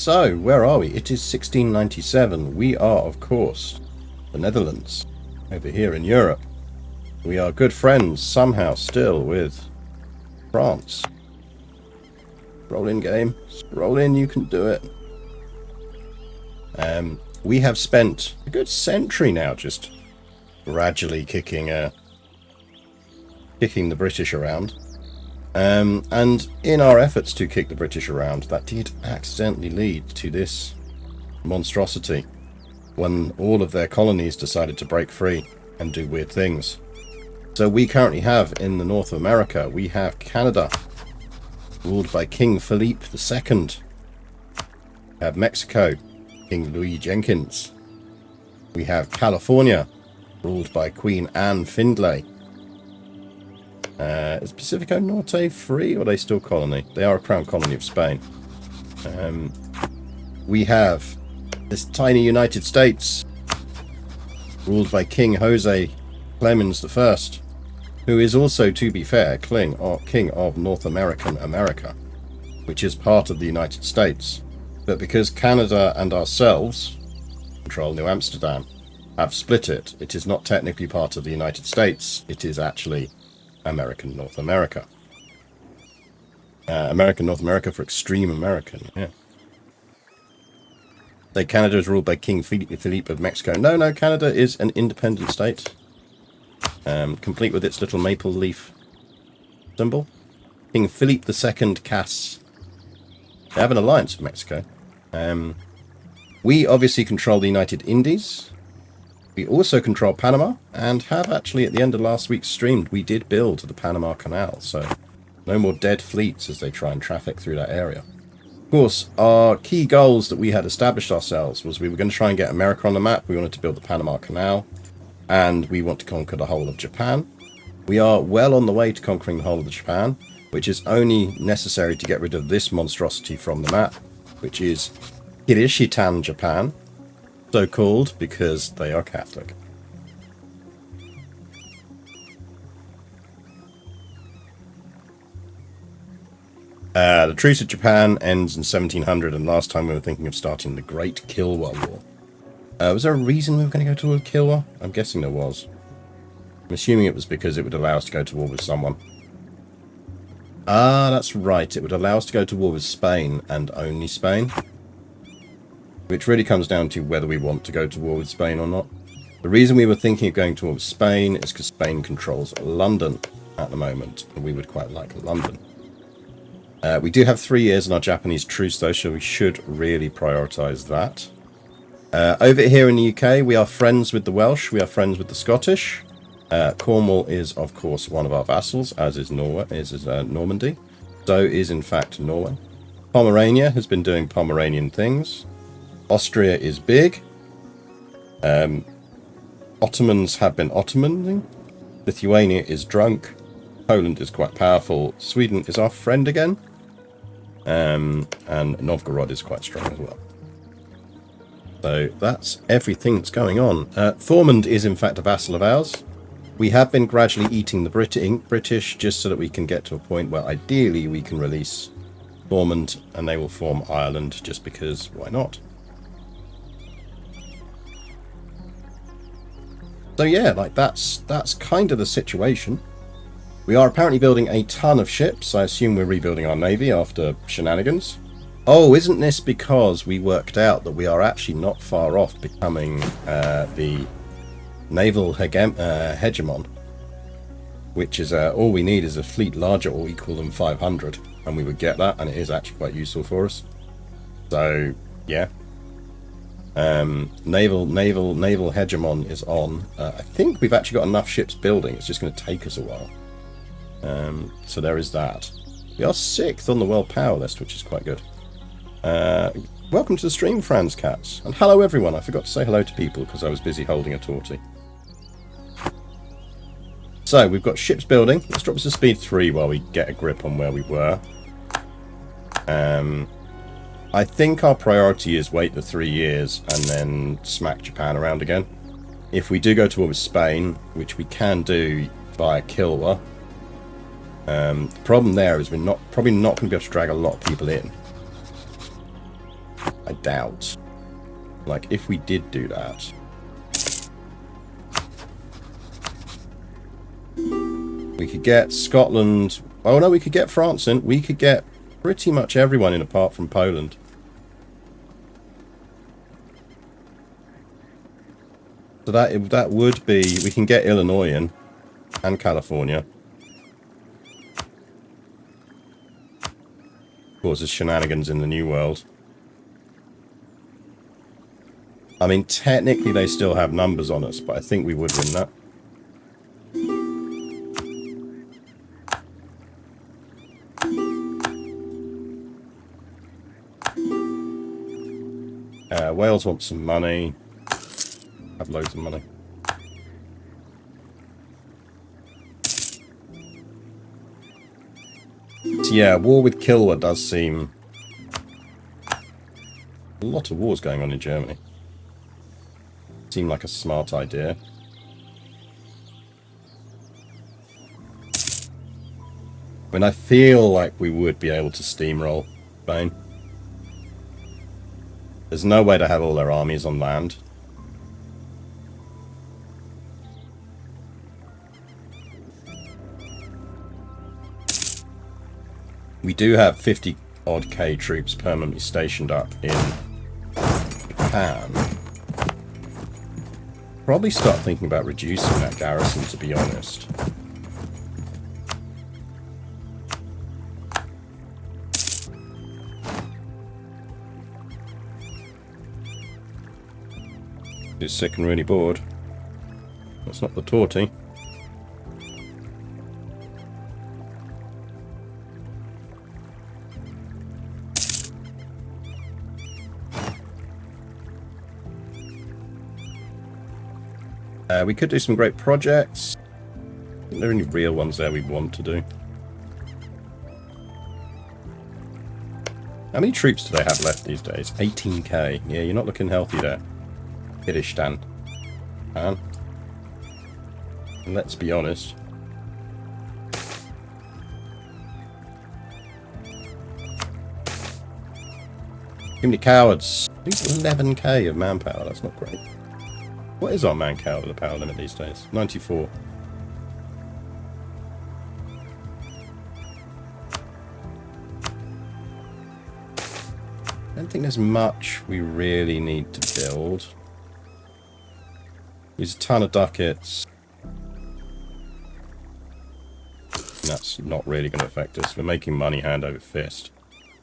So, where are we? It is 1697. We are, of course, the Netherlands, over here in Europe. We are good friends, somehow, still, with France. Roll in, game. Roll in, you can do it. We have spent a good century now just gradually kicking the British around. And in our efforts to kick the British around, that did accidentally lead to this monstrosity when all of their colonies decided to break free and do weird things. So we currently have in the North of America, we have Canada, ruled by King Philippe II. We have Mexico, King Louis Jenkins. We have California, ruled by Queen Anne Findlay. Is Pacifico Norte free, or are they still colony? They are a crown colony of Spain. We have this tiny United States, ruled by King Jose Clemens I, who is also, to be fair, king of North America, which is part of the United States. But because Canada and ourselves control New Amsterdam, have split it, it is not technically part of the United States. It is actually American North America. American North America for extreme American, yeah. So Canada is ruled by King Philippe of Mexico. No, Canada is an independent state. Complete with its little maple leaf symbol. King Philippe II Cass. They have an alliance with Mexico. We obviously control the United Indies. We also control Panama, and have actually, at the end of last week's stream, we did build the Panama Canal, so no more dead fleets as they try and traffic through that area. Of course, our key goals that we had established ourselves was we were going to try and get America on the map, we wanted to build the Panama Canal, and we want to conquer the whole of Japan. We are well on the way to conquering the whole of Japan, which is only necessary to get rid of this monstrosity from the map, which is Kirishitan, Japan. So called because they are Catholic. The Truce of Japan ends in 1700, and last time we were thinking of starting the Great Kilwa War. Was there a reason we were going to go to war with Kilwa? I'm guessing there was. I'm assuming it was because it would allow us to go to war with someone. Ah, that's right. It would allow us to go to war with Spain, and only Spain. Which really comes down to whether we want to go to war with Spain or not. The reason we were thinking of going to war with Spain is because Spain controls London at the moment, and we would quite like London. We do have 3 years in our Japanese truce, though, so we should really prioritise that. Over here in the UK, we are friends with the Welsh, we are friends with the Scottish. Cornwall is, of course, one of our vassals, as is Normandy. So is, in fact, Norway. Pomerania has been doing Pomeranian things. Austria is big. Ottomans have been Ottomaning. Lithuania is drunk. Poland is quite powerful. Sweden is our friend again. And Novgorod is quite strong as well. So that's everything that's going on. Thormund is in fact a vassal of ours. We have been gradually eating the British just so that we can get to a point where ideally we can release Thormund and they will form Ireland just because why not? So yeah, like that's kind of the situation. We are apparently building a ton of ships. I assume we're rebuilding our navy after shenanigans. Oh, isn't this because we worked out that we are actually not far off becoming the naval hegemon, which is all we need is a fleet larger or equal than 500, and we would get that, and it is actually quite useful for us. So yeah. Naval hegemon is on. I think we've actually got enough ships building. It's just going to take us a while. So there is that. We are 6th on the world power list, which is quite good. Welcome to the stream, Franz Cats. And hello everyone. I forgot to say hello to people because I was busy holding a torty. So we've got ships building. Let's drop us to speed 3 while we get a grip on where we were. I think our priority is wait the 3 years and then smack Japan around again. If we do go to war with Spain, which we can do via Kilwa, the problem there is we're probably not going to be able to drag a lot of people in. I doubt. Like, if we did do that, we could get Scotland. Oh no, we could get France in. We could get pretty much everyone in apart from Poland. So that would be, we can get Illinois in and California. Of course, there's shenanigans in the New World. I mean, technically they still have numbers on us, but I think we would win that. Wales wants some money. Have loads of money. So yeah, war with Kilwa does seem... A lot of wars going on in Germany. Seem like a smart idea. I mean, I feel like we would be able to steamroll Spain. There's no way to have all their armies on land. We do have 50 odd K troops permanently stationed up in Japan. Probably start thinking about reducing that garrison, to be honest. Who's sick and really bored? That's not the torty. We could do some great projects. Are there any real ones there we want to do? How many troops do they have left these days? 18k. Yeah, you're not looking healthy there. Kyrgyzstan. And let's be honest. Too many cowards. 11k of manpower. That's not great. What is our manpower the power limit these days? 94. I don't think there's much we really need to build. There's a ton of ducats. That's not really going to affect us. We're making money hand over fist.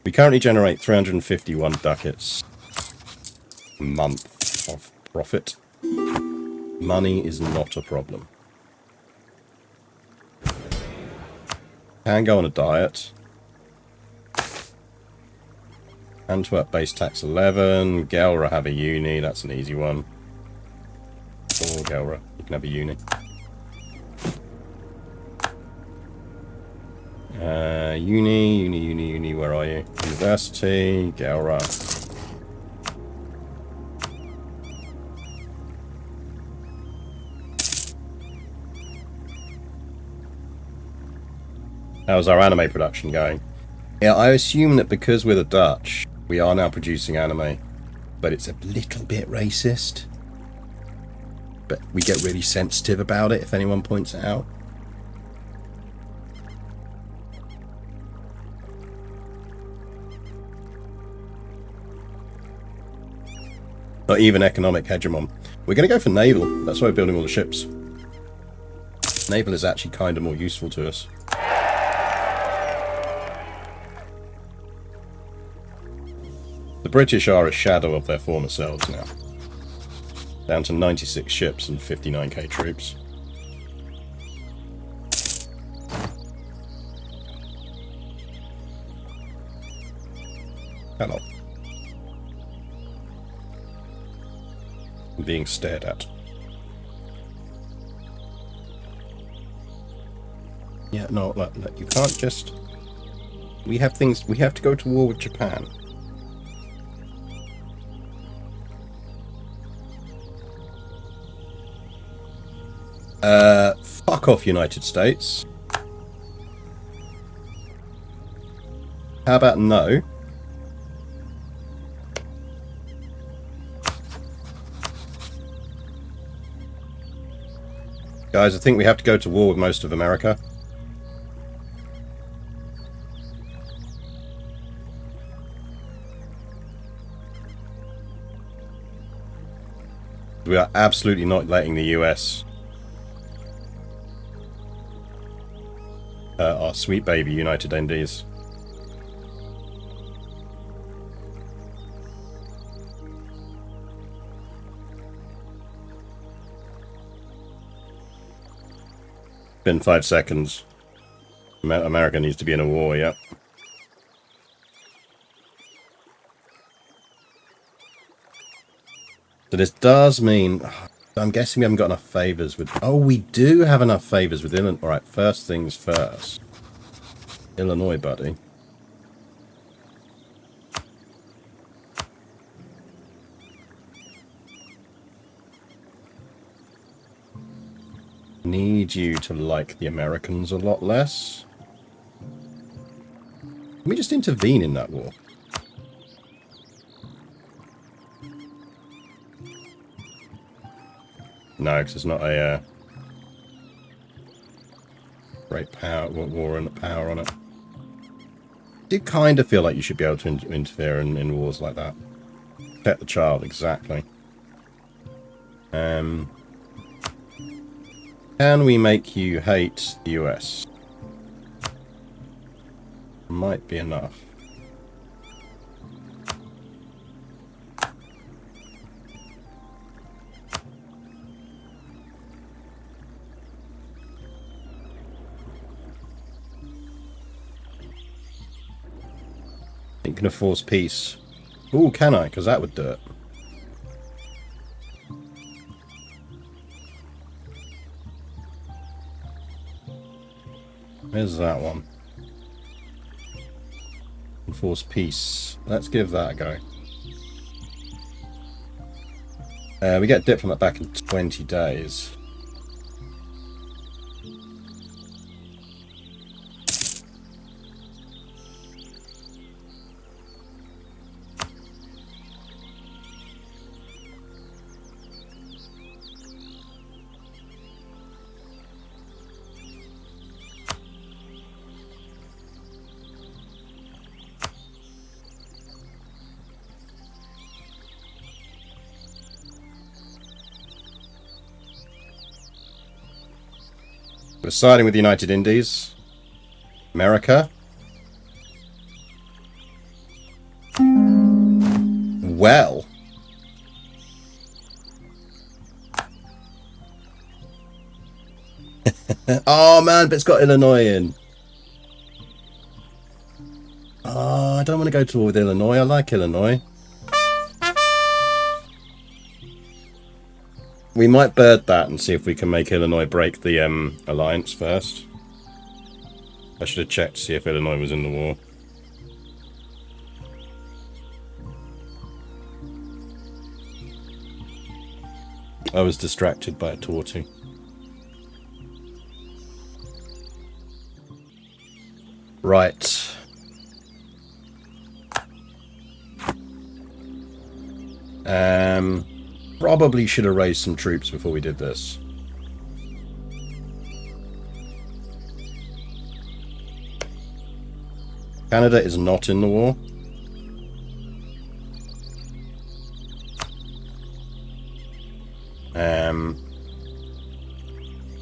We currently generate 351 ducats a month of profit. Money is not a problem. Can go on a diet. Antwerp base tax 11. Gelra have a uni. That's an easy one. Or Gelra, you can have a uni. Uni, where are you? University, Gelra. How's our anime production going? Yeah, I assume that because we're the Dutch, we are now producing anime, but it's a little bit racist. But we get really sensitive about it if anyone points it out. Not even economic hegemon. We're going to go for naval. That's why we're building all the ships. Naval is actually kind of more useful to us. The British are a shadow of their former selves now. Down to 96 ships and 59k troops. Hello. I'm being stared at. Yeah, no, look, you can't just... We have things... We have to go to war with Japan. Fuck off, United States. How about no? Guys, I think we have to go to war with most of America. We are absolutely not letting the US, our sweet baby United Indies. Been 5 seconds. America needs to be in a war, yeah. So this does mean... I'm guessing we haven't got enough favours with... Oh, we do have enough favours with Illinois. Alright, first things first. Illinois, buddy. Need you to like the Americans a lot less. Can we just intervene in that war? No, because it's not a great power war and power on it. I do kind of feel like you should be able to interfere in wars like that. Protect the child, exactly. Can we make you hate the US? Might be enough. Thinking of force peace. Ooh, can I? Because that would do it. Where's that one? Enforce peace. Let's give that a go. We get diplomat back in 20 days. We're siding with the United Indies. America. Well. Oh man, but it's got Illinois in. Oh, I don't want to go to war with Illinois. I like Illinois. We might bird that and see if we can make Illinois break the alliance first. I should have checked to see if Illinois was in the war. I was distracted by a torty. Right. Probably should have raised some troops before we did this. Canada is not in the war.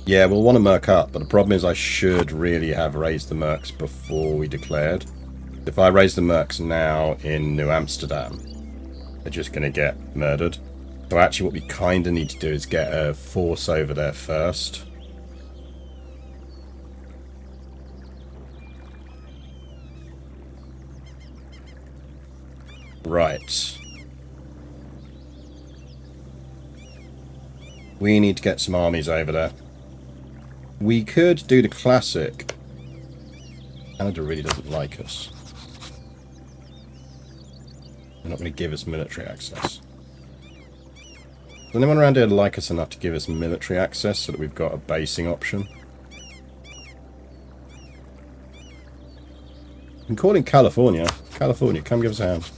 Yeah, we'll want to merc up, but the problem is I should really have raised the mercs before we declared. If I raise the mercs now in New Amsterdam, they're just going to get murdered. So actually what we kind of need to do is get a force over there first. Right. We need to get some armies over there. We could do the classic. Canada really doesn't like us. They're not going to give us military access. Does anyone around here like us enough to give us military access so that we've got a basing option? I'm calling California. California, come give us a hand.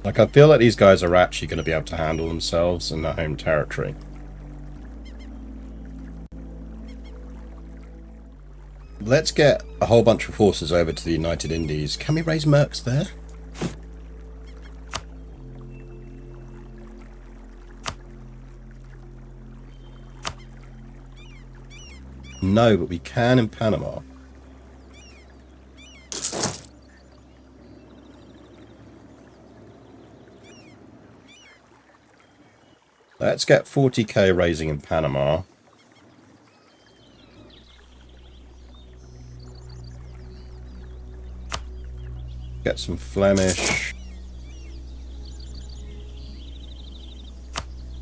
Like, I feel like these guys are actually going to be able to handle themselves in their home territory. Let's get a whole bunch of forces over to the United Indies. Can we raise mercs there? No, but we can in Panama. Let's get 40k raising in Panama. Get some Flemish.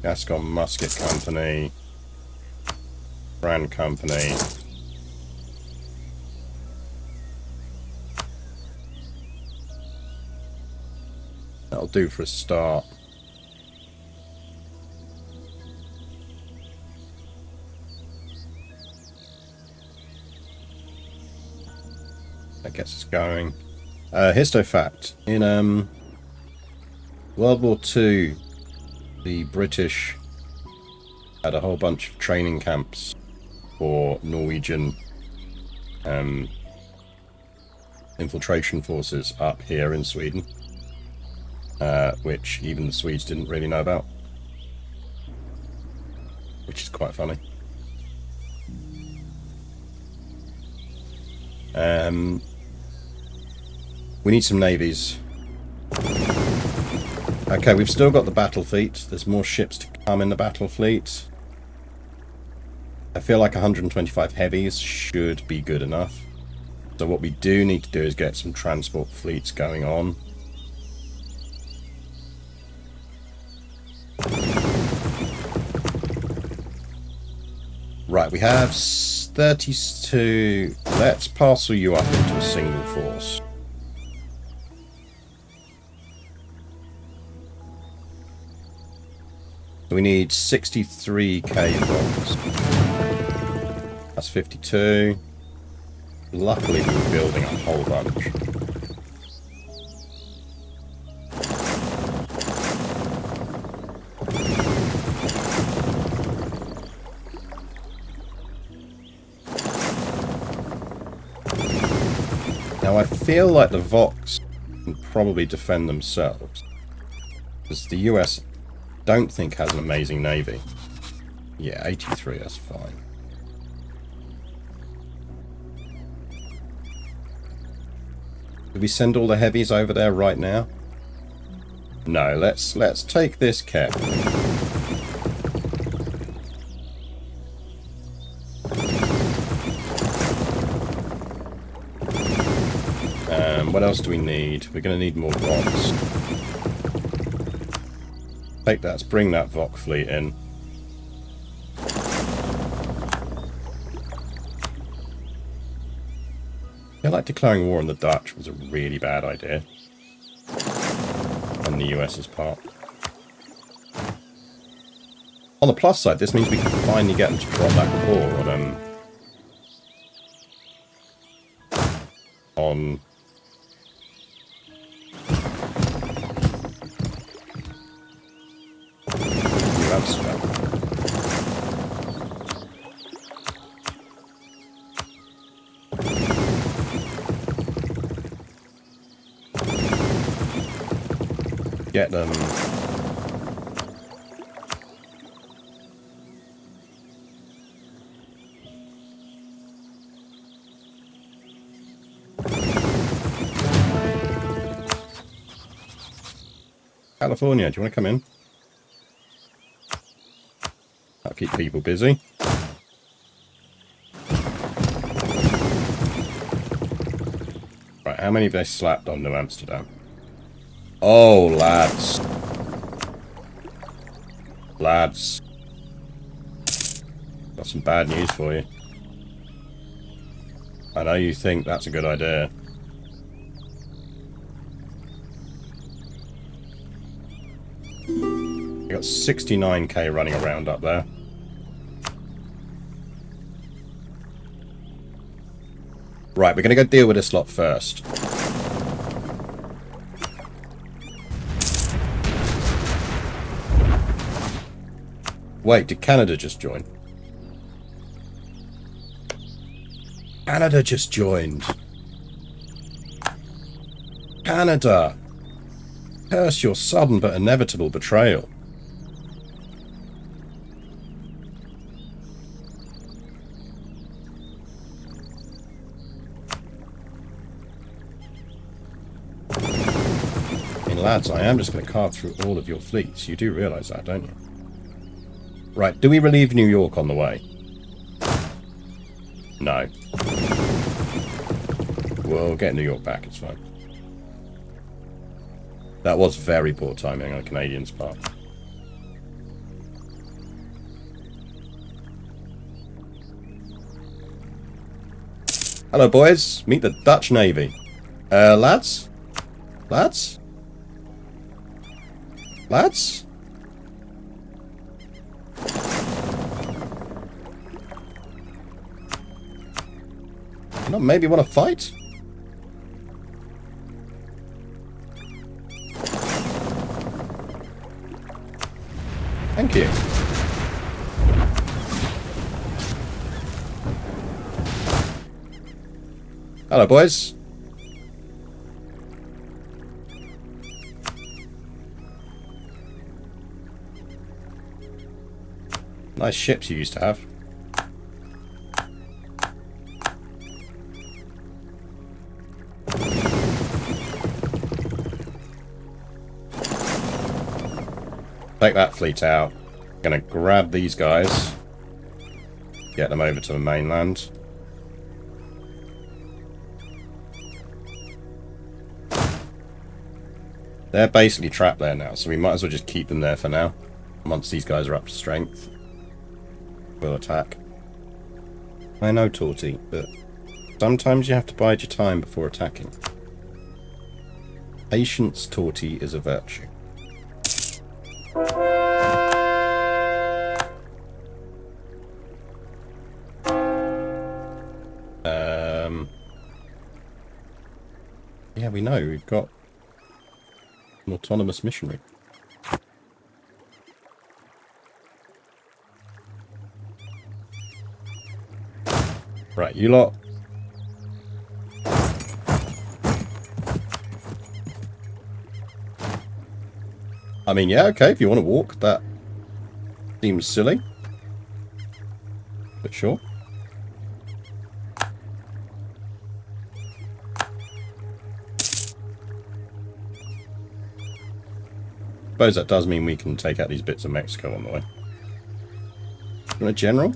Gascon Musket Company. Brand Company. That'll do for a start. That gets us going. Histo fact. In World War II, the British had a whole bunch of training camps for Norwegian infiltration forces up here in Sweden, which even the Swedes didn't really know about, which is quite funny. We need some navies. Okay, we've still got the battle fleet. There's more ships to come in the battle fleet. I feel like 125 heavies should be good enough. So what we do need to do is get some transport fleets going on. Right, we have 32. Let's parcel you up into a single force. We need 63k blocks. That's 52. Luckily, we were building a whole bunch. Now, I feel like the Vox can probably defend themselves, because the US don't think has an amazing navy. Yeah, 83, that's fine. Do we send all the heavies over there right now? No, let's take this carefully. What else do we need? We're going to need more Vox. Take that, let's bring that Vox fleet in. I feel like declaring war on the Dutch was a really bad idea on the US's part. On the plus side, this means we can finally get them to drop that core on New Amsterdam. Get them. California, do you want to come in? That'll keep people busy. Right, how many have they slapped on New Amsterdam? Oh, lads. Lads. Got some bad news for you. I know you think that's a good idea. You got 69k running around up there. Right, we're going to go deal with this lot first. Wait, did Canada just join? Canada just joined. Canada! Curse your sudden but inevitable betrayal. I mean, lads, I am just going to carve through all of your fleets. You do realise that, don't you? Right, do we relieve New York on the way? No. We'll get New York back, it's fine. That was very poor timing on the Canadians' part. Hello, boys. Meet the Dutch Navy. Lads? Lads? Lads? You not maybe want to fight? Thank you. Hello, boys. Nice ships you used to have. Take that fleet out. Gonna grab these guys. Get them over to the mainland. They're basically trapped there now, so we might as well just keep them there for now. Once these guys are up to strength, we'll attack. I know, Torty, but sometimes you have to bide your time before attacking. Patience, Torty, is a virtue. Yeah, we know. We've got an autonomous missionary. Right, you lot. I mean, yeah, okay, if you want to walk, that seems silly. But sure. Suppose that does mean we can take out these bits of Mexico on the way. You want a general?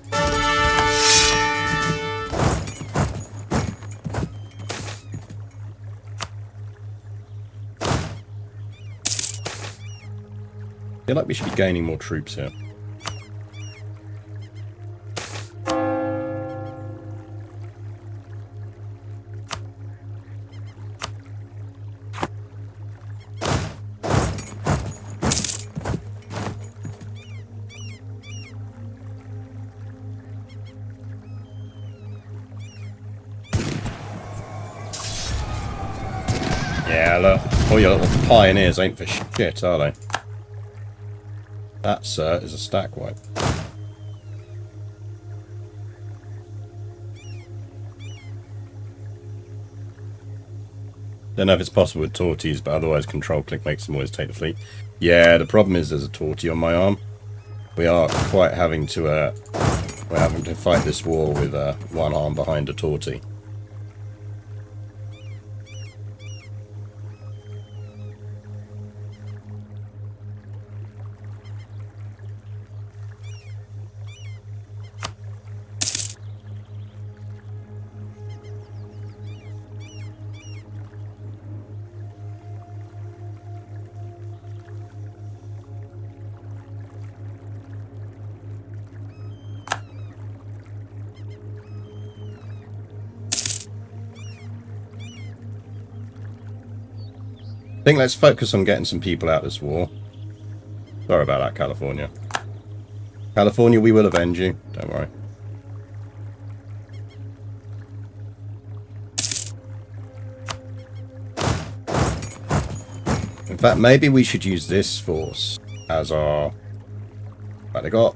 I feel like we should be gaining more troops here. Yeah, look, all your little pioneers ain't for shit, are they? That, sir, is a stack wipe. Don't know if it's possible with torties, but otherwise control click makes them always take the fleet. Yeah, the problem is there's a tortie on my arm. We are quite having to we're having to fight this war with one arm behind a tortie. I think let's focus on getting some people out of this war. Sorry about that, California. California, we will avenge you. Don't worry. In fact, maybe we should use this force as our... Right, they got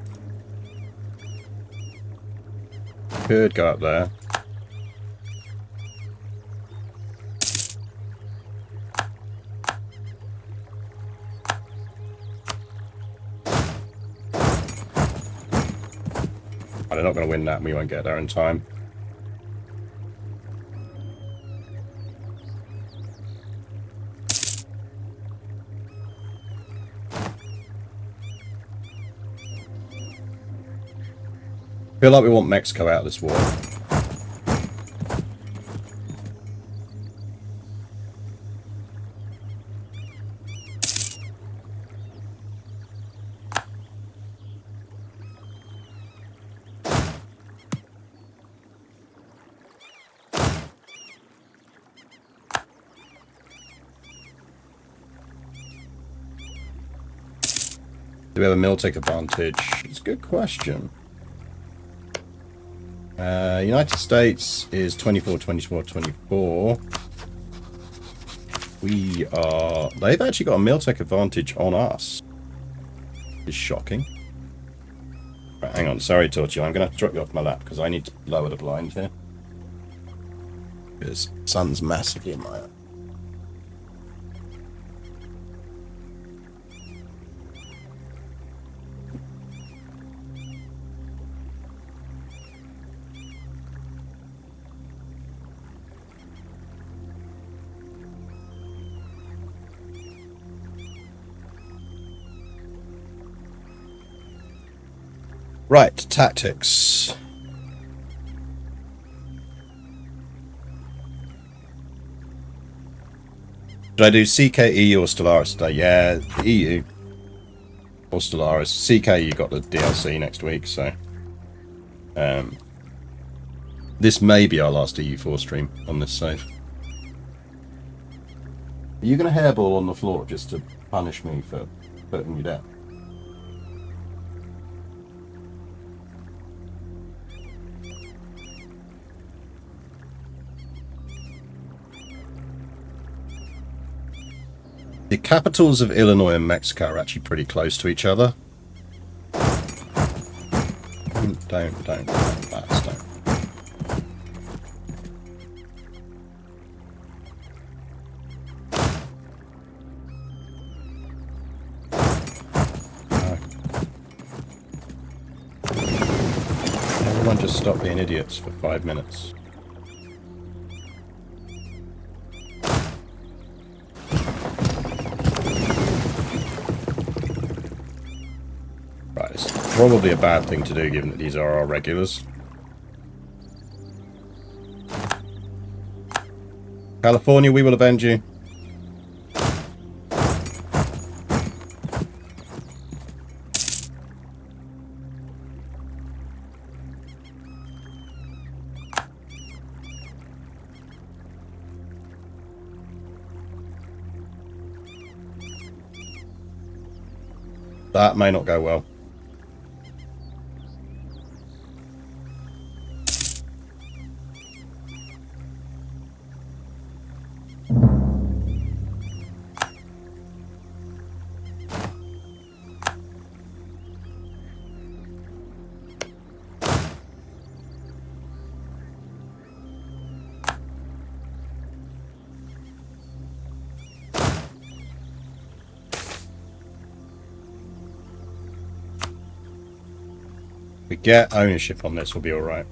Could go up there. They're not going to win that, and we won't get there in time. I feel like we want Mexico out of this war. Do we have a militech advantage? It's a good question. United States is 24, 24, 24. We are... They've actually got a militech advantage on us. It's shocking. Right, hang on. Sorry, Torchio. I'm going to have to drop you off my lap because I need to lower the blind here. Because sun's massively in my eye. Right, tactics. Should I do CKE or Stellaris today? Yeah, EU or Stellaris. CK, you got the DLC next week, so this may be our last EU4 stream on this save. Are you going to hairball on the floor just to punish me for putting you down? The capitals of Illinois and Mexico are actually pretty close to each other. Don't. That's don't. Everyone just stop being idiots for 5 minutes. Probably a bad thing to do, given that these are our regulars. California, we will avenge you. That may not go well. If we get ownership on this, we'll be alright.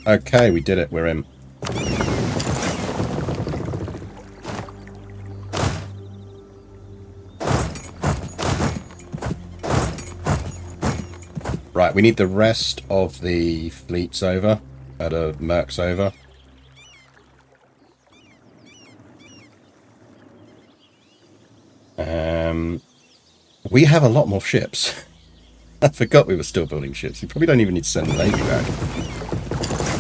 Okay, we did it. We're in. Right, we need the rest of the fleets over. Mercs over. We have a lot more ships. I forgot we were still building ships. We probably don't even need to send the Navy back.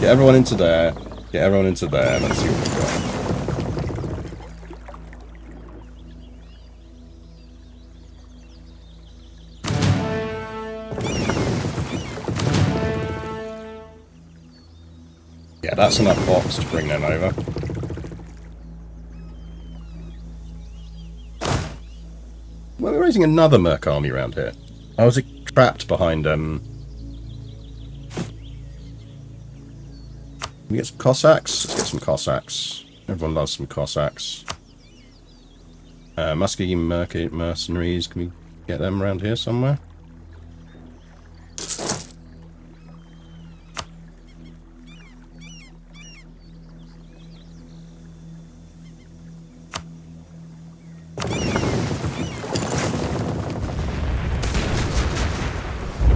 Get everyone into there. Get everyone into there. Let's see what we've got. Yeah, that's enough bots to bring them over. Well, we're losing another Merc army around here? I was trapped behind, Can we get some Cossacks? Let's get some Cossacks. Everyone loves some Cossacks. Muscovy mercenaries. Can we get them around here somewhere?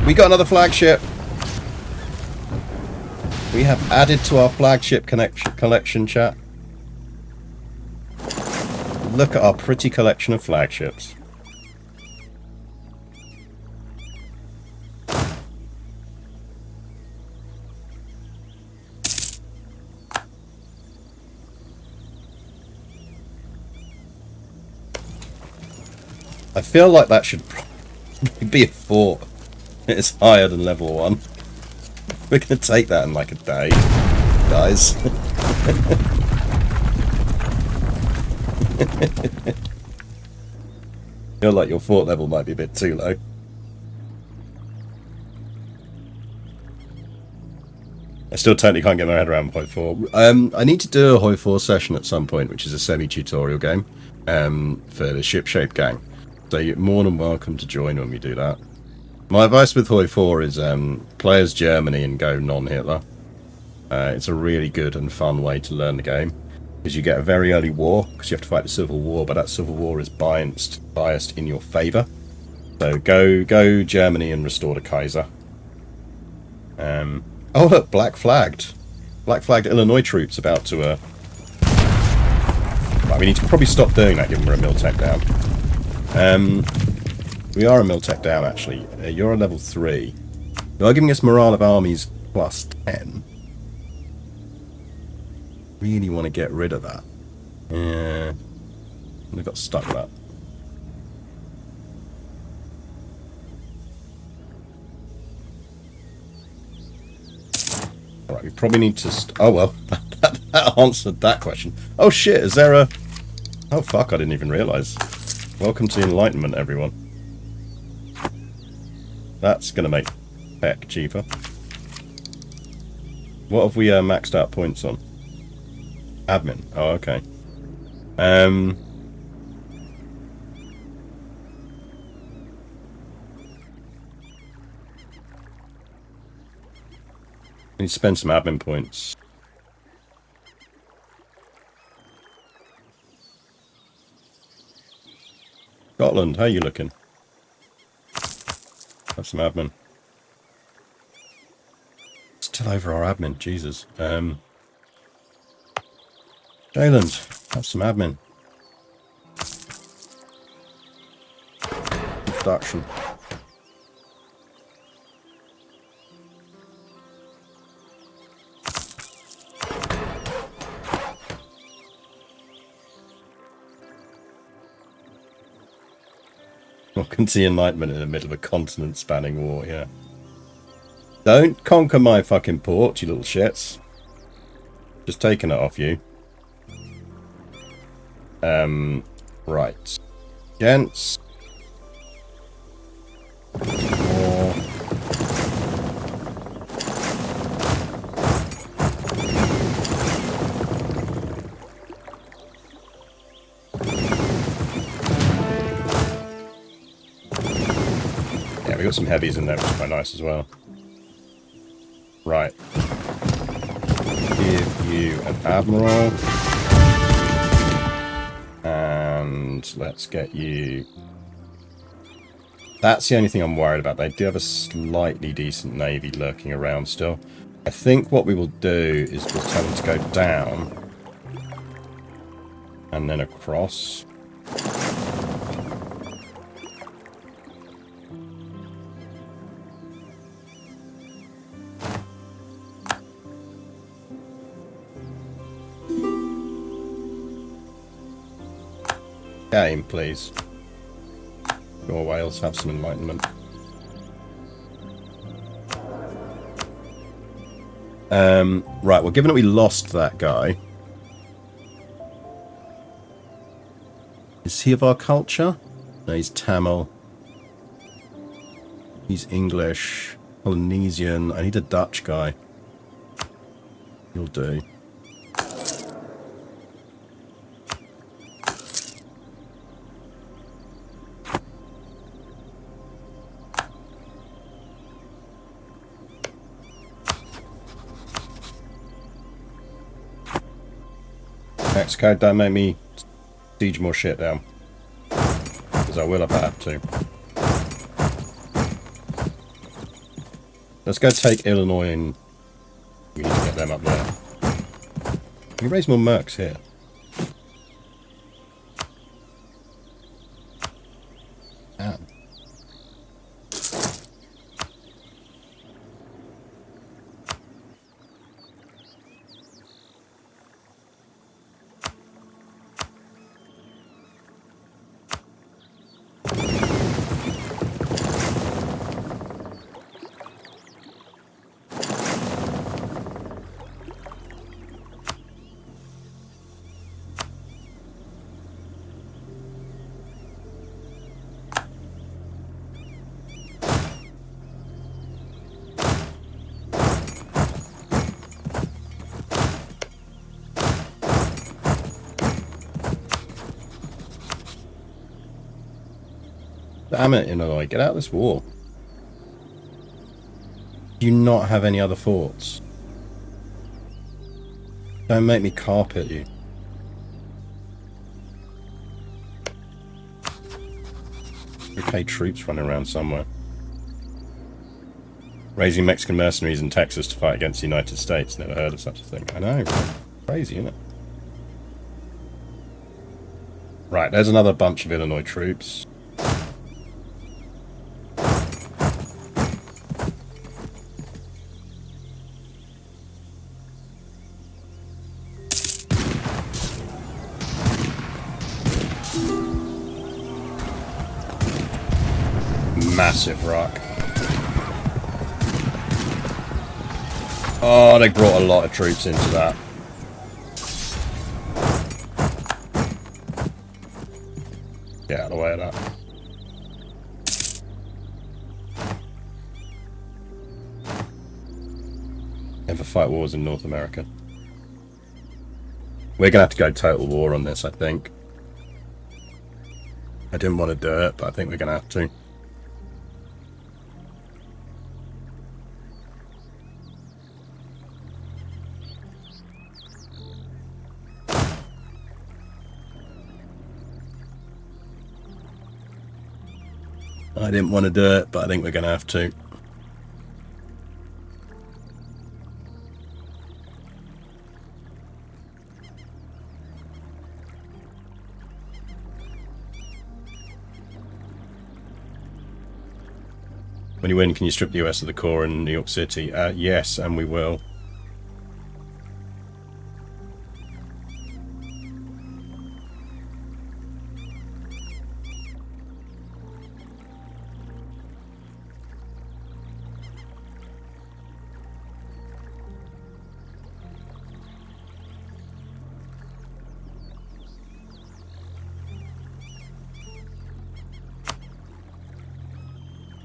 We got another flagship. We have added to our flagship collection, chat. Look at our pretty collection of flagships. I feel like that should probably be a fort. It's higher than level 1. We're going to take that in like a day, guys. Feel like your fort level might be a bit too low. I still totally can't get my head around Hoi 4. I need to do a Hoi 4 session at some point, which is a semi-tutorial game for the Ship Shape gang. So you're more than welcome to join when we do that. My advice with Hoi 4 is play as Germany and go non-Hitler. It's a really good and fun way to learn the game. Because you get a very early war, because you have to fight the Civil War, but that Civil War is biased in your favour. So go Germany and restore the Kaiser. Oh look, black flagged Illinois troops about to... Right, we need to probably stop doing that given we're a Miltech down. We are a Miltech down actually. You're a level 3. You are giving us morale of armies plus 10. Really want to get rid of that. Yeah. We got stuck with that. Alright, we probably need to... Oh well, that answered that question. Oh shit, is there a... Oh fuck, I didn't even realise. Welcome to Enlightenment, everyone. That's going to make tech cheaper. What have we maxed out points on? Admin. Oh, okay. Need to spend some admin points. Scotland, how are you looking? Have some admin. Still over our admin, Jesus. Jayland, have some admin. Production. Welcome to the Enlightenment in the middle of a continent-spanning war, yeah. Don't conquer my fucking port, you little shits. Just taking it off you. Right. Gents. More. Yeah, we got some heavies in there, which is quite nice as well. Right. Give you an admiral. And let's get you... That's the only thing I'm worried about. They do have a slightly decent navy lurking around still. I think what we will do is we'll tell them to go down. And then across. Game, please. Go Wales, have some enlightenment. Right, well, given that we lost that guy... Is he of our culture? No, he's Tamil. He's English. Polynesian. I need a Dutch guy. You'll do. Mexico, don't make me siege more shit down. Because I will if I have to. Let's go take Illinois and we need to get them up there. Can you raise more mercs here? Damn. Damn it, Illinois, get out of this war. Do you not have any other forts? Don't make me carpet you. Okay, troops running around somewhere. Raising Mexican mercenaries in Texas to fight against the United States. Never heard of such a thing. I know, crazy, isn't it? Right, there's another bunch of Illinois troops. Massive rock. Oh, they brought a lot of troops into that. Get out of the way of that. Never fight wars in North America. We're gonna have to go total war on this, I think. I didn't want to do it, but I think we're gonna have to. I didn't want to do it, but I think we're going to have to. When you win, can you strip the US of the core in New York City? Yes, and we will.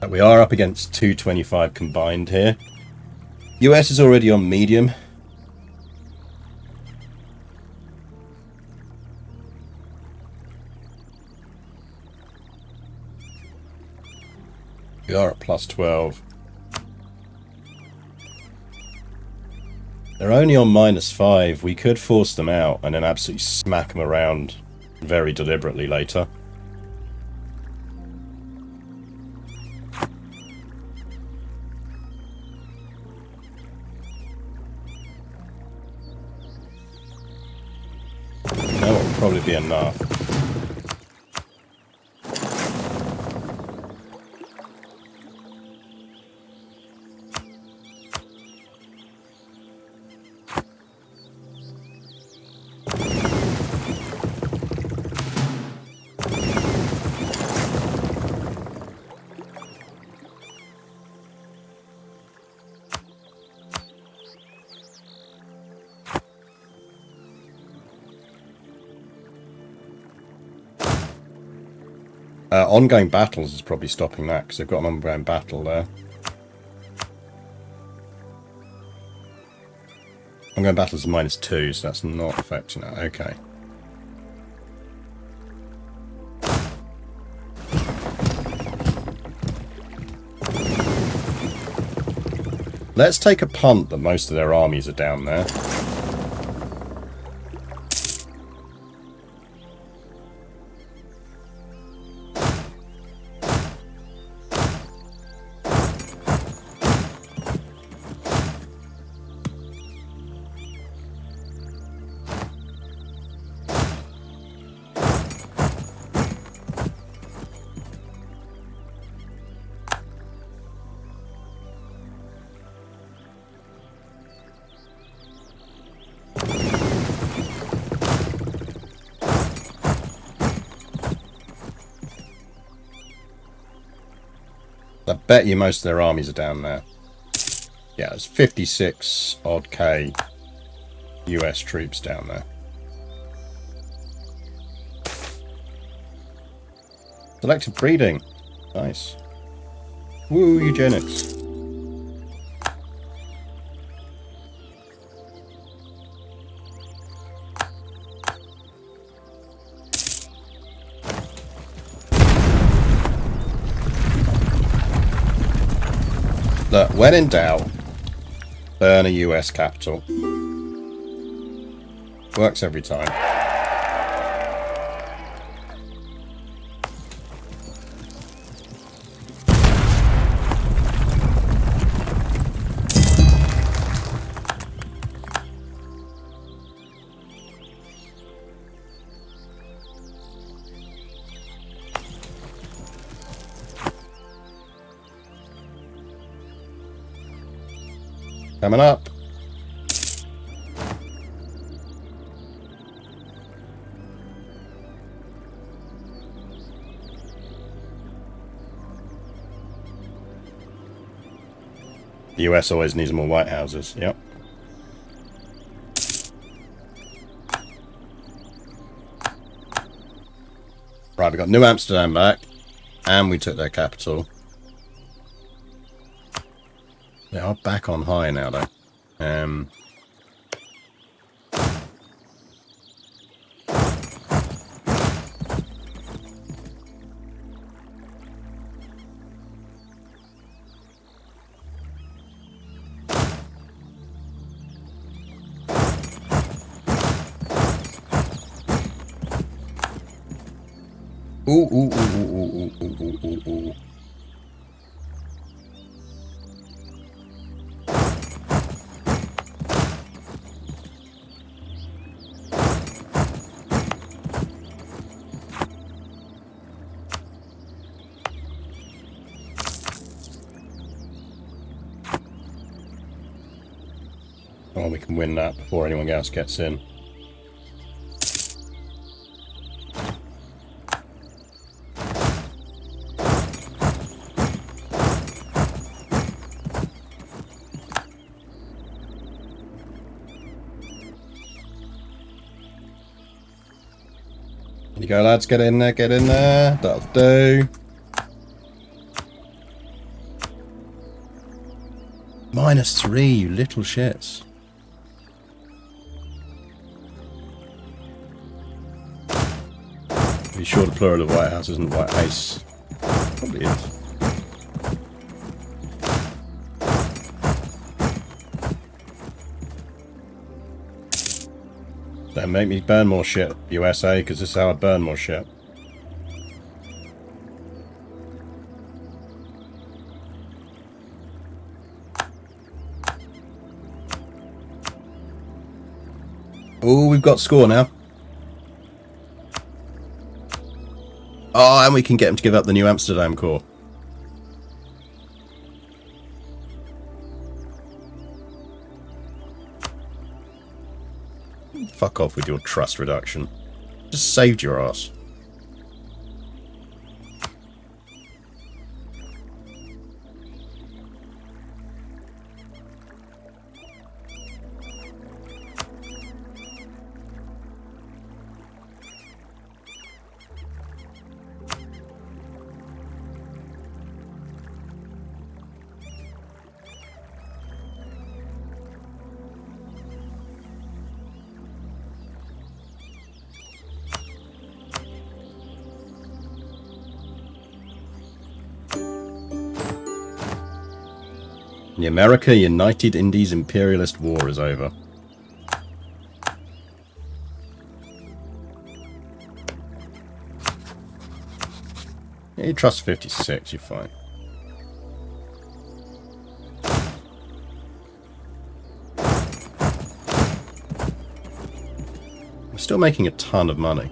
We are up against 225 combined here. US is already on medium. We are at plus 12. They're only on minus 5. We could force them out and then absolutely smack them around very deliberately later. That will probably be enough. Ongoing battles is probably stopping that, because they've got an ongoing battle there. Ongoing battles are -2, so that's not affecting that. Okay. Let's take a punt that most of their armies are down there. I bet you most of their armies are down there. Yeah, there's 56 odd K US troops down there. Selective breeding. Nice. Woo, eugenics. Look, when in doubt, burn a US capital. Works every time. Coming up. The US always needs more White Houses, yep. Right, we got New Amsterdam back, and we took their capital. They are back on high now, though. Ooh, ooh, ooh, ooh, ooh, ooh, ooh, ooh, ooh. Oh, we can win that before anyone else gets in. There you go, lads. Get in there, get in there. That'll do. -3, you little shits. Are you sure the plural of White House isn't White House? Probably is. Don't make me burn more shit, USA, because this is how I burn more shit. Oh, we've got score now. Oh, and we can get him to give up the New Amsterdam core. Fuck off with your trust reduction. Just saved your ass. The America United Indies Imperialist War is over. Yeah, you trust 56, you're fine. We're still making a ton of money.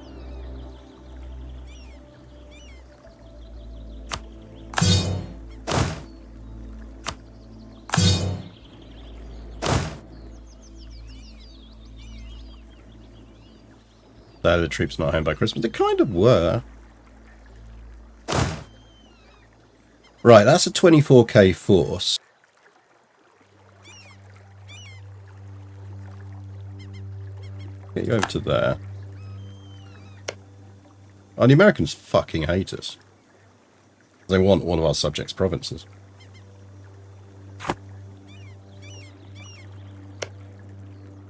So the troops not home by Christmas. They kind of were. Right, that's a 24k force. Get you over to there. Oh, the Americans fucking hate us. They want one of our subjects' provinces.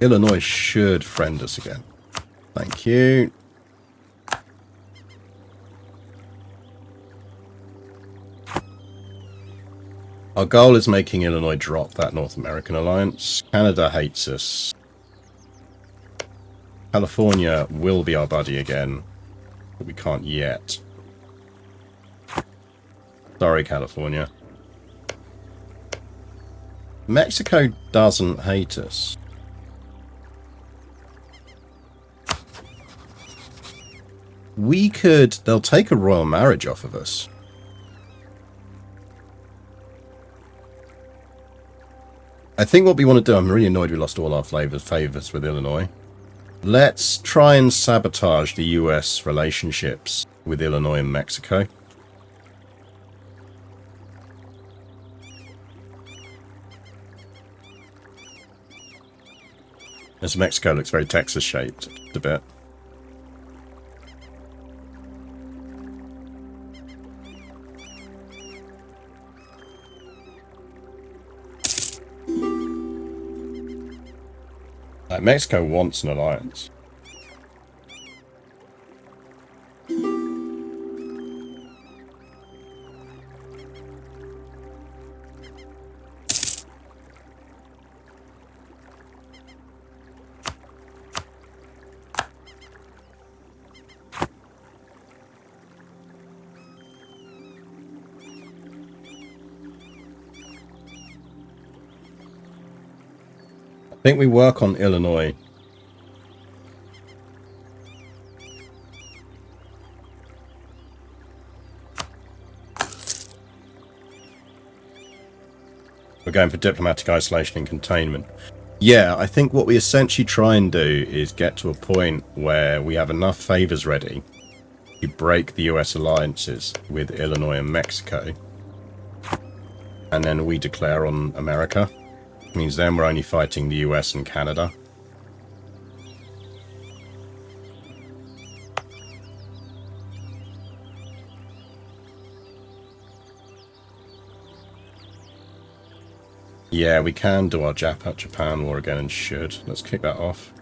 Illinois should friend us again. Thank you. Our goal is making Illinois drop that North American alliance. Canada hates us. California will be our buddy again, but we can't yet. Sorry, California. Mexico doesn't hate us. We could... They'll take a royal marriage off of us. I think what we want to do... I'm really annoyed we lost all our favours with Illinois. Let's try and sabotage the US relationships with Illinois and Mexico. As Mexico looks very Texas-shaped a bit. Mexico wants an alliance. I think we work on Illinois. We're going for diplomatic isolation and containment. Yeah, I think what we essentially try and do is get to a point where we have enough favours ready to break the US alliances with Illinois and Mexico. And then we declare on America. Means then we're only fighting the US and Canada. Yeah, we can do our Japan war again and should. Let's kick that off.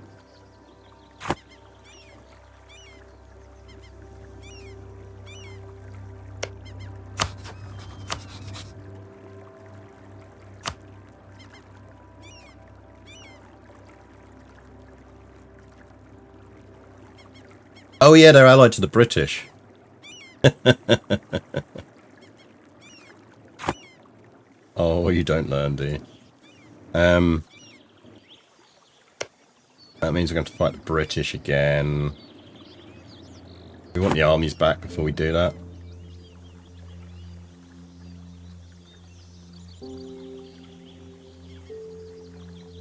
Oh yeah, they're allied to the British. Oh, you don't learn, do you? That means we're going to fight the British again. We want the armies back before we do that.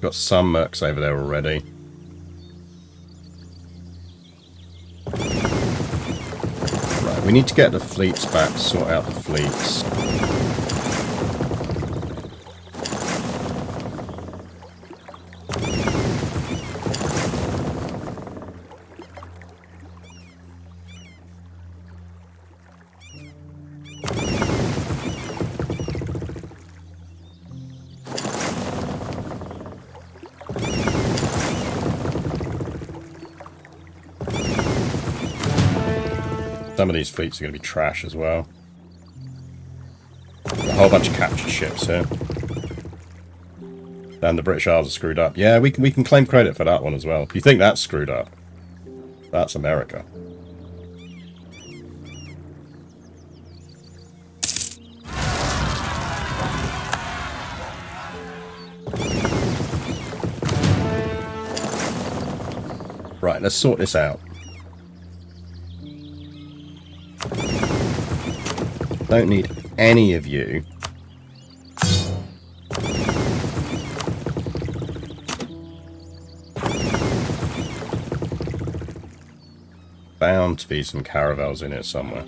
Got some mercs over there already. We need to get the fleets back, sort out the fleets. Some of these fleets are going to be trash as well. A whole bunch of captured ships here. And the British Isles are screwed up. Yeah, we can claim credit for that one as well. If you think that's screwed up, that's America. Right, let's sort this out. Don't need any of you. Bound to be some caravels in here somewhere.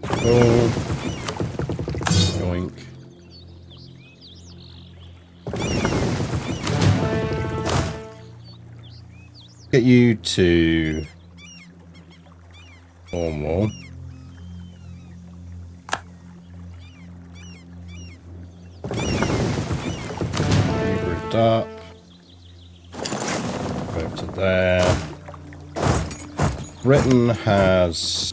Cool. Yoink. Get you to Cornwall. Grouped up. Go over to there. Britain has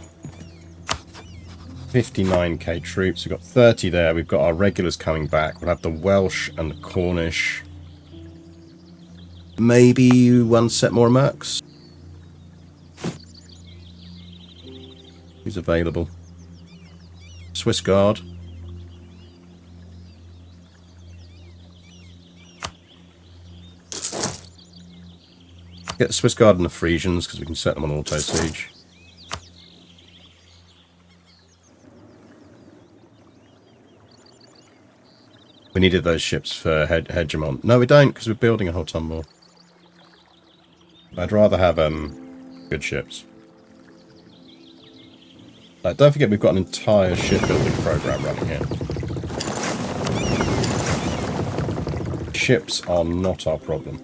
59k troops. We've got 30 there. We've got our regulars coming back. We'll have the Welsh and the Cornish. Maybe one set more mercs. Who's available? Swiss Guard. Get the Swiss Guard and the Frisians because we can set them on auto siege. We needed those ships for Hegemon. No, we don't, because we're building a whole ton more. I'd rather have good ships. Don't forget we've got an entire shipbuilding program running here. Ships are not our problem.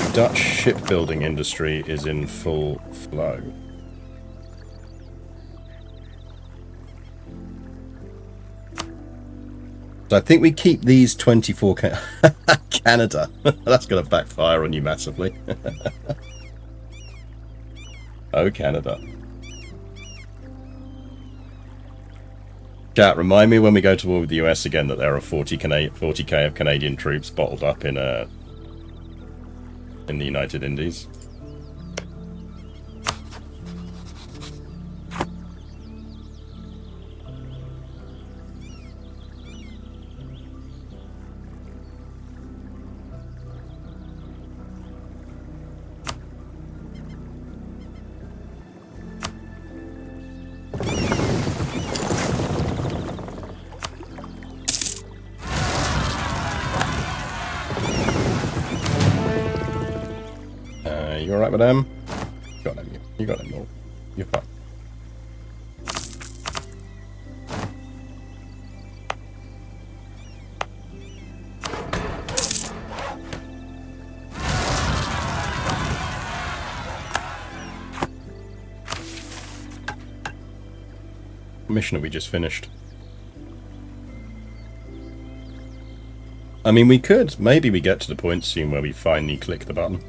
The Dutch shipbuilding industry is in full flow. So I think we keep these 24 Canada. That's going to backfire on you massively. Oh, Canada. Chat, remind me when we go to war with the US again that there are 40k of Canadian troops bottled up in the United Indies. You alright with them? You got them. You got them all. You're fine. What mission have we just finished? I mean, we could. Maybe we get to the point soon where we finally click the button.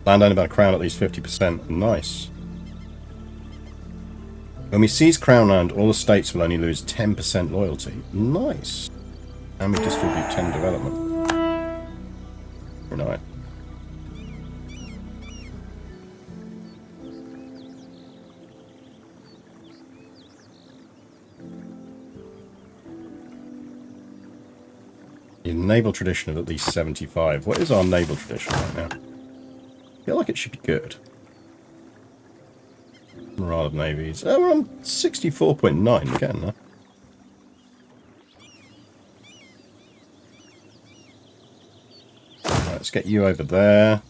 Landowner about crown at least 50%. Nice. When we seize crown land, all the states will only lose 10% loyalty. Nice. And we distribute 10 development. Very nice. A naval tradition of at least 75. What is our naval tradition right now? I feel like it should be good. Morale of navies. Oh, we're on 64.9 again now. Right, let's get you over there.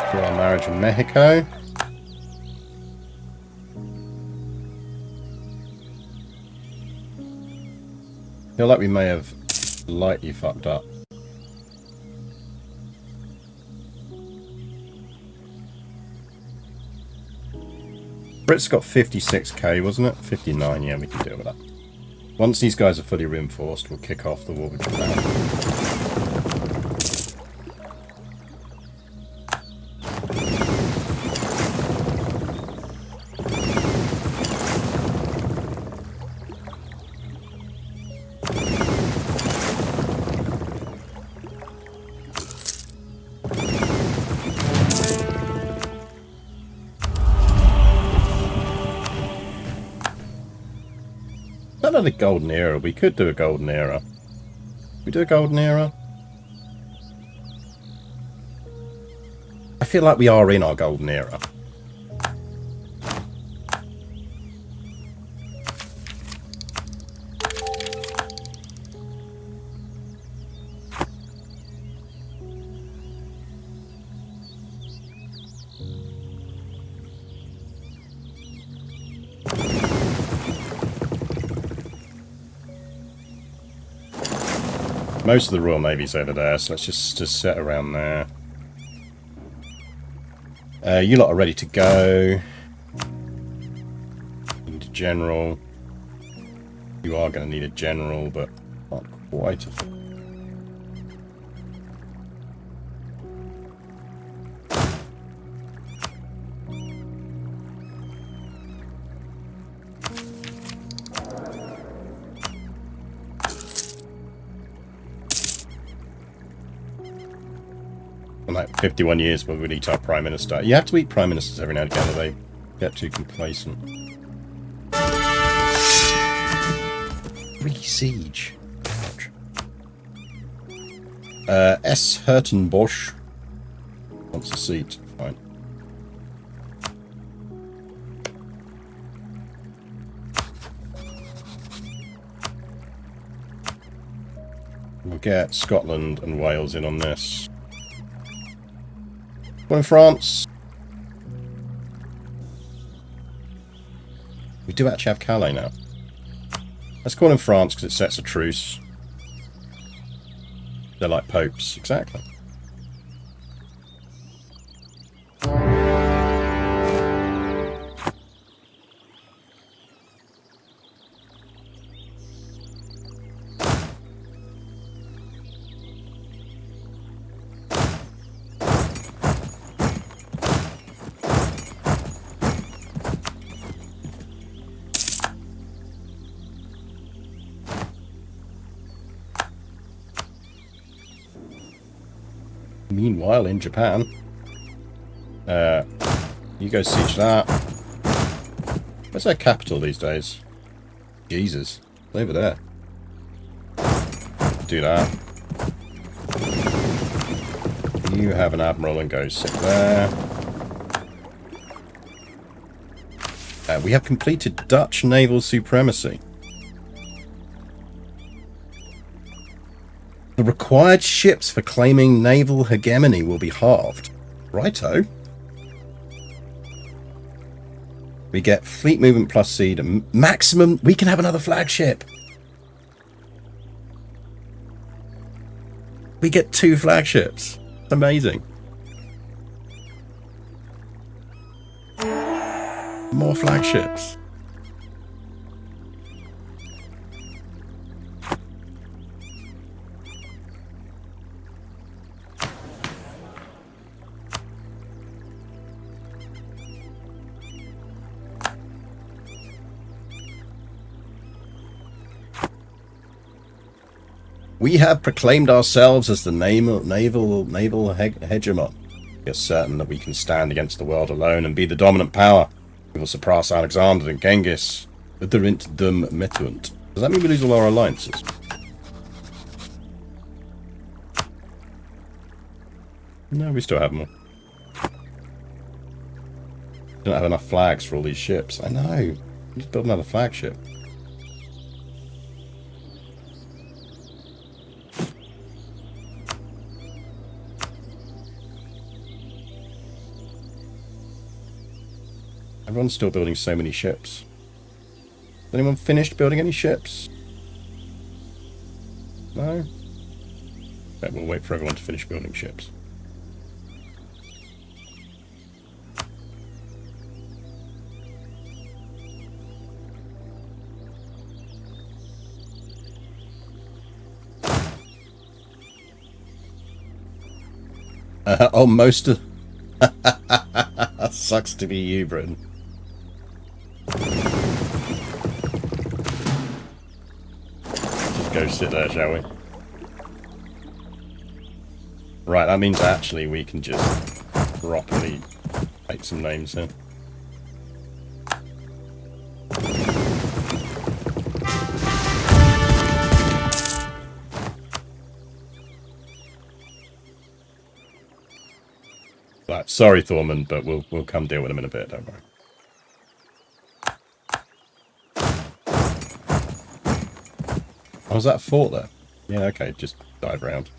For our marriage in Mexico. Feel like we may have slightly fucked up. Brits got 56k, wasn't it? 59, yeah, we can deal with that. Once these guys are fully reinforced, we'll kick off the war with Japan. Not a golden era. We could do a golden era. We do a golden era. I feel like we are in our golden era. Most of the Royal Navy's over there, so let's just set around there. You lot are ready to go. Need a general. You are going to need a general, but not quite a... In like 51 years, we'll eat our Prime Minister. You have to eat Prime Ministers every now and again, or they get too complacent. Re-siege. S. Hertenbosch wants a seat. Fine. We'll get Scotland and Wales in on this. Well, in France, we do actually have Calais now. Let's call in France because it sets a truce. They're like popes, exactly. Meanwhile, in Japan, you go siege that. Where's their capital these days? Jesus, it's over there. Do that. You have an admiral and go sit there. We have completed Dutch naval supremacy. The required ships for claiming naval hegemony will be halved. Righto. We get fleet movement plus seed. Maximum. We can have another flagship. We get 2 flagships. Amazing. More flagships. We have proclaimed ourselves as the naval hegemon. We are certain that we can stand against the world alone and be the dominant power. We will surpass Alexander and Genghis. Uderint dum metuant. Does that mean we lose all our alliances? No, we still have more. Don't have enough flags for all these ships. I know. Just build another flagship. Everyone's still building so many ships. Has anyone finished building any ships? No? Okay, we'll wait for everyone to finish building ships. Oh, most of... Sucks to be you, Britain. Just go sit there, shall we? Right, that means actually we can just properly take some names here. Right, sorry, Thormund, but we'll come deal with him in a bit, don't worry. Oh, was that a fort there? Yeah, okay, just dive around.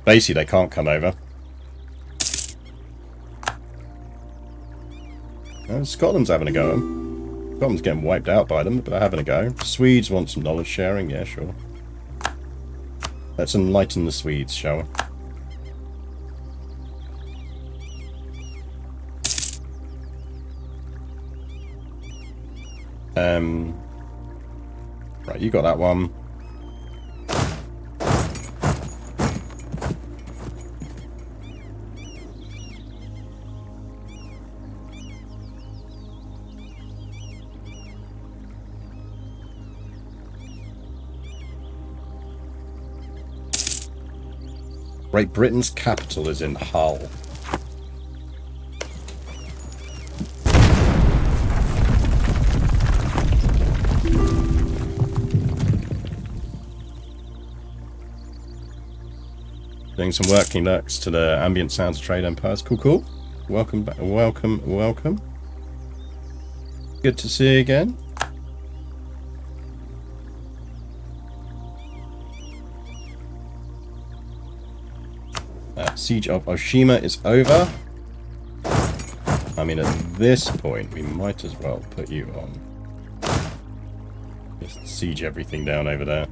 Basically, they can't come over. Scotland's having a go at them. Scotland's getting wiped out by them, but they're having a go. Swedes want some knowledge sharing, yeah, sure. Let's enlighten the Swedes, shall we? Right, you got that one. Great Britain's capital is in Hull. Doing some working next to the ambient sounds of trade empires. Cool, cool. Welcome back. Welcome, welcome. Good to see you again. Siege of Oshima is over. I mean, at this point, we might as well put you on. Just siege everything down over there.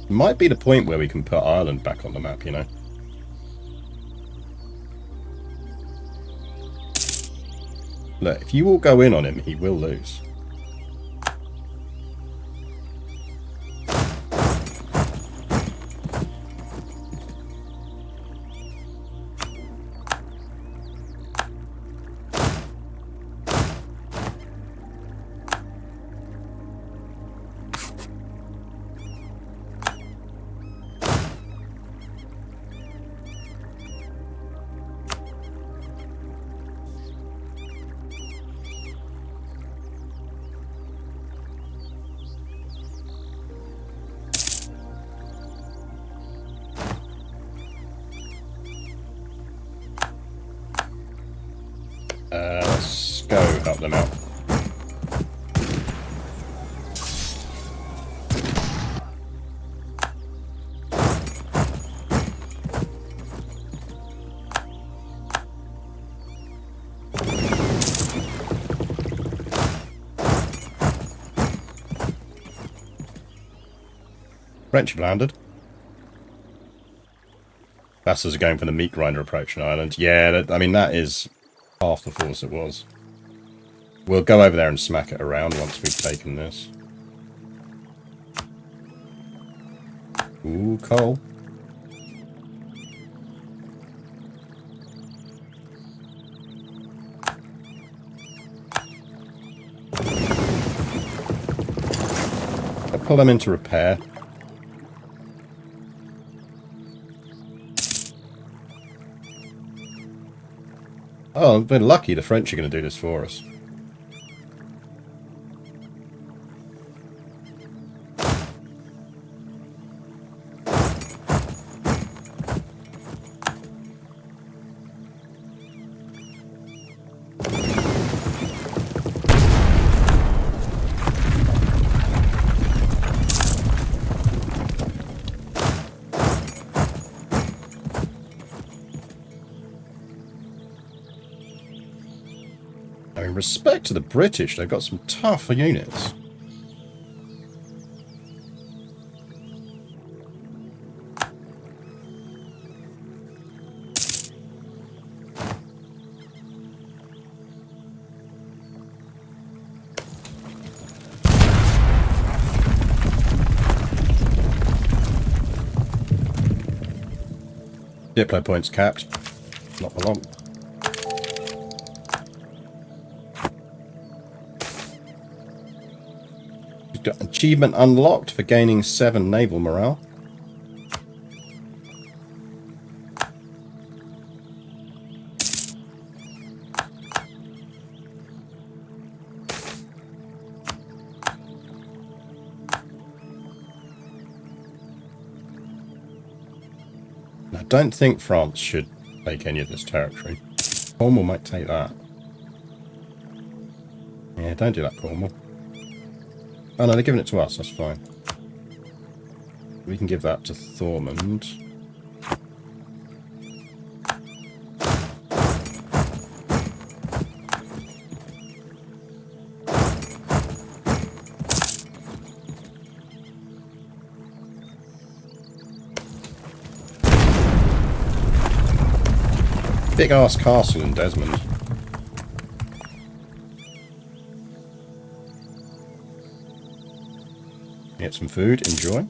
Might be the point where we can put Ireland back on the map, you know. Look, if you all go in on him, he will lose. Let's go help them out. French have landed. Vassals are going for the meat grinder approach in Ireland. Yeah, I mean, that is half the force it was. We'll go over there and smack it around once we've taken this. Ooh, coal. I'll pull them into repair. Oh, I've been lucky the French are going to do this for us. I mean, respect to the British, they've got some tougher units. Diplo points capped. Not for long. We've got achievement unlocked for gaining 7 naval morale. I don't think France should take any of this territory. Cornwall might take that. Yeah, don't do that, Cornwall. Oh no, they're giving it to us, that's fine. We can give that to Thormund. Big ass castle in Desmond. Get some food, enjoy.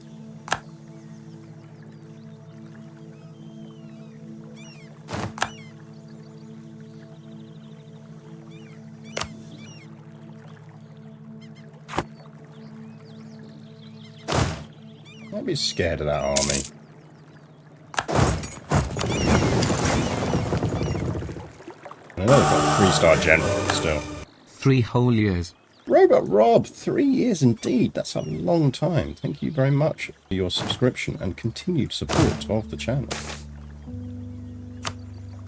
Don't be scared of that army. I know they've got a 3-star general, but still. 3 whole years. Robot Rob, 3 years indeed. That's a long time. Thank you very much for your subscription and continued support of the channel.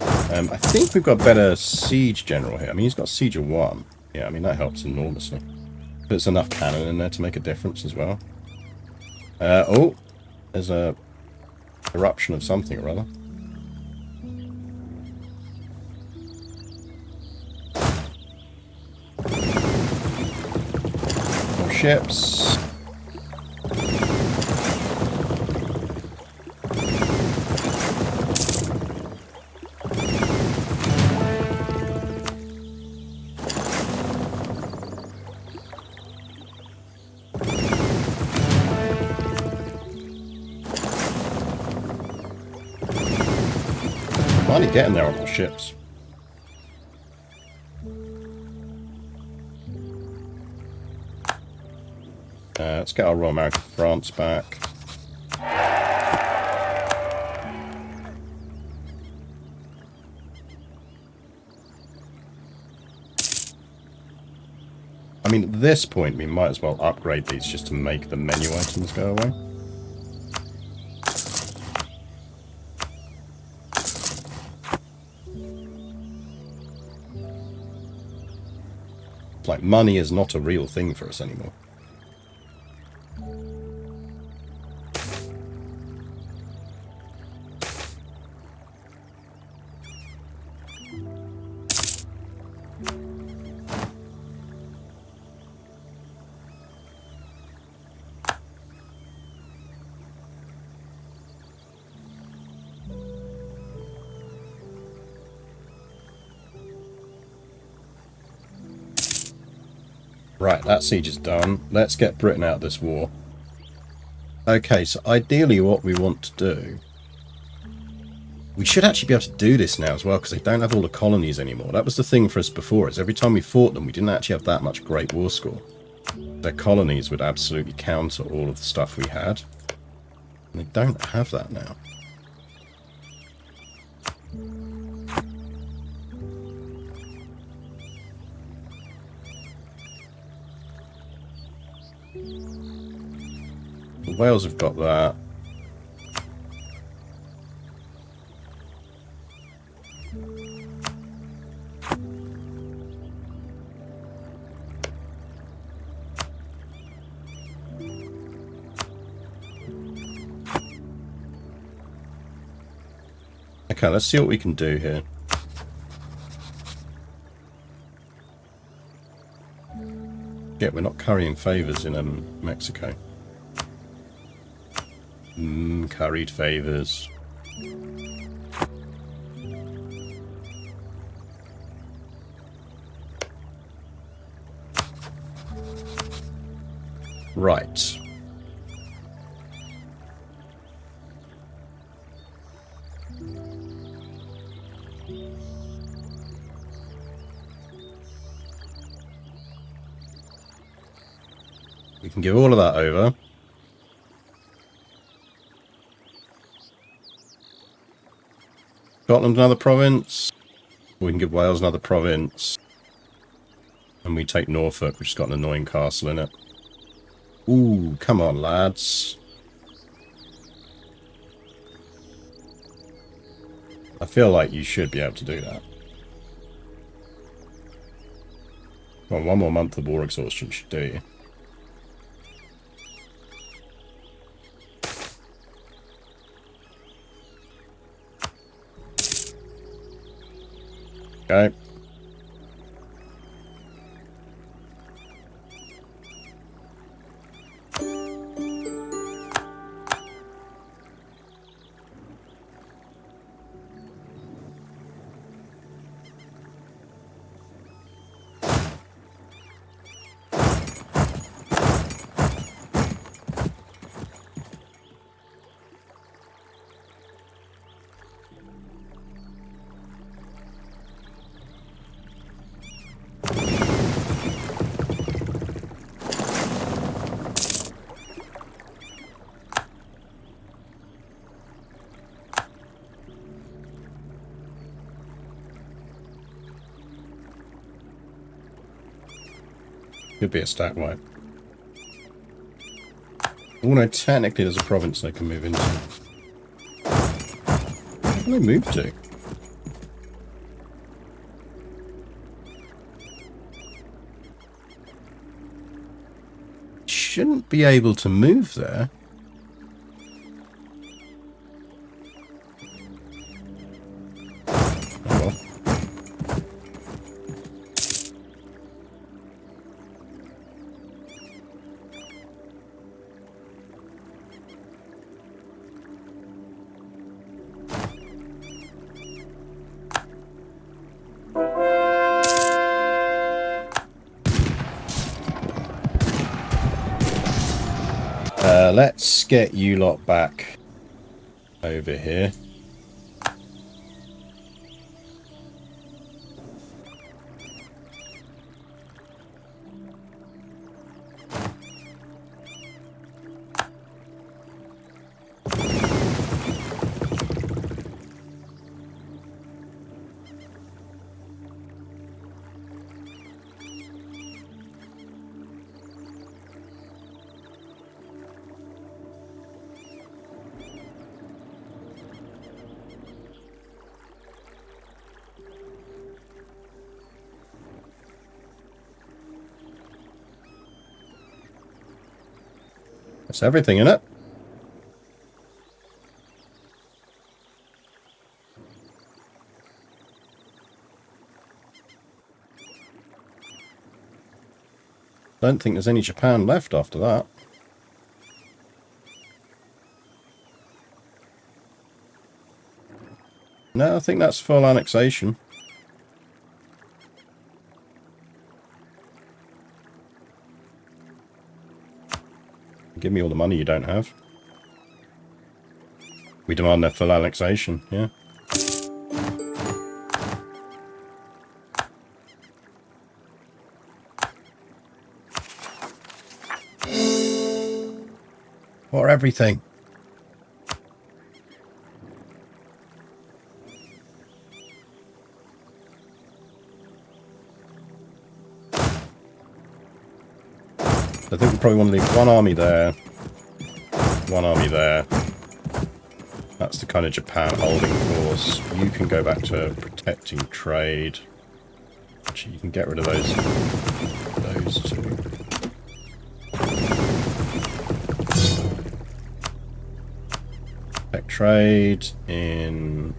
I think we've got a better siege general here. I mean, he's got siege of 1. Yeah, I mean, that helps enormously. There's enough cannon in there to make a difference as well. Oh, there's a eruption of something or other. More ships. Finally getting there on the ships. Let's get our Royal American France back. I mean, at this point, we might as well upgrade these just to make the menu items go away. It's like money is not a real thing for us anymore. Right, that siege is done. Let's get Britain out of this war. Okay, so ideally what we want to do... We should actually be able to do this now as well, because they don't have all the colonies anymore. That was the thing for us before, is every time we fought them, we didn't actually have that much Great War score. Their colonies would absolutely counter all of the stuff we had. And they don't have that now. Wales have got that. Okay, let's see what we can do here. Yeah, we're not currying favours in Mexico. Curried favours. Right. We can give all of that over. Scotland another province. We can give Wales another province. And we take Norfolk, which has got an annoying castle in it. Ooh, come on, lads. I feel like you should be able to do that. Well, one more month of war exhaustion should do you. Okay. Could be a stack wipe. Oh no, technically there's a province they can move into. Where can they move to? Shouldn't be able to move there. Oh well. Let's get you lot back over here. That's everything in it. Don't think there's any Japan left after that. No, I think that's full annexation. Give me all the money you don't have. We demand their full annexation, yeah. For everything. I think we probably want to leave one army there, one army there. That's the kind of Japan holding force. You can go back to protecting trade. Actually, you can get rid of those two. Protect trade in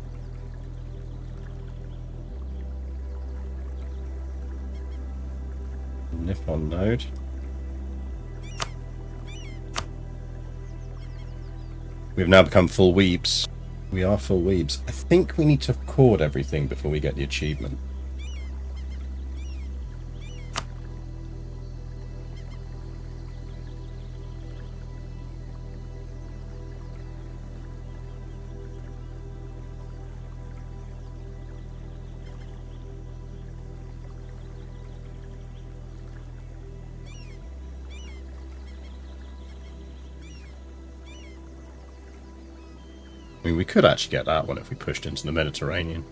Nippon node. We've now become full weebs. We are full weebs. I think we need to chord everything before we get the achievement. I mean, we could actually get that one if we pushed into the Mediterranean.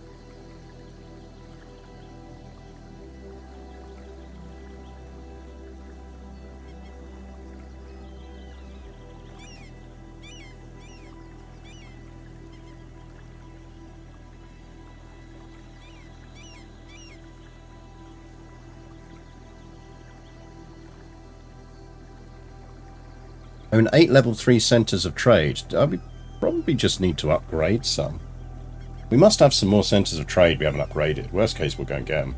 I mean, 8 level 3 centres of trade. We probably just need to upgrade some. We must have some more centres of trade we haven't upgraded. Worst case, we'll go and get them.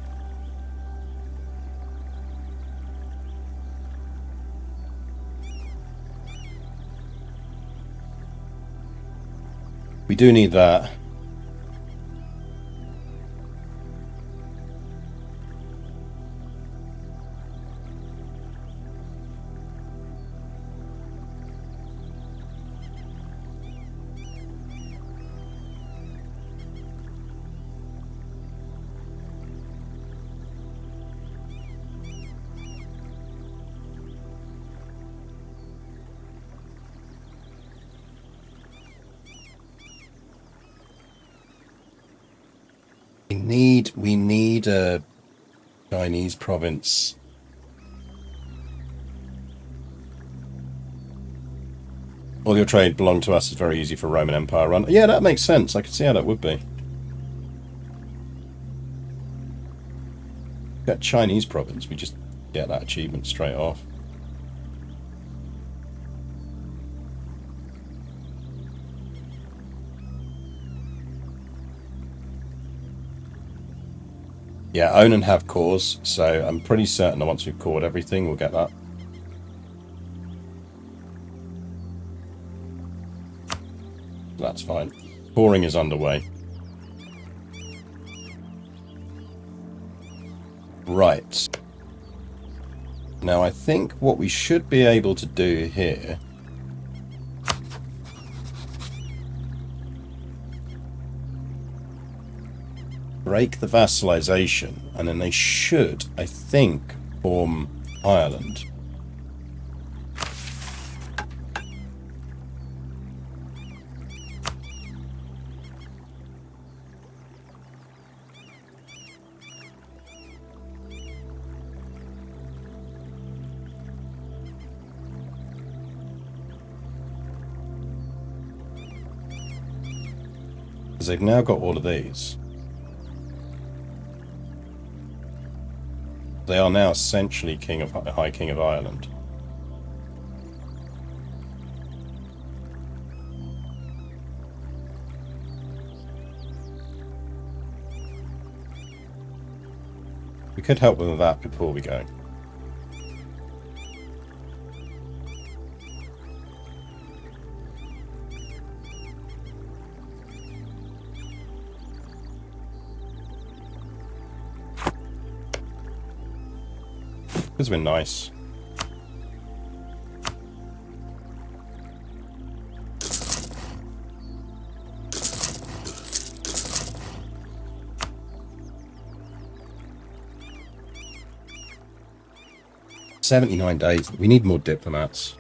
We do need that. We need a Chinese province. All your trade belonged to us is very easy for Roman Empire run. Yeah, that makes sense. I can see how that would be. That Chinese province, we just get that achievement straight off. Yeah, own and have cores, so I'm pretty certain that once we've cored everything, we'll get that. That's fine. Coring is underway. Right. Now, I think what we should be able to do here... break the vassalization, and then they should, I think, form Ireland. Because they've now got all of these. They are now essentially High King of Ireland. We could help with that before we go. Because we're nice. 79 days. We need more diplomats.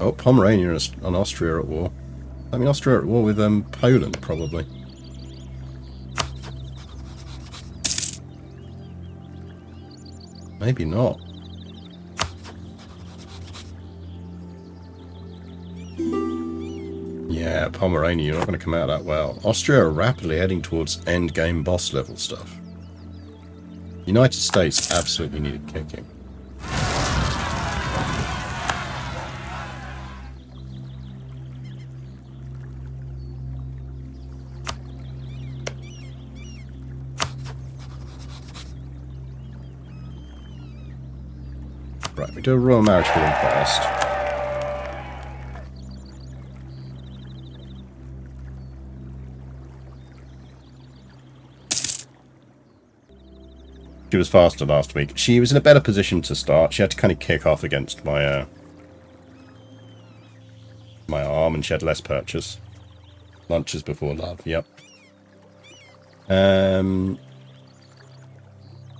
Oh, Pomerania and Austria are at war. I mean, Austria are at war with Poland, probably. Maybe not. Yeah, Pomerania, you're not going to come out that well. Austria are rapidly heading towards endgame boss level stuff. United States absolutely needed kicking. Right, we do a royal marriage for them first. She was faster last week. She was in a better position to start. She had to kind of kick off against my my arm, and she had less purchase. Lunches before love, yep.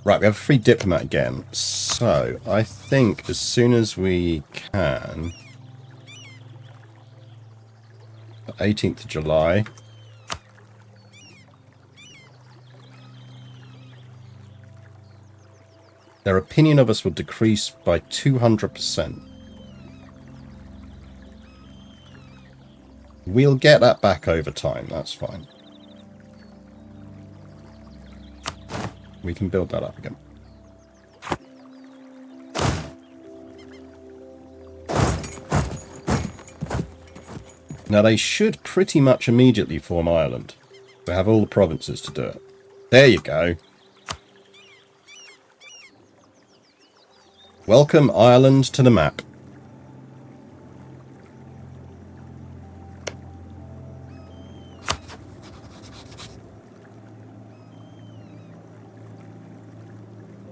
Right, we have a free diplomat again. So, I think as soon as we can... 18th of July. Their opinion of us will decrease by 200%. We'll get that back over time, that's fine. We can build that up again. Now they should pretty much immediately form Ireland. They have all the provinces to do it. There you go. Welcome Ireland to the map.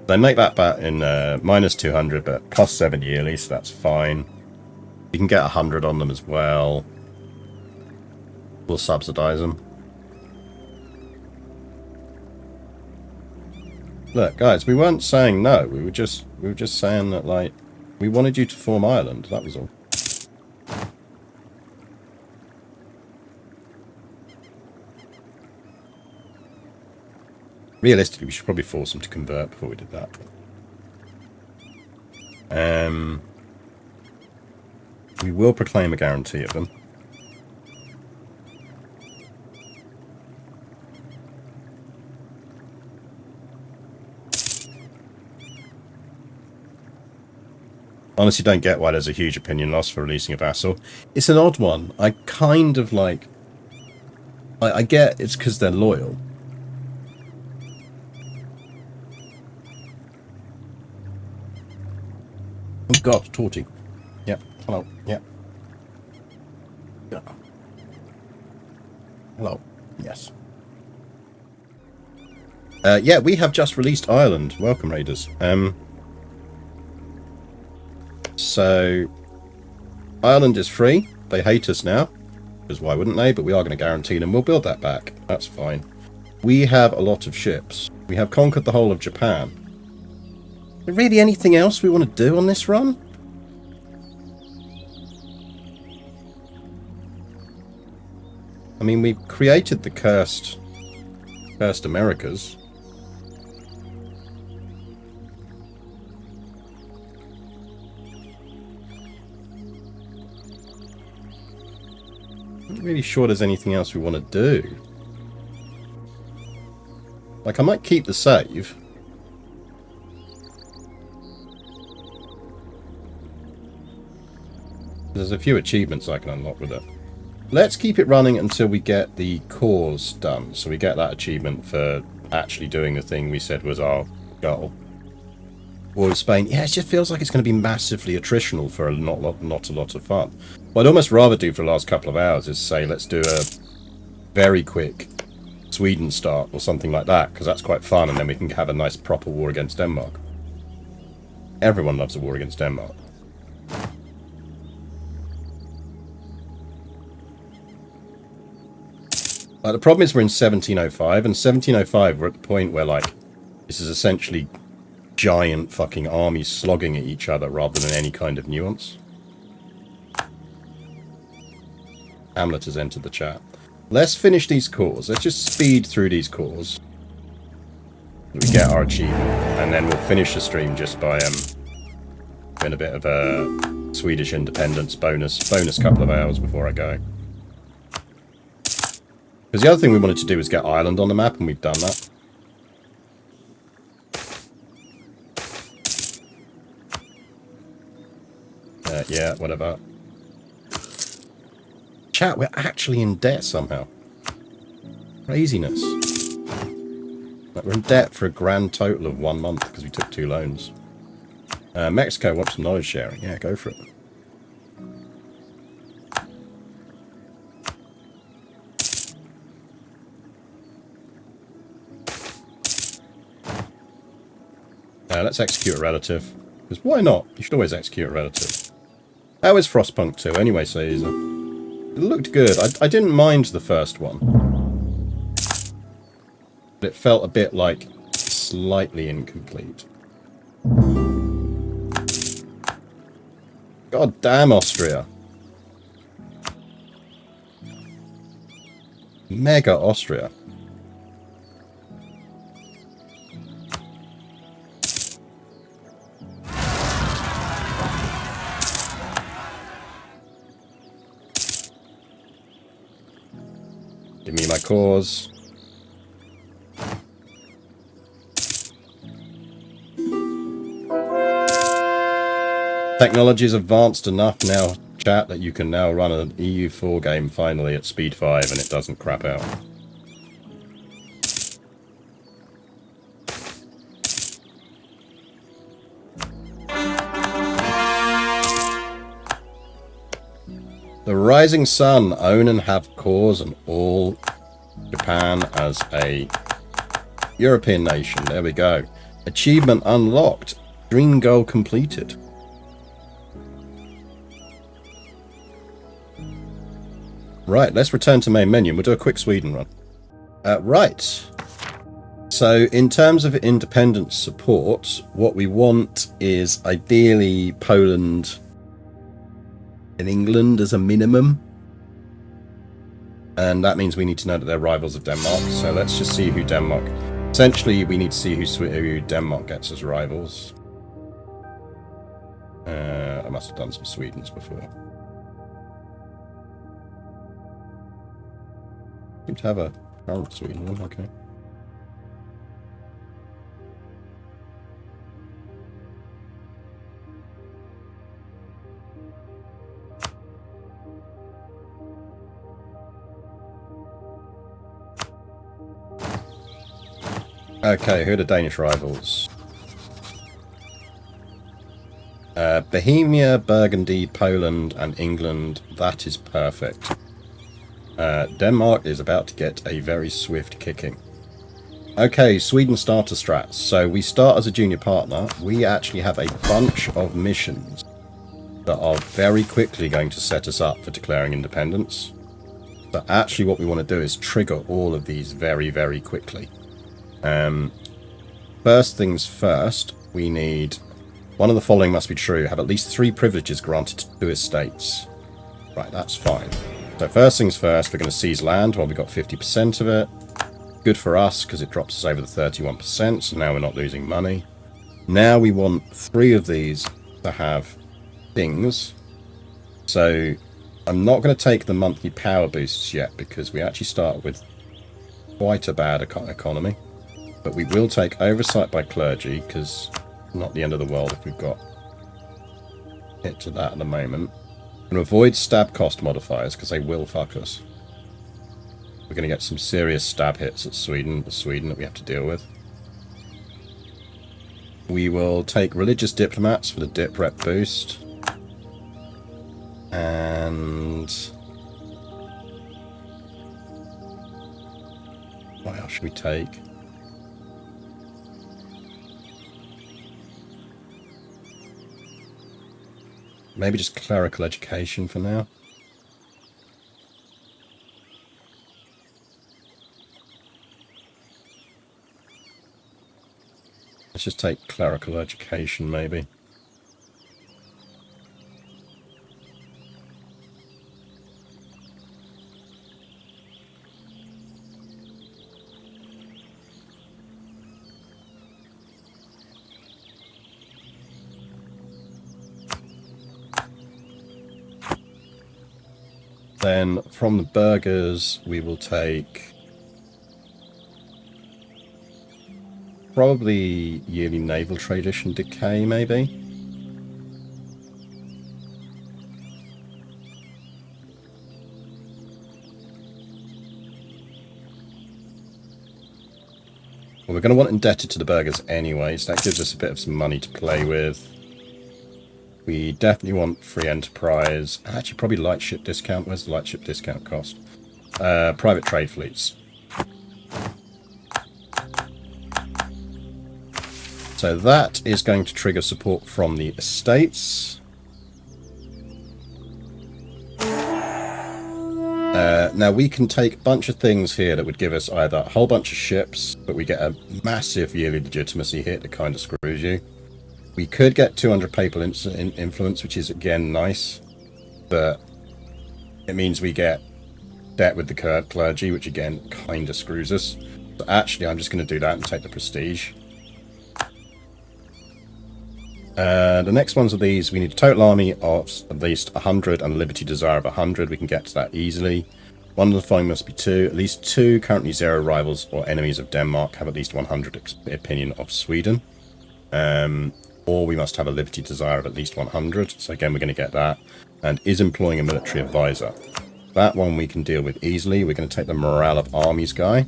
They make that bat in minus 200, but plus 7 yearly, so that's fine. You can get 100 on them as well. We'll subsidize them. Look, guys, we weren't saying no. We were just saying that, like, we wanted you to form Ireland. That was all. Realistically, we should probably force them to convert before we did that. We will proclaim a guarantee of them. Honestly, don't get why there's a huge opinion loss for releasing a vassal. It's an odd one. I kind of like... I get it's because they're loyal. Oh god, Torty. Yep. Hello. Yep. Yeah. Hello. Yes. Yeah, we have just released Ireland. Welcome, Raiders. So, Ireland is free. They hate us now. Because why wouldn't they? But we are going to guarantee them. We'll build that back. That's fine. We have a lot of ships. We have conquered the whole of Japan. Is there really anything else we want to do on this run? I mean, we've created the cursed Americas. I'm not really sure there's anything else we want to do. Like, I might keep the save. There's a few achievements I can unlock with it. Let's keep it running until we get the cause done. So we get that achievement for actually doing the thing we said was our goal. War with Spain. Yeah, it just feels like it's going to be massively attritional for not a lot of fun. What I'd almost rather do for the last couple of hours is say, let's do a very quick Sweden start or something like that, because that's quite fun, and then we can have a nice proper war against Denmark. Everyone loves a war against Denmark. Like, the problem is we're in 1705, and 1705 we're at the point where, like, this is essentially giant fucking armies slogging at each other rather than any kind of nuance. Hamlet has entered the chat. Let's finish these cores. Let's just speed through these cores. We get our achievement, and then we'll finish the stream just by doing a bit of a Swedish independence bonus couple of hours before I go. Because the other thing we wanted to do was get Ireland on the map, and we've done that. Yeah, whatever. Chat, we're actually in debt somehow. Craziness. Like, we're in debt for a grand total of 1 month because we took 2 loans. Mexico wants some knowledge sharing. Yeah, go for it. Let's execute a relative. Because why not? You should always execute a relative. How is Frostpunk 2 anyway, Caesar? It looked good. I didn't mind the first one. But it felt a bit, like, slightly incomplete. God damn Austria. Mega Austria. Give me my cores. Technology is advanced enough now, chat, that you can now run an EU4 game finally at speed 5 and it doesn't crap out. The Rising Sun own and have cores and all Japan as a European nation. There we go. Achievement unlocked. Dream goal completed. Right, let's return to main menu. We'll do a quick Sweden run. Right. So in terms of independence support, what we want is ideally Poland and England as a minimum. And that means we need to know that they're rivals of Denmark. So let's just see who Denmark... Essentially, we need to see who Denmark gets as rivals. I must have done some Swedens before. Seem to have a current Sweden one, okay. Okay, who are the Danish rivals? Bohemia, Burgundy, Poland, and England. That is perfect. Denmark is about to get a very swift kicking. Okay, Sweden starter strats. So we start as a junior partner. We actually have a bunch of missions that are very quickly going to set us up for declaring independence. But actually what we want to do is trigger all of these very, very quickly. First things first, we need... One of the following must be true. Have at least 3 privileges granted to 2 estates. Right, that's fine. So first things first, we're going to seize land while we've got 50% of it. Good for us, because it drops us over the 31%, so now we're not losing money. Now we want 3 of these to have things. So I'm not going to take the monthly power boosts yet, because we actually start with quite a bad economy. But we will take oversight by clergy, because not the end of the world if we've got hit to that at the moment. We're going to avoid stab cost modifiers, because they will fuck us. We're going to get some serious stab hits at Sweden that we have to deal with. We will take religious diplomats for the dip rep boost. And... what else should we take? Maybe just clerical education for now. Let's just take clerical education, maybe. Then from the burghers, we will take probably yearly naval tradition decay, maybe. Well, we're going to want indebted to the burghers anyway, so that gives us a bit of some money to play with. We definitely want free enterprise. Actually, probably lightship discount. Where's the lightship discount cost? Private trade fleets. So that is going to trigger support from the estates. Now we can take a bunch of things here that would give us either a whole bunch of ships, but we get a massive yearly legitimacy hit that kind of screws you. We could get 200 papal influence, which is again nice, but it means we get debt with the clergy, which again kind of screws us. So actually, I'm just going to do that and take the prestige. The next ones of these, we need a total army of at least 100 and a liberty desire of 100. We can get to that easily. One of the following must be 2. At least 2 currently 0 rivals or enemies of Denmark have at least 100 opinion of Sweden. Or we must have a liberty desire of at least 100. So again, we're going to get that. And is employing a military advisor. That one we can deal with easily. We're going to take the morale of armies guy.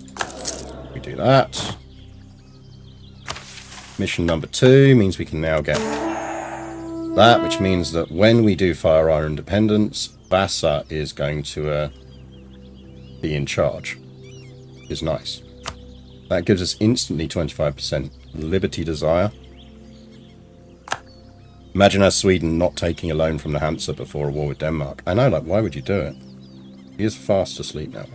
We do that. Mission number 2 means we can now get that, which means that when we do fire our independence, Vasa is going to be in charge. Is nice. That gives us instantly 25% liberty desire. Imagine us Sweden not taking a loan from the Hansa before a war with Denmark. I know, like, why would you do it? He is fast asleep now.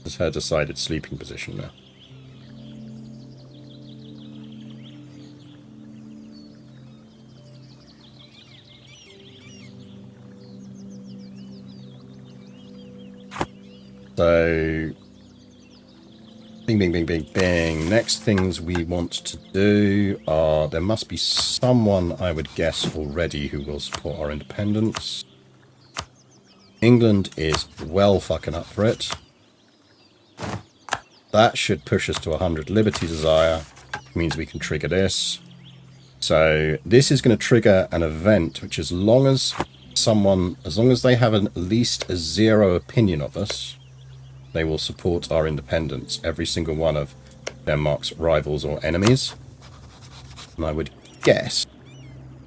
This is her decided sleeping position now. So, bing, bing, bing, bing, bing. Next things we want to do are, there must be someone, I would guess, already who will support our independence. England is well fucking up for it. That should push us to 100 liberty desire. Means we can trigger this. So this is going to trigger an event, which as long as they have at least a 0 opinion of us, they will support our independence, every single one of Denmark's rivals or enemies. And I would guess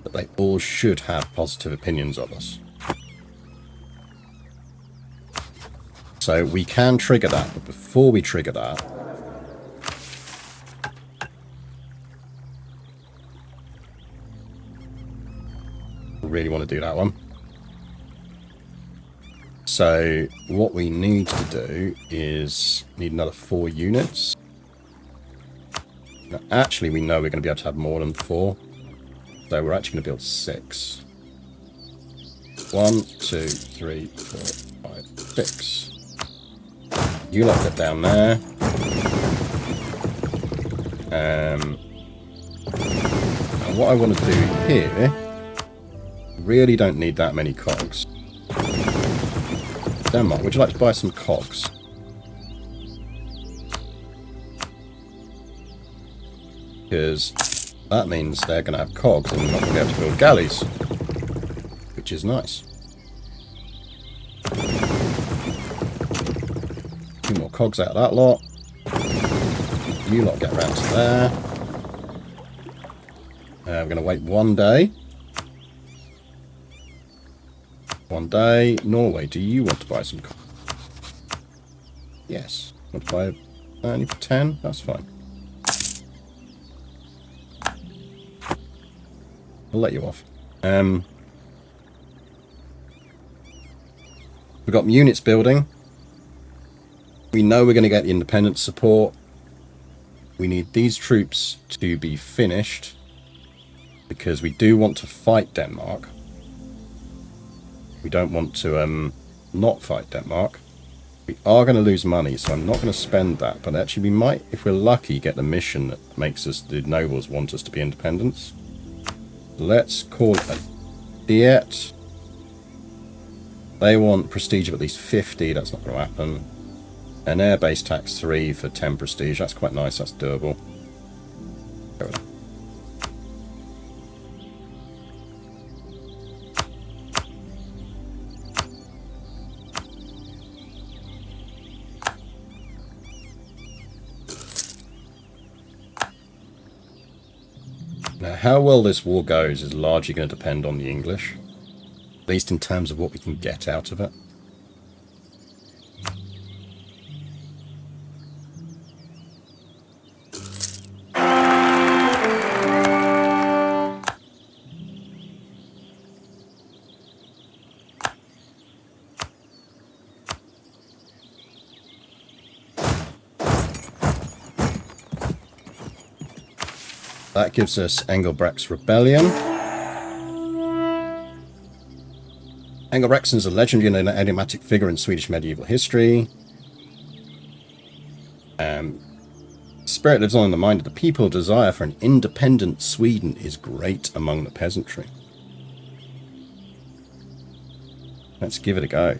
that they all should have positive opinions of us. So we can trigger that, but before we trigger that, I really want to do that one. So what we need to do is need another 4 units. Now, actually, we know we're going to be able to have more than 4. So we're actually going to build 6. 1, 2, 3, 4, 5, 6. You lot get down there. And what I want to do here, really don't need that many cogs. Denmark, would you like to buy some cogs? Because that means they're going to have cogs and we're not going to be able to build galleys. Which is nice. 2 more cogs out of that lot. You lot get around to there. We're going to wait 1 day. 1 day. Norway, do you want to buy some cogs? Yes. Want to buy only for 10? That's fine. I'll let you off. We've got units building. We know we're going to get the independence support. We need these troops to be finished because we do want to fight Denmark. We don't want to not fight Denmark. We are going to lose money, so I'm not going to spend that. But actually, we might, if we're lucky, get the mission that makes us, the nobles want us to be independents. Let's call it a diet. They want prestige of at least 50. That's not going to happen. An air-based tax 3 for 10 prestige. That's quite nice. That's doable. Go with that. Now, how well this war goes is largely going to depend on the English, at least in terms of what we can get out of it. That gives us Engelbrecht's Rebellion. Engelbrecht's is a legendary and enigmatic figure in Swedish medieval history. Spirit lives on in the mind of the people. Desire for an independent Sweden is great among the peasantry. Let's give it a go.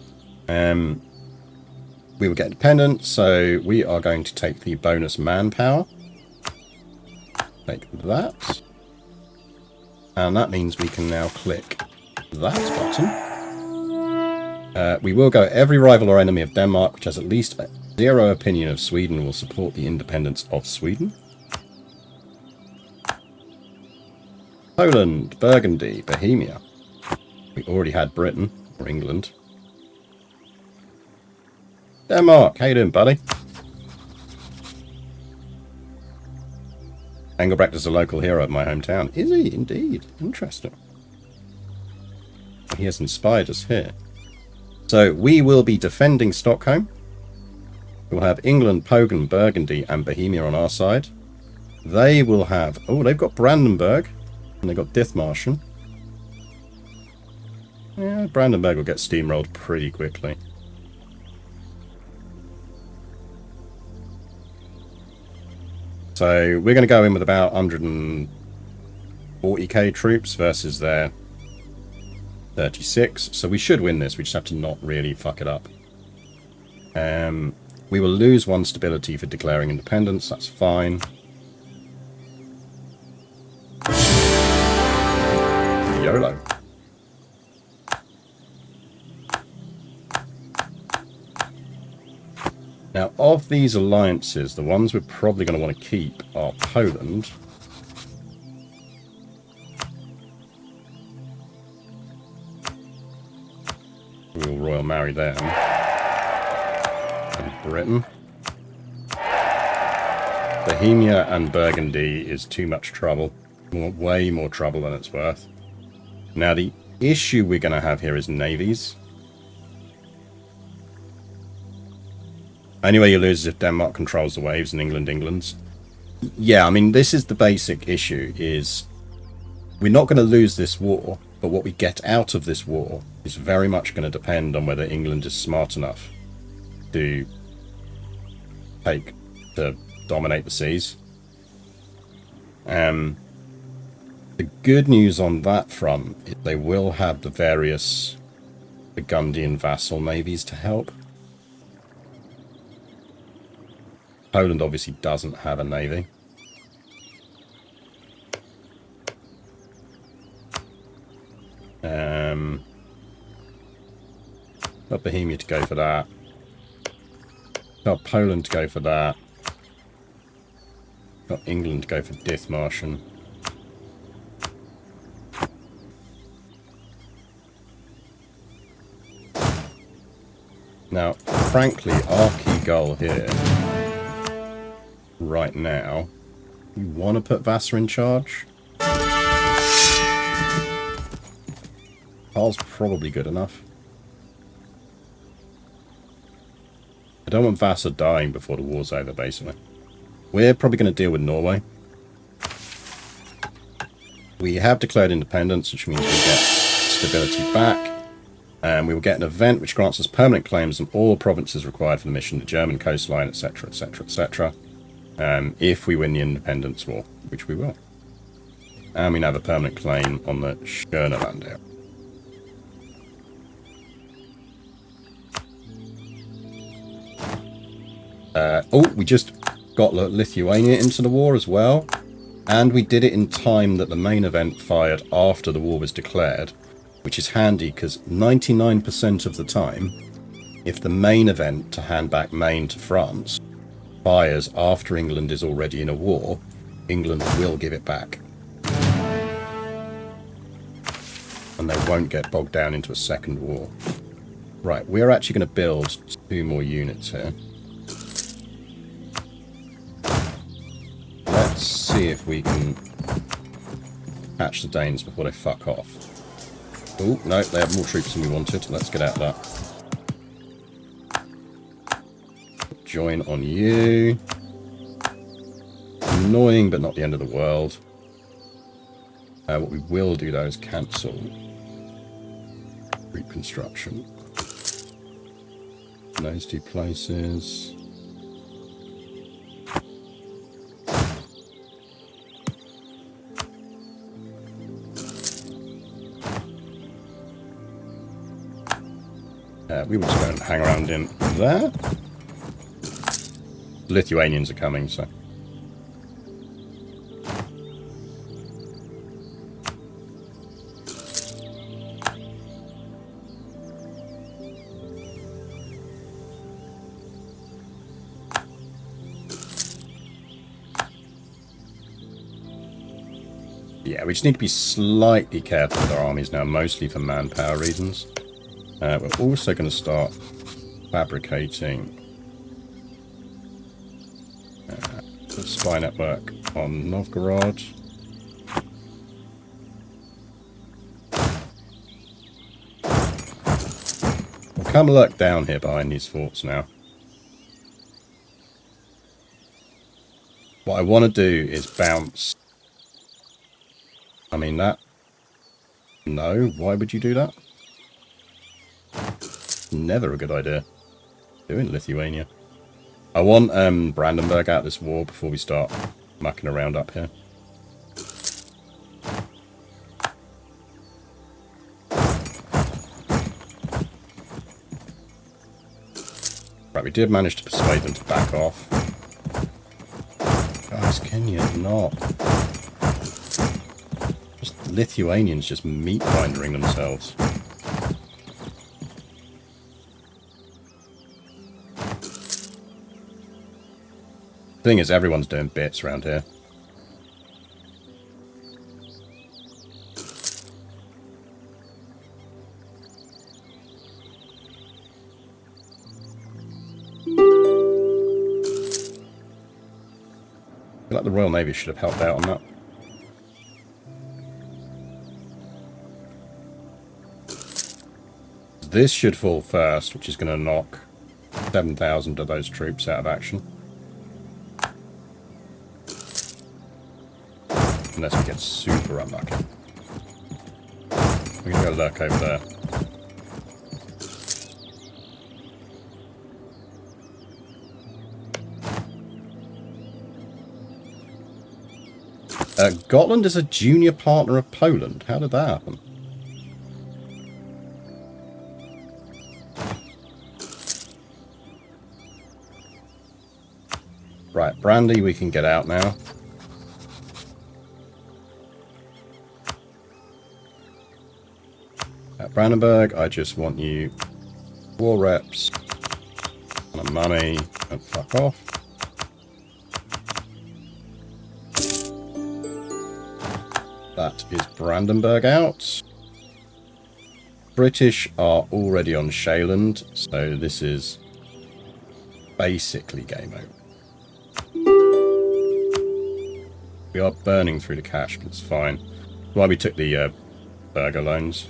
We will get independent, so we are going to take the bonus manpower. Take that. And that means we can now click that button. We will go every rival or enemy of Denmark, which has at least a 0 opinion of Sweden, will support the independence of Sweden. Poland, Burgundy, Bohemia. We already had Britain, or England. Denmark, how you doing, buddy? Engelbrecht is a local hero of my hometown. Is he? Indeed. Interesting. He has inspired us here. So we will be defending Stockholm. We'll have England, Poland, Burgundy, and Bohemia on our side. They will have... Oh, they've got Brandenburg. And they've got Dithmarschen. Yeah, Brandenburg will get steamrolled pretty quickly. So we're going to go in with about 140k troops versus their 36. So we should win this. We just have to not really fuck it up. We will lose 1 stability for declaring independence. That's fine. YOLO. Now, of these alliances, the ones we're probably going to want to keep are Poland. We'll royal marry them. And Britain. Bohemia and Burgundy is too much trouble. Way more trouble than it's worth. Now, the issue we're going to have here is navies. Only way you lose is if Denmark controls the waves and England's. Yeah, I mean, this is the basic issue, is we're not going to lose this war, but what we get out of this war is very much going to depend on whether England is smart enough to dominate the seas. The good news on that front is they will have the various Burgundian vassal navies to help. Poland obviously doesn't have a navy. Got Bohemia to go for that. Got Poland to go for that. Got England to go for Dithmarschen. Now, frankly, our key goal here right now, we want to put Vassar in charge. Carl's probably good enough. I don't want Vassar dying before the war's over, basically. We're probably going to deal with Norway. We have declared independence, which means we get stability back. And we will get an event which grants us permanent claims on all provinces required for the mission, the German coastline, etc., etc., etc. If we win the independence war, which we will. And we have a permanent claim on the Schönerland area. We just got Lithuania into the war as well. And we did it in time that the main event fired after the war was declared. Which is handy because 99% of the time, if the main event to hand back Maine to France fires after England is already in a war, England will give it back. And they won't get bogged down into a second war. Right, we're actually going to build 2 more units here. Let's see if we can catch the Danes before they fuck off. Oh, no, they have more troops than we wanted. Let's get out of that. Join on you. Annoying, but not the end of the world. What we will do, though, is cancel reconstruction. In those 2 places. We will just go and hang around in there. The Lithuanians are coming, so. Yeah, we just need to be slightly careful with our armies now, mostly for manpower reasons. We're also going to start fabricating the spy network on Novgorod. We'll come lurk down here behind these forts now. What I want to do is bounce. I mean that. No, why would you do that? Never a good idea. Doing Lithuania. I want Brandenburg out of this war before we start mucking around up here. Right, we did manage to persuade them to back off. Guys, can you not? Just Lithuanians just meat bindering themselves. Thing is, everyone's doing bits around here. I feel like the Royal Navy should have helped out on that. This should fall first, which is going to knock 7,000 of those troops out of action. Unless we get super unlucky. We're going to go lurk over there. Gotland is a junior partner of Poland. How did that happen? Right, Brandy we can get out now. At Brandenburg, I just want you war reps, and money, and fuck off. That is Brandenburg out. British are already on Shaland, so this is basically game over. We are burning through the cash, but it's fine. Why we took the burger loans.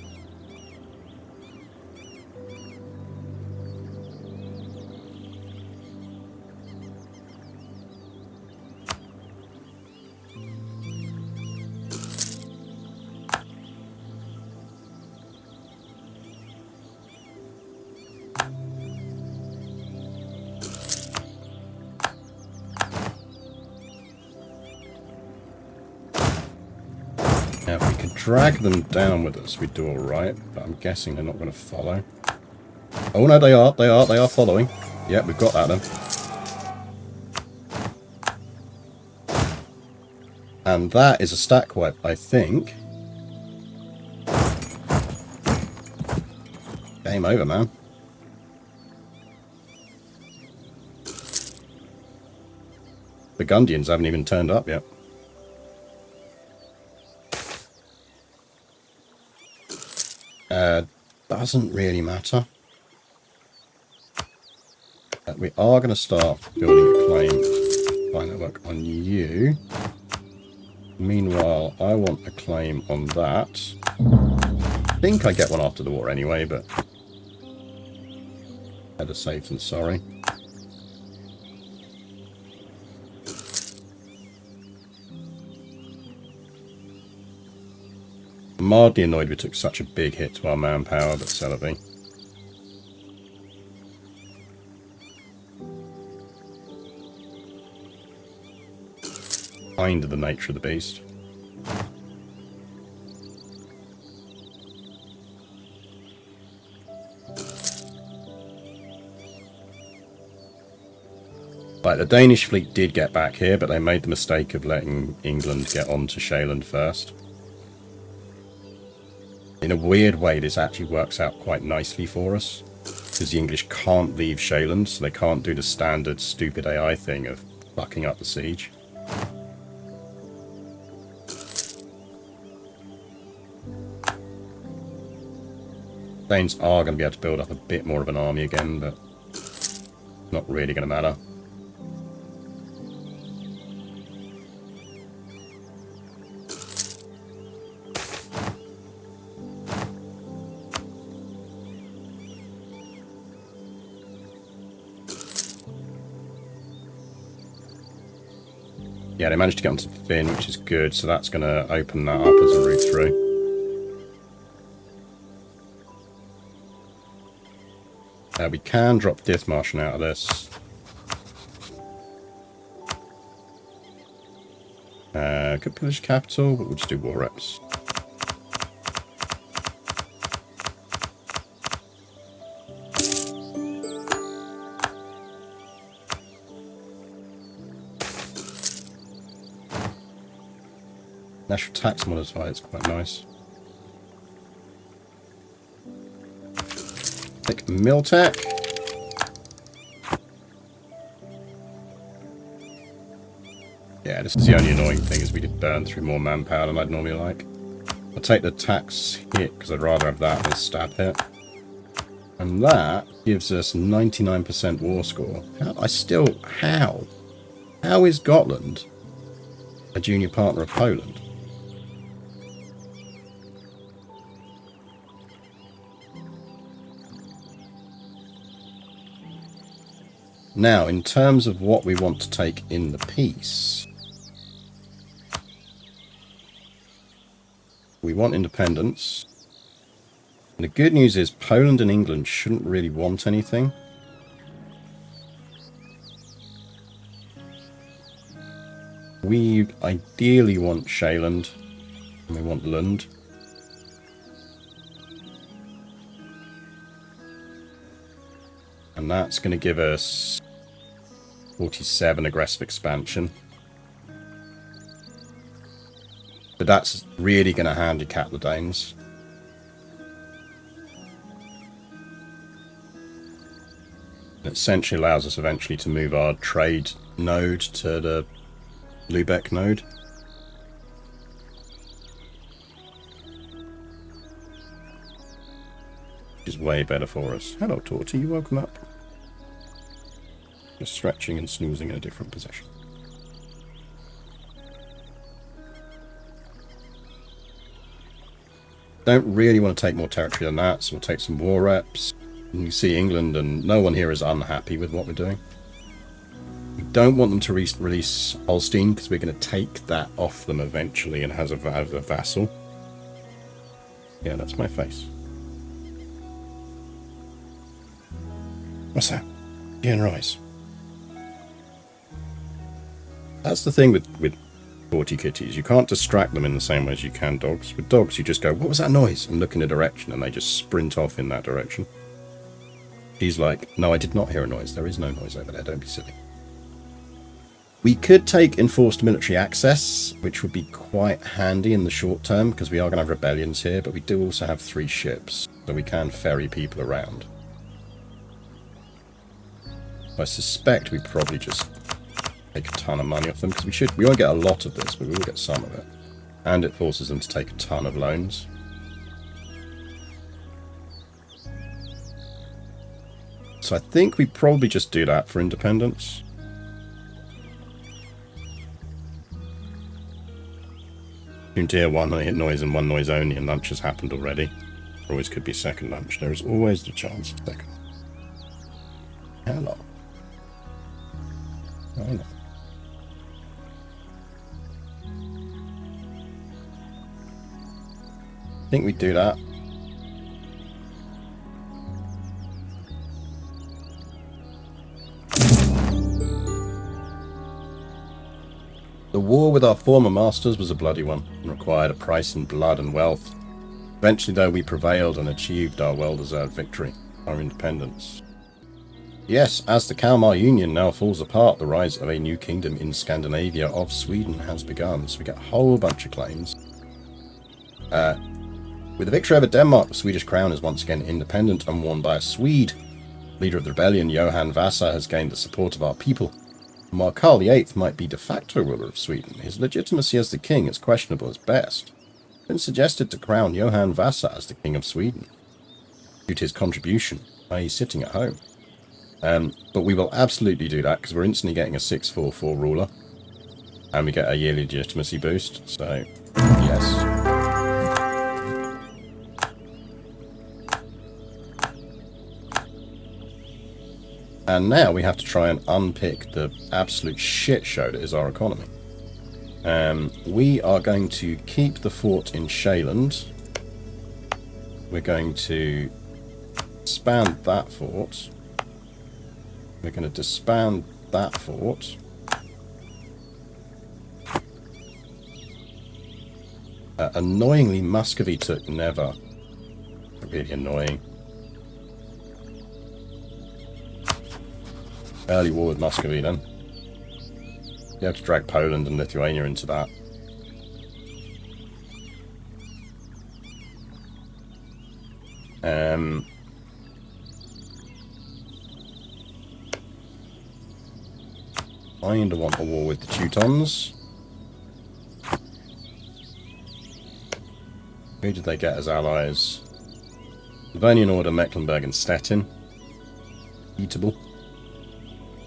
Now, if we could drag them down with us, we'd do all right. But I'm guessing they're not going to follow. Oh no, they are following. Yeah, we've got that then. And that is a stack wipe, I think. Game over, man. The Gundians haven't even turned up yet. Doesn't really matter. We are going to start building a claim by network on you. Meanwhile, I want a claim on that. I think I get one after the war anyway, but better safe than sorry. Mildly annoyed we took such a big hit to our manpower, but Celebi. Kind of the nature of the beast. Like, the Danish fleet did get back here, but they made the mistake of letting England get onto Shealand first. In a weird way, this actually works out quite nicely for us, because the English can't leave Shealand, so they can't do the standard stupid AI thing of fucking up the siege. Danes are going to be able to build up a bit more of an army again, but not really going to matter. Yeah, they managed to get onto Finn, which is good, so that's going to open that up as a route through. We can drop Dithmarschen out of this. Could pillage capital, but we'll just do war reps. National tax modifier is quite nice. Take Miltech. Yeah, this is the only annoying thing, is we did burn through more manpower than I'd normally like. I'll take the tax hit because I'd rather have that than stab hit. And that gives us 99% war score. How is Gotland a junior partner of Poland? Now, in terms of what we want to take in the peace, we want independence. And the good news is Poland and England shouldn't really want anything. We ideally want Shealand, and we want Lund. And that's going to give us 47 aggressive expansion. But that's really going to handicap the Danes. It essentially allows us eventually to move our trade node to the Lübeck node. Which is way better for us. Hello, Torty, you welcome up. Just stretching and snoozing in a different position. Don't really want to take more territory than that, so we'll take some war reps. And you see England, and no one here is unhappy with what we're doing. We don't want them to release Holstein, because we're going to take that off them eventually and have a vassal. Yeah, that's my face. What's that? Ian Rice. That's the thing with sporty kitties. You can't distract them in the same way as you can dogs. With dogs, you just go, what was that noise? And look in a direction, and they just sprint off in that direction. She's like, no, I did not hear a noise. There is no noise over there. Don't be silly. We could take enforced military access, which would be quite handy in the short term, because we are going to have rebellions here, but we do also have 3 ships, so we can ferry people around. I suspect we probably just take a ton of money off them, because we won't get a lot of this, but we will get some of it. And it forces them to take a ton of loans. So I think we probably just do that for independence. Tier 1 noise and 1 noise only, and lunch has happened already. There always could be second lunch. There is always the chance of second. Hello. Hello. I think we do that. The war with our former masters was a bloody one, and required a price in blood and wealth. Eventually, though, we prevailed and achieved our well-deserved victory, our independence. Yes, as the Kalmar Union now falls apart, the rise of a new kingdom in Scandinavia of Sweden has begun. So we get a whole bunch of claims. With the victory over Denmark, the Swedish crown is once again independent and worn by a Swede. Leader of the rebellion, Johan Vasa, has gained the support of our people. While Karl VIII might be de facto ruler of Sweden, his legitimacy as the king is questionable at best. It's been suggested to crown Johan Vasa as the king of Sweden, due to his contribution, i.e. sitting at home. But we will absolutely do that, because we're instantly getting a 644 ruler, and we get a yearly legitimacy boost, so yes. And now we have to try and unpick the absolute shit show that is our economy. We are going to keep the fort in Shaland. We're going to expand that fort. We're going to disband that fort. Annoyingly, Muscovy took Never. Really annoying. Early war with Muscovy then. You have to drag Poland and Lithuania into that. I want a war with the Teutons. Who did they get as allies? Livonian Order, Mecklenburg and Stettin. Eatable.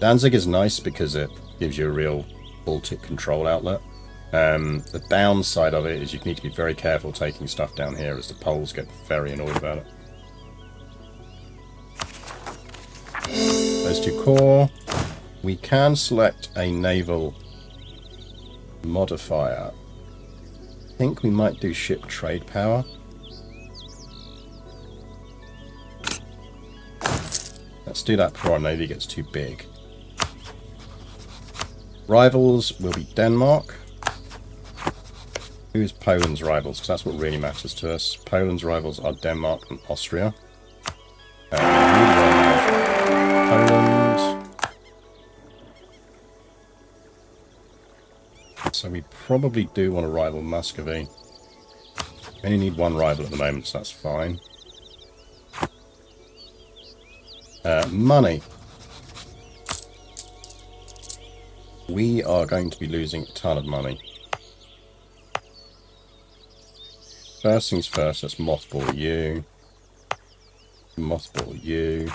Danzig is nice because it gives you a real Baltic control outlet. The downside of it is you need to be very careful taking stuff down here, as the Poles get very annoyed about it. Those 2 core. We can select a naval modifier. I think we might do ship trade power. Let's do that before our navy gets too big. Rivals will be Denmark. Who's Poland's rivals? Because that's what really matters to us. Poland's rivals are Denmark and Austria. Poland. So we probably do want to rival Muscovy. We only need 1 rival at the moment, so that's fine. Money. We are going to be losing a ton of money. First things first, let's mothball you. Mothball you.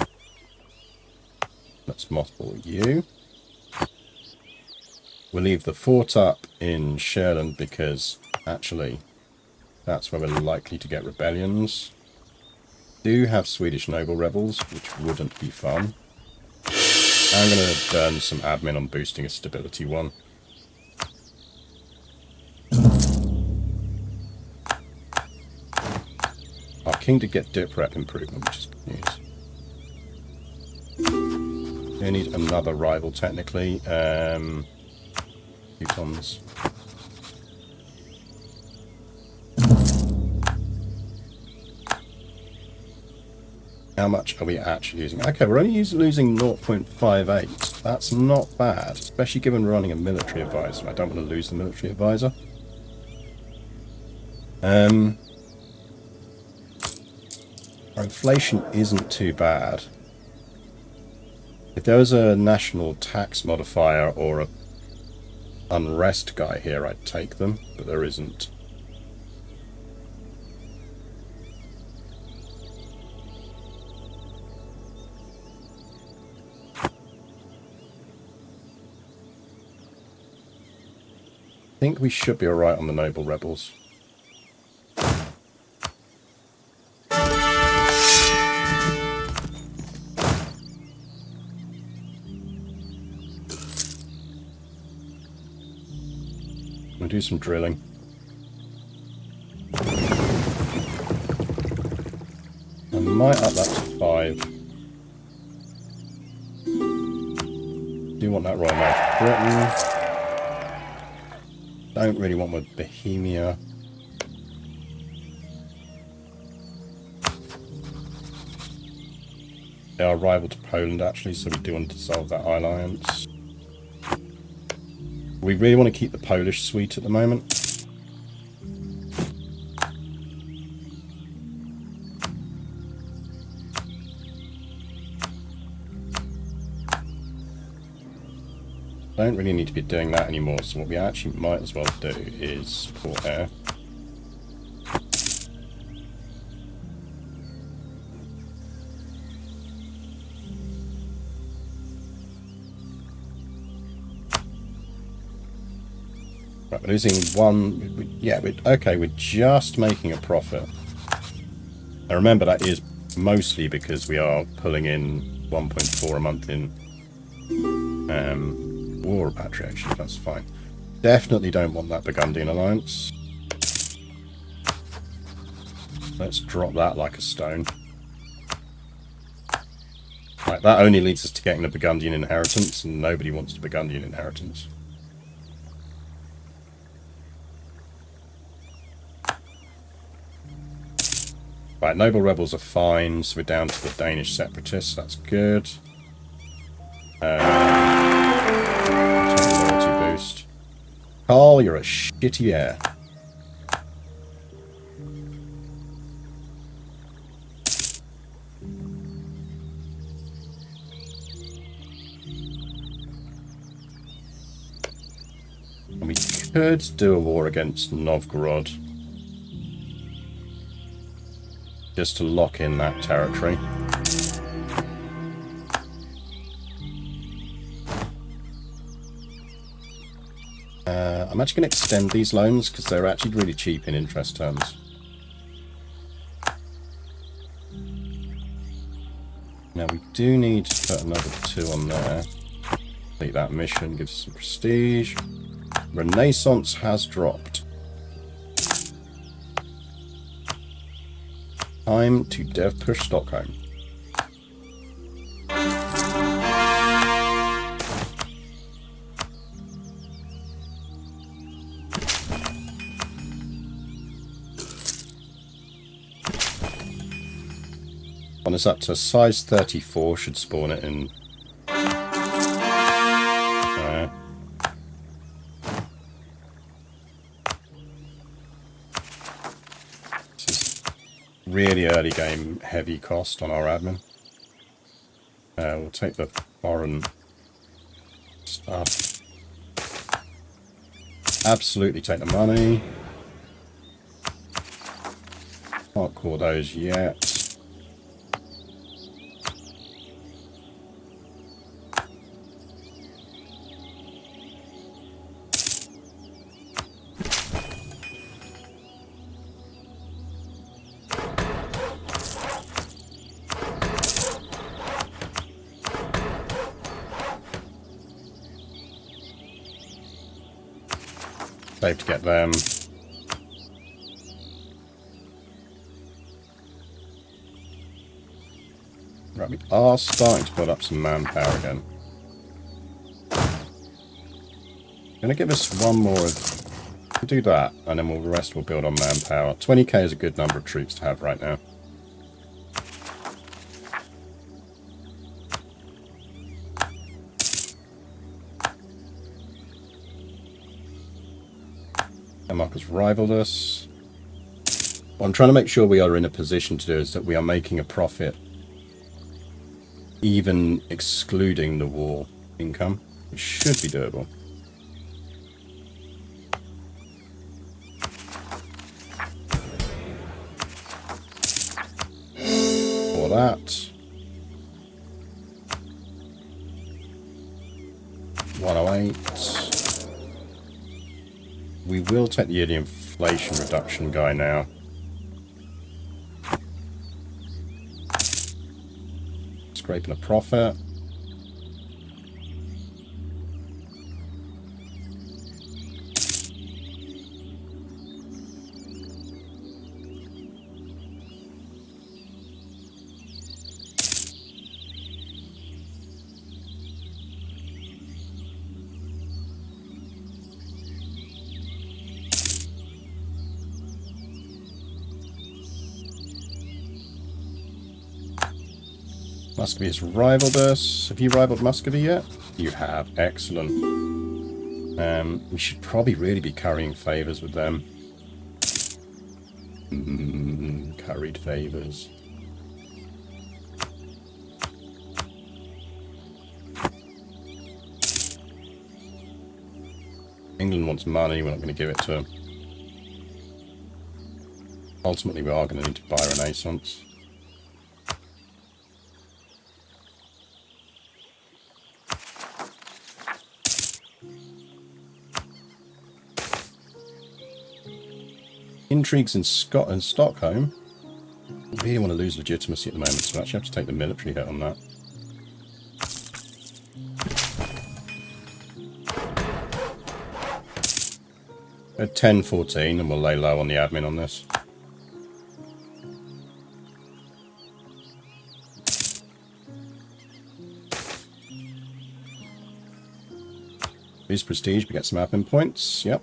Let's mothball you. We'll leave the fort up in Sherland because, actually, that's where we're likely to get rebellions. Do have Swedish noble rebels, which wouldn't be fun. I'm going to burn some admin on boosting a stability 1. Our king did get dip rep improvement, which is good news. We need another rival, technically. Teutons. How much are we actually using? Okay, we're only losing 0.58. That's not bad, especially given we're running a military advisor. I don't want to lose the military advisor. Our inflation isn't too bad. If there was a national tax modifier or a unrest guy here, I'd take them, but there isn't. I think we should be alright on the noble rebels. We'll do some drilling. I might up that to 5. Do want that Royal March of Britain. Don't really want with Bohemia. They are rival to Poland actually, so we do want to dissolve that alliance. We really want to keep the Polish suite at the moment. Don't really need to be doing that anymore, so what we actually might as well do is support air. Right, we're losing 1. Yeah, okay, we're just making a profit. Now remember, that is mostly because we are pulling in 1.4 a month in war repatriation. That's fine. Definitely don't want that Burgundian alliance. Let's drop that like a stone. Right, that only leads us to getting the Burgundian inheritance, and nobody wants the Burgundian inheritance. Right, noble rebels are fine, so we're down to the Danish separatists. That's good. Loyalty boost. Carl, you're a shitty heir. And we could do a war against Novgorod, just to lock in that territory. I'm actually going to extend these loans because they're actually really cheap in interest terms. Now we do need to put another 2 on there. Complete that mission, gives us some prestige. Renaissance has dropped. Time to dev push Stockholm. On us up to size 34, should spawn it in. This is really early game heavy cost on our admin. We'll take the foreign stuff. Absolutely take the money. Can't call those yet. Save to get them. Right, we are starting to build up some manpower again. Gonna give us one more. We'll do that, and then the rest will build on manpower. 20k is a good number of troops to have right now. Denmark rivaled us. What I'm trying to make sure we are in a position to do is that we are making a profit, even excluding the war income. It should be doable. For that. 108. We will take the yearly inflation reduction guy now. Scraping a profit. Muscovy has rivaled us. Have you rivaled Muscovy yet? You have. Excellent. We should probably really be currying favours with them. Curried favours. England wants money. We're not going to give it to them. Ultimately, we are going to need to buy Renaissance. Intrigues in Scotland, Stockholm. I really want to lose legitimacy at the moment, so I actually have to take the military hit on that. At 10-14, and we'll lay low on the admin on this. Lose prestige, we get some admin points. Yep.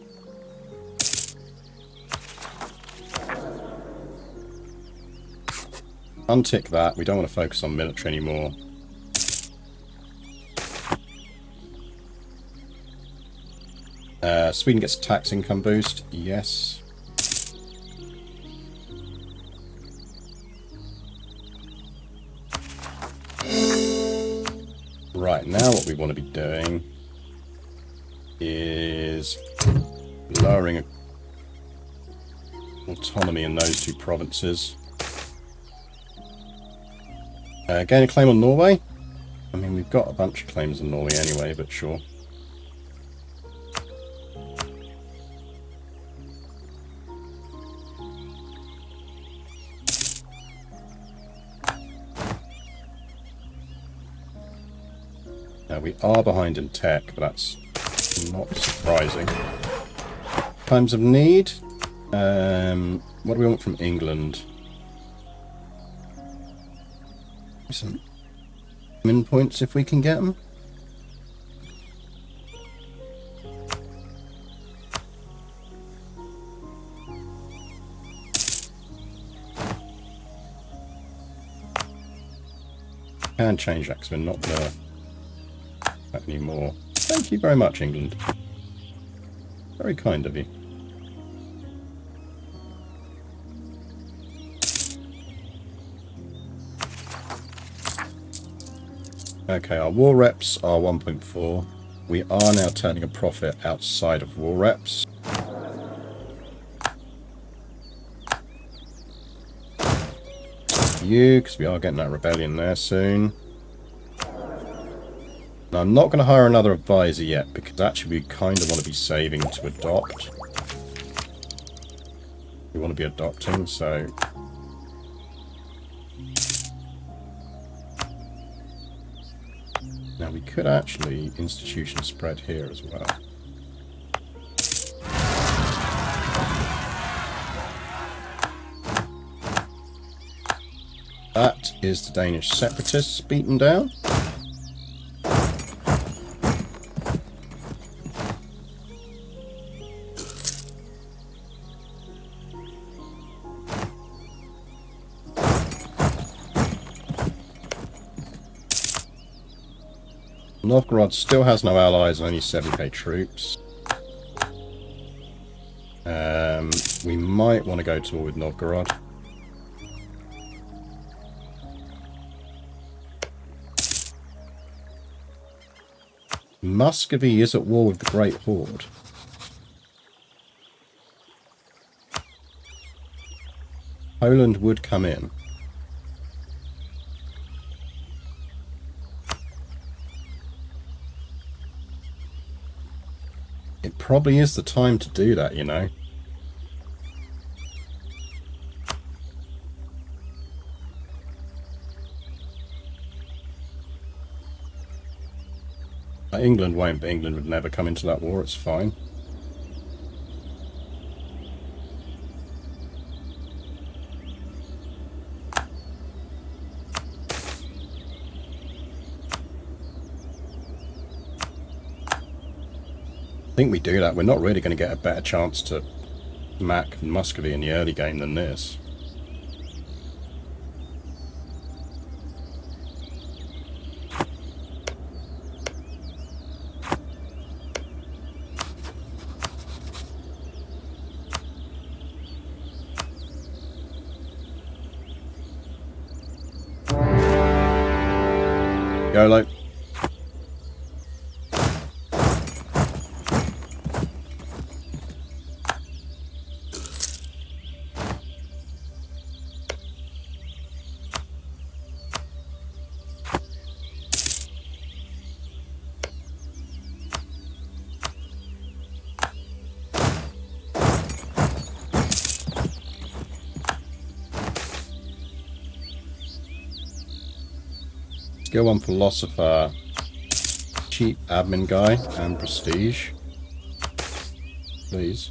Untick that. We don't want to focus on military anymore. Sweden gets a tax income boost. Yes. Right, now what we want to be doing is lowering autonomy in those two provinces. Gain a claim on Norway. I mean, we've got a bunch of claims on Norway anyway, but sure. Now, we are behind in tech, but that's not surprising. Times of need. What do we want from England? Some min points if we can get them. Can change that because we're not there anymore. Thank you very much, England. Very kind of you. Okay, our war reps are 1.4. We are now turning a profit outside of war reps. You, because we are getting that rebellion there soon. Now, I'm not going to hire another advisor yet, because actually we kind of want to be saving to adopt. We want to be adopting, so... Now we could actually institution spread here as well. That is the Danish separatists beaten down. Novgorod still has no allies and only 7k troops. We might want to go to war with Novgorod. Muscovy is at war with the Great Horde. Poland would come in. It probably is the time to do that, you know. England won't, but England would never come into that war, it's fine. I think we do that. We're not really going to get a better chance to smack Muscovy in the early game than this. YOLO. Go on philosopher, cheap admin guy, and prestige. Please.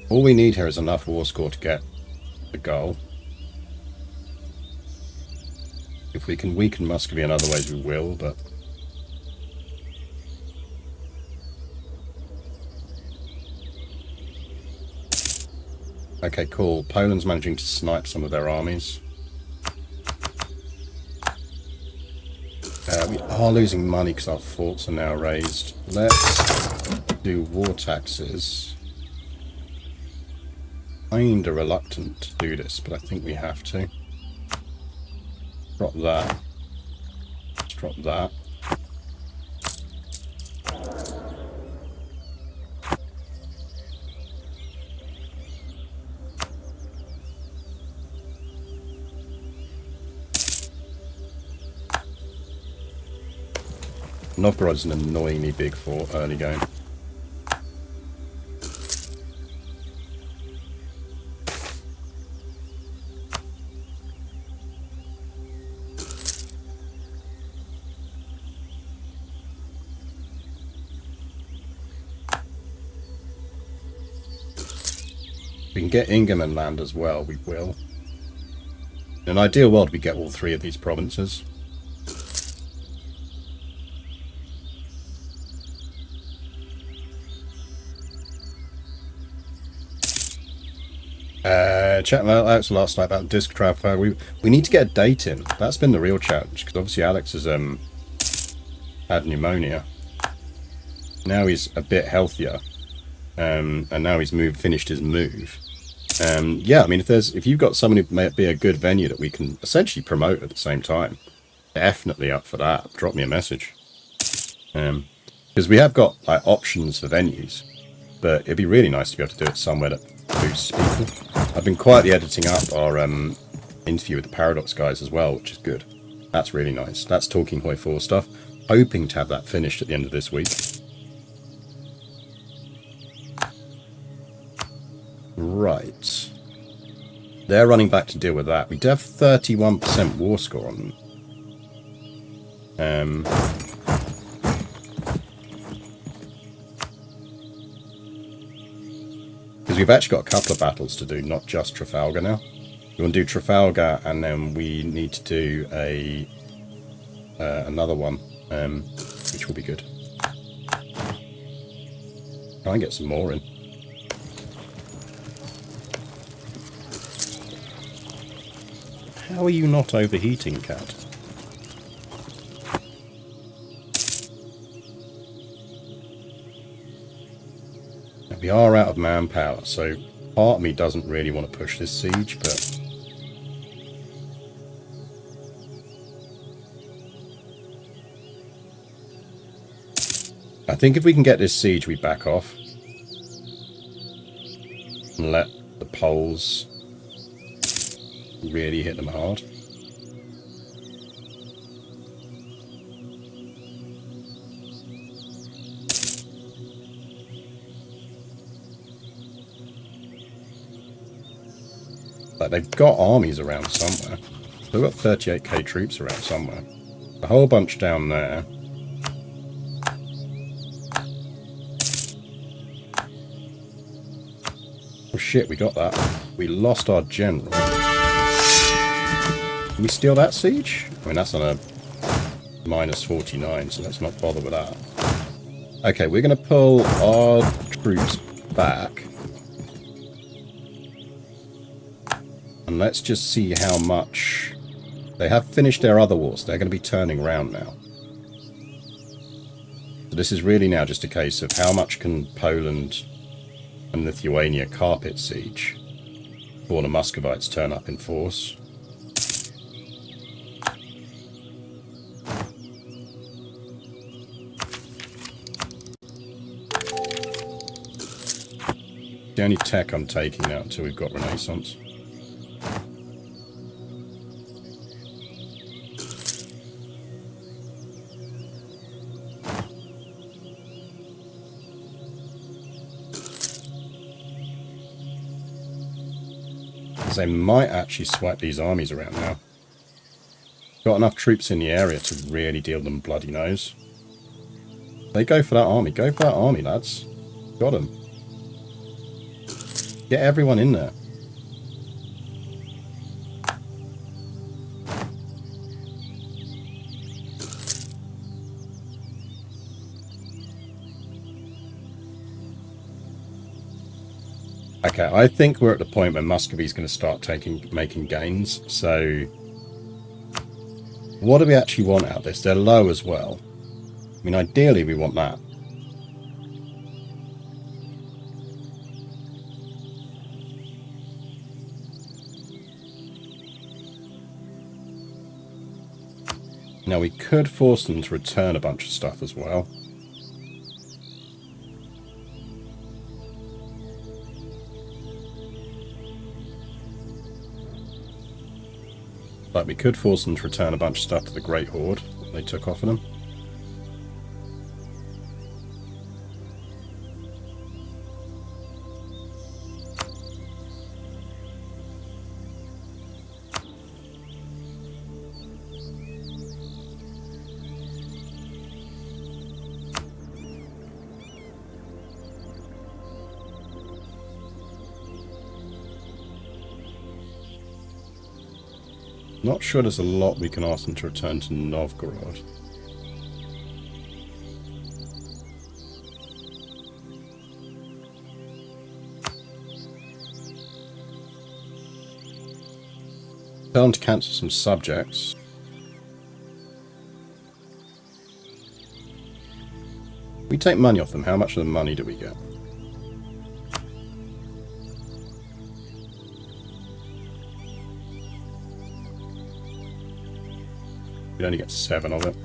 All we need here is enough war score to get the goal. If we can weaken Muscovy in other ways, we will, but... Okay, cool. Poland's managing to snipe some of their armies. We are losing money because our forts are now raised. Let's do war taxes. Kinda reluctant to do this, but I think we have to. Drop that. Let's drop that. Novgorod's an annoyingly big fort early game. If we can get Ingerman land as well, we will. In an ideal world, we get all three of these provinces. Chat, that's the last night about disc transfer. We need to get a date in. That's been the real challenge, because obviously Alex has had pneumonia. Now he's a bit healthier, and now he's finished his move. Yeah, I mean, if you've got someone who may be a good venue that we can essentially promote at the same time, definitely up for that. Drop me a message, because we have got like options for venues, but it'd be really nice to be able to do it somewhere that boosts people. I've been quietly editing up our interview with the Paradox guys as well, which is good. That's really nice. That's Talking Hoi 4 stuff. Hoping to have that finished at the end of this week. Right. They're running back to deal with that. We do have 31% war score on them. Because we've actually got a couple of battles to do, not just Trafalgar now. We want to do Trafalgar, and then we need to do another one, which will be good. Try and get some more in. How are you not overheating, cat? Now, we are out of manpower, so part of me doesn't really want to push this siege, but I think if we can get this siege, we back off and let the Poles really hit them hard. Like, they've got armies around somewhere. They've got 38k troops around somewhere. A whole bunch down there. Oh shit, we got that. We lost our general. Can we steal that siege? I mean, that's on a -49, so let's not bother with that. Okay, we're going to pull our troops back. And let's just see how much... They have finished their other wars. They're going to be turning around now. So this is really now just a case of how much can Poland and Lithuania carpet siege before the Muscovites turn up in force. The only tech I'm taking out until we've got Renaissance. They might actually swipe these armies around now. Got enough troops in the area to really deal them bloody nose. They go for that army. Go for that army, lads. Got them. Get everyone in there. Okay, I think we're at the point where Muscovy's going to start making gains. So, what do we actually want out of this? They're low as well. I mean, ideally we want that. Now, we could force them to return a bunch of stuff as well. But we could force them to return a bunch of stuff to the Great Horde they took off of them. Not sure there's a lot we can ask them to return to Novgorod. Tell them to cancel some subjects. We take money off them. How much of the money do we get? We only get 7 of it.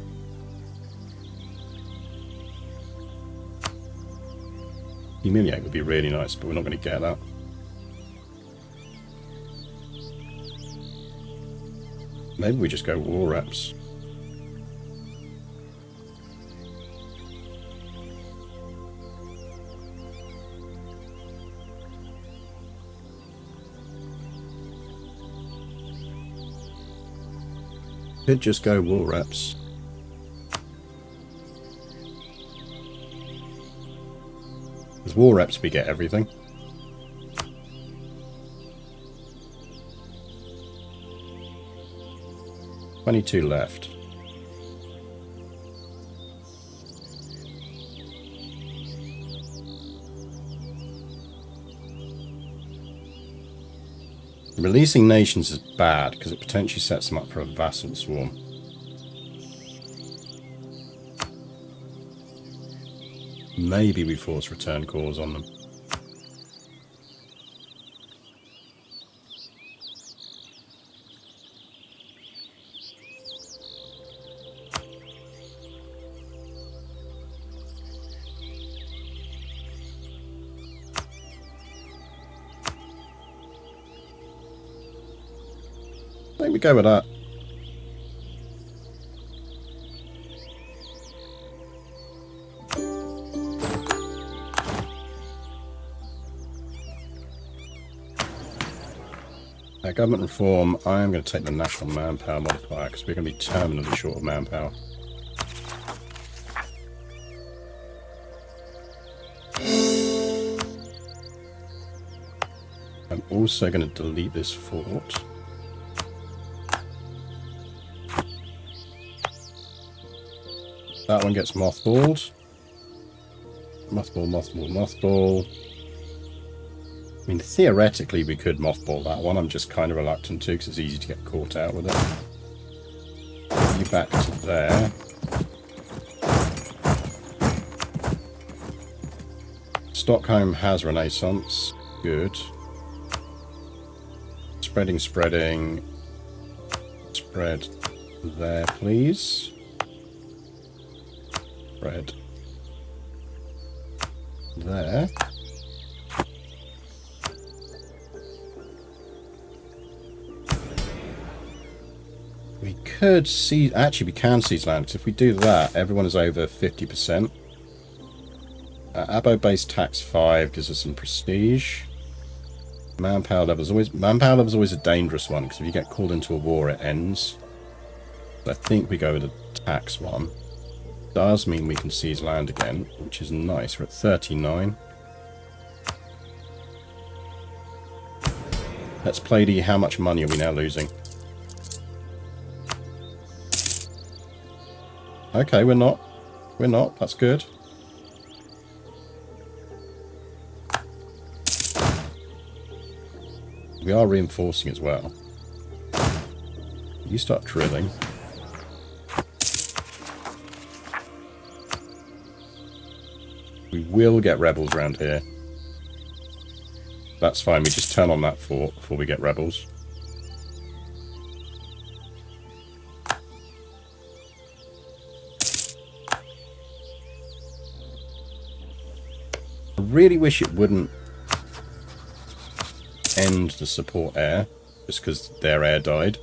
Humiliate would be really nice, but we're not going to get that. Maybe we just go war reps. Could just go war reps. As war reps, we get everything. $22 left. Releasing nations is bad because it potentially sets them up for a vassal swarm. Maybe we force return calls on them. I think we go with that. Government reform, I am going to take the national manpower modifier because we're going to be terminally short of manpower. I'm also going to delete this fort. That one gets mothballed. Mothball, mothball, mothball. I mean, theoretically, we could mothball that one. I'm just kind of reluctant to because it's easy to get caught out with it. You back to there. Stockholm has Renaissance. Good. Spreading, spreading. Spread there, please. Spread there. We could see, actually we can seize land, because if we do that, everyone is over 50%. Abo-based tax 5 gives us some prestige. Manpower level is always a dangerous one, because if you get called into a war, it ends. But I think we go with the tax one. Does mean we can seize land again, which is nice. We're at 39. Let's play the how much money are we now losing. Okay, we're not. We're not. That's good. We are reinforcing as well. You start drilling. We will get rebels around here. That's fine. We just turn on that fort before we get rebels. I really wish it wouldn't end the support air just because their air died.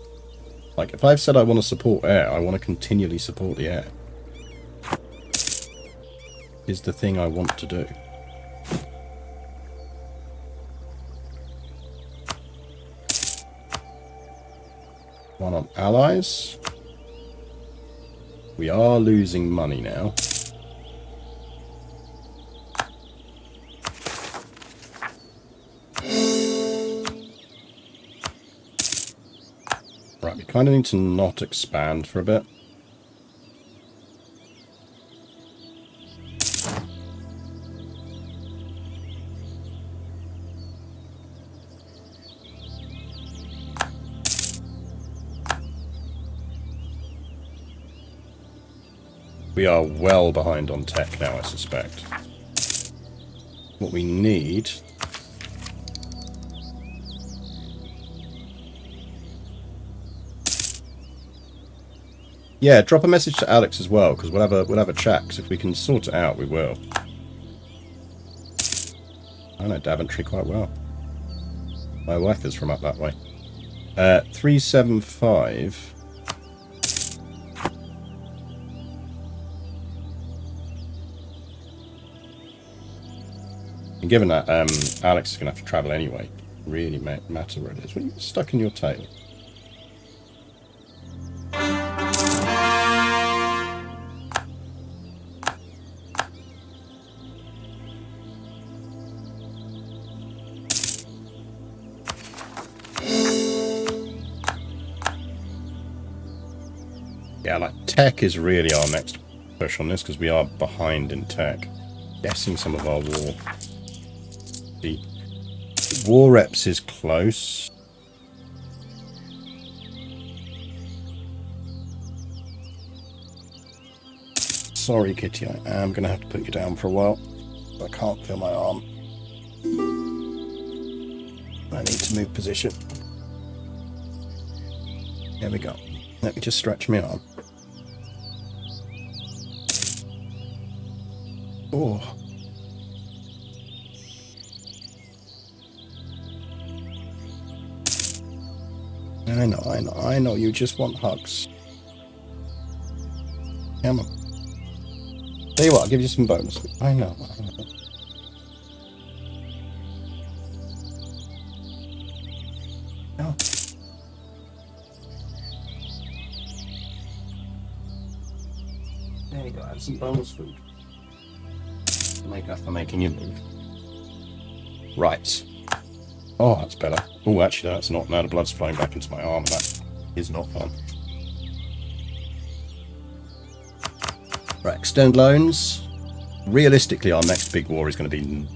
Like, if I've said I want to support air, I want to continually support the air. Is the thing I want to do. One on allies. We are losing money now. Right, we kind of need to not expand for a bit. We are well behind on tech now, I suspect. What we need... Yeah, drop a message to Alex as well, because we'll have a chat, 'cause if we can sort it out, we will. I know Daventry quite well. My wife is from up that way. 375... And given that Alex is going to have to travel anyway, really matter where it is. What are you stuck in your tail? Yeah, like tech is really our next push on this because we are behind in tech. Guessing some of our war. The war reps is close. Sorry, Kitty, I am going to have to put you down for a while. I can't feel my arm. I need to move position. There we go. Let me just stretch my arm. Oh. I know, you just want hugs. Come on. Tell you what, I'll give you some bonus. I know. Oh. There you go, have some bonus food. Make up for making you move. Right. Oh, that's better. Oh, actually, that's not. Now the blood's flowing back into my arm. That is not fun. Right, extend loans. Realistically, our next big war is going to be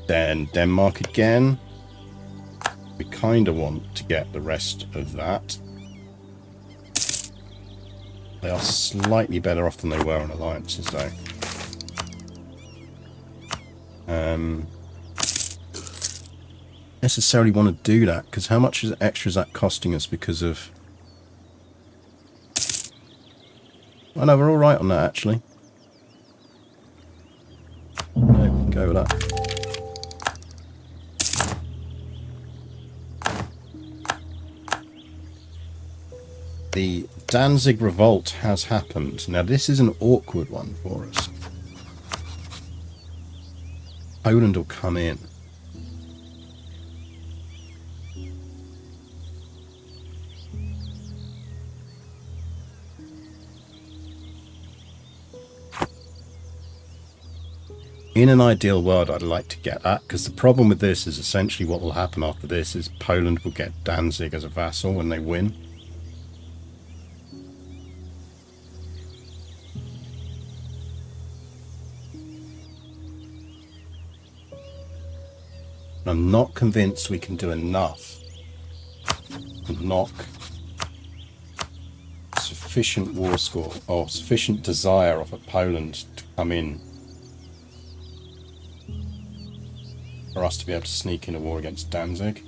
Denmark again. We kind of want to get the rest of that. They are slightly better off than they were on alliances, though. Necessarily want to do that, because how much extra is that costing us because of... I know, we're alright on that, actually. No, we can go with that. The Danzig revolt has happened. Now, this is an awkward one for us. Poland will come in. In an ideal world, I'd like to get that, because the problem with this is essentially what will happen after this is Poland will get Danzig as a vassal when they win. I'm not convinced we can do enough to knock sufficient war score or sufficient desire off of Poland to come in for us to be able to sneak in a war against Danzig.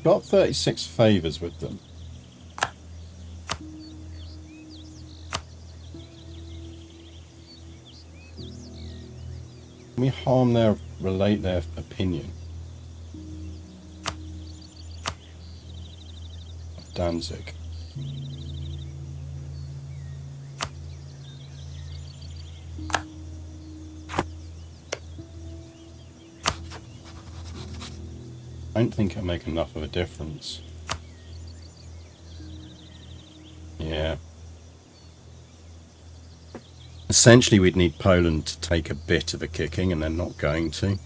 Got 36 favours with them. Can we harm their, relate their opinion of Danzig? I don't think it'll make enough of a difference. Yeah. Essentially, we'd need Poland to take a bit of a kicking, and they're not going to.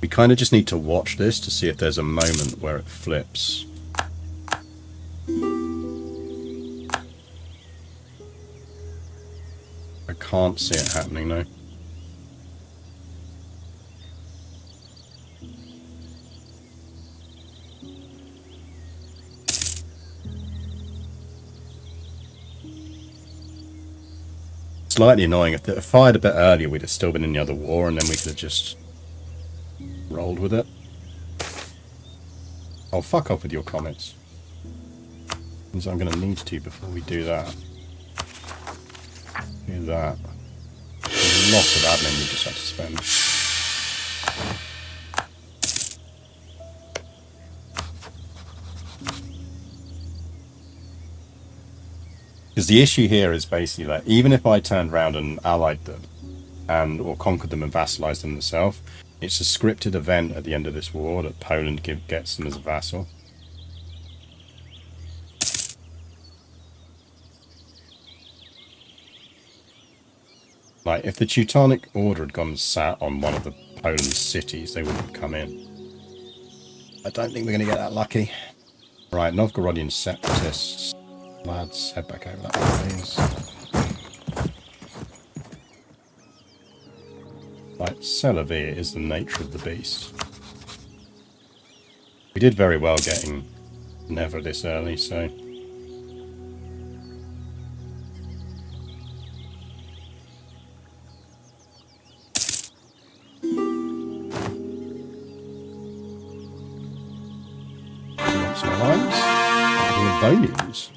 We kind of just need to watch this to see if there's a moment where it flips. I can't see it happening, though. Slightly annoying. If it fired a bit earlier, we'd have still been in the other war, and then we could have just rolled with it. Oh, fuck off with your comments. Means I'm going to need to before we do that. Do that. There's a lot of admin we just have to spend. Because the issue here is basically that even if I turned around and allied them, or conquered them and vassalized them themselves, it's a scripted event at the end of this war that Poland gets them as a vassal. Like, if the Teutonic Order had gone and sat on one of the Poland cities, they wouldn't have come in. I don't think we're going to get that lucky. Right, Novgorodian separatists. Lads, head back over that way, please. Right, Selavir is the nature of the beast. We did very well getting Never this early, so... Some alliance. Livonians.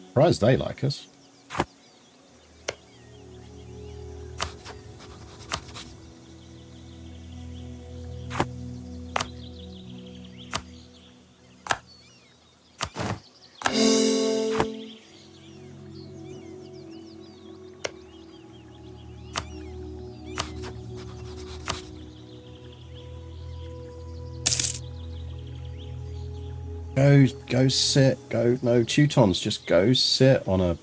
Surprised they like us. Go sit, no, Teutons, just go sit on a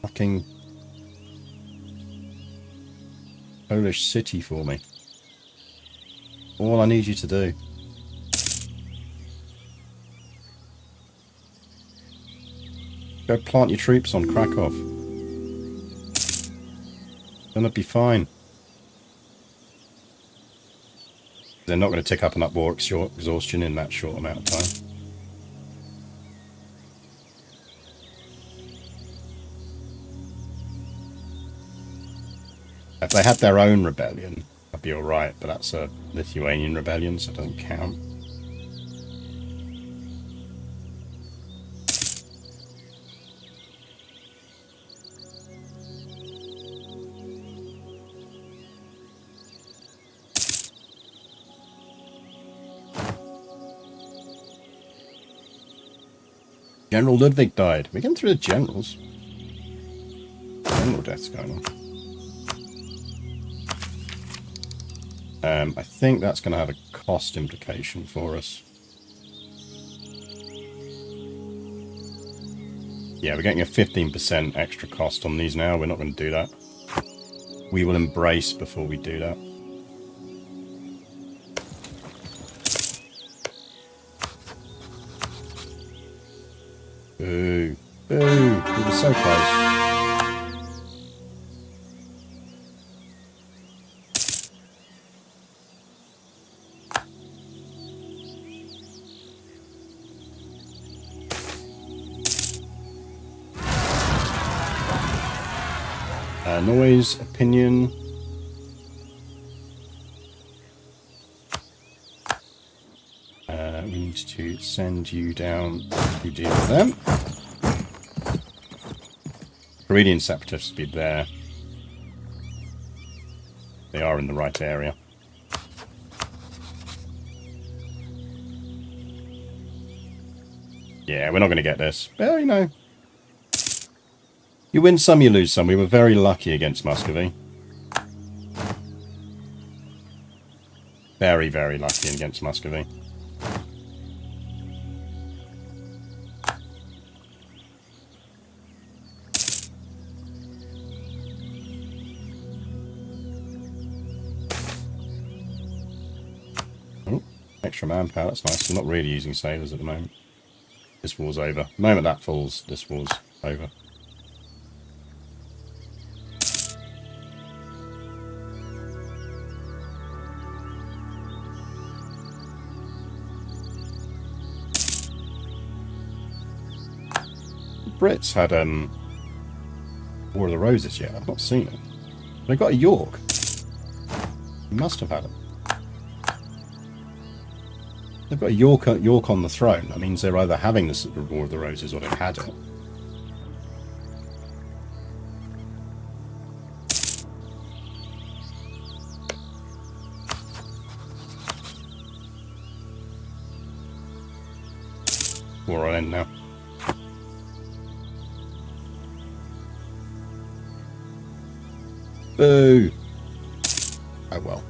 fucking Polish city for me. All I need you to do. Go plant your troops on Krakow. Then it'll be fine. They're not going to tick up enough war exhaustion in that short amount of time. If they had their own rebellion, I'd be alright, but that's a Lithuanian rebellion, so it doesn't count. General Ludwig died. We're getting through the generals. General death's going on. I think that's going to have a cost implication for us. Yeah, we're getting a 15% extra cost on these now. We're not going to do that. We will embrace before we do that. Boo. Boo. We were so close. Noise, opinion. We need to send you down to deal with them. Meridian separatists will be there. They are in the right area. Yeah, we're not going to get this. Well, you know. You win some, you lose some. We were very lucky against Muscovy. Very, very lucky against Muscovy. Oh, extra manpower, that's nice. We're not really using sailors at the moment. This war's over. The moment that falls, this war's over. Brits had War of the Roses yet. I've not seen it. They got a York. You must have had it. They've got a York on the throne. That means they're either having this War of the Roses or they've had it. War will end now. Boo! Oh well.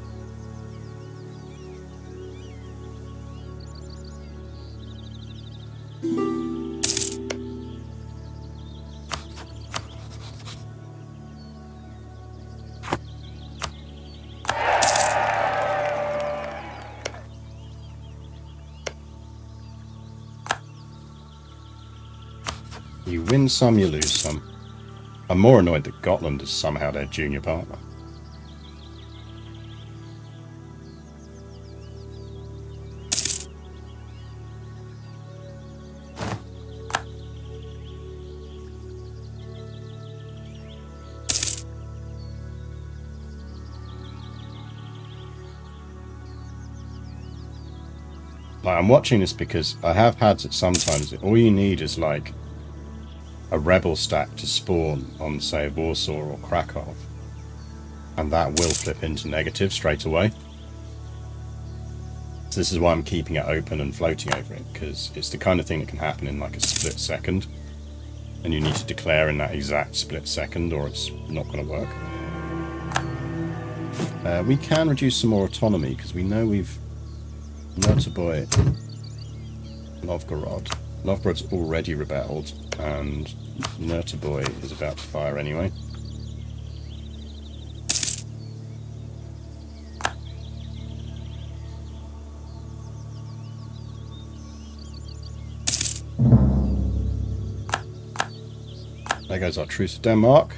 You win some, you lose some. I'm more annoyed that Gotland is somehow their junior partner. Like, I'm watching this because I have had it sometimes. All you need is like a rebel stack to spawn on, say, Warsaw or Krakow, and that will flip into negative straight away. So this is why I'm keeping it open and floating over it, because it's the kind of thing that can happen in like a split second, and you need to declare in that exact split second or it's not going to work. We can reduce some more autonomy because we know we've Notaboy, Novgorod. Novgorod's already rebelled, and Notaboy is about to fire anyway. There goes our truce with Denmark.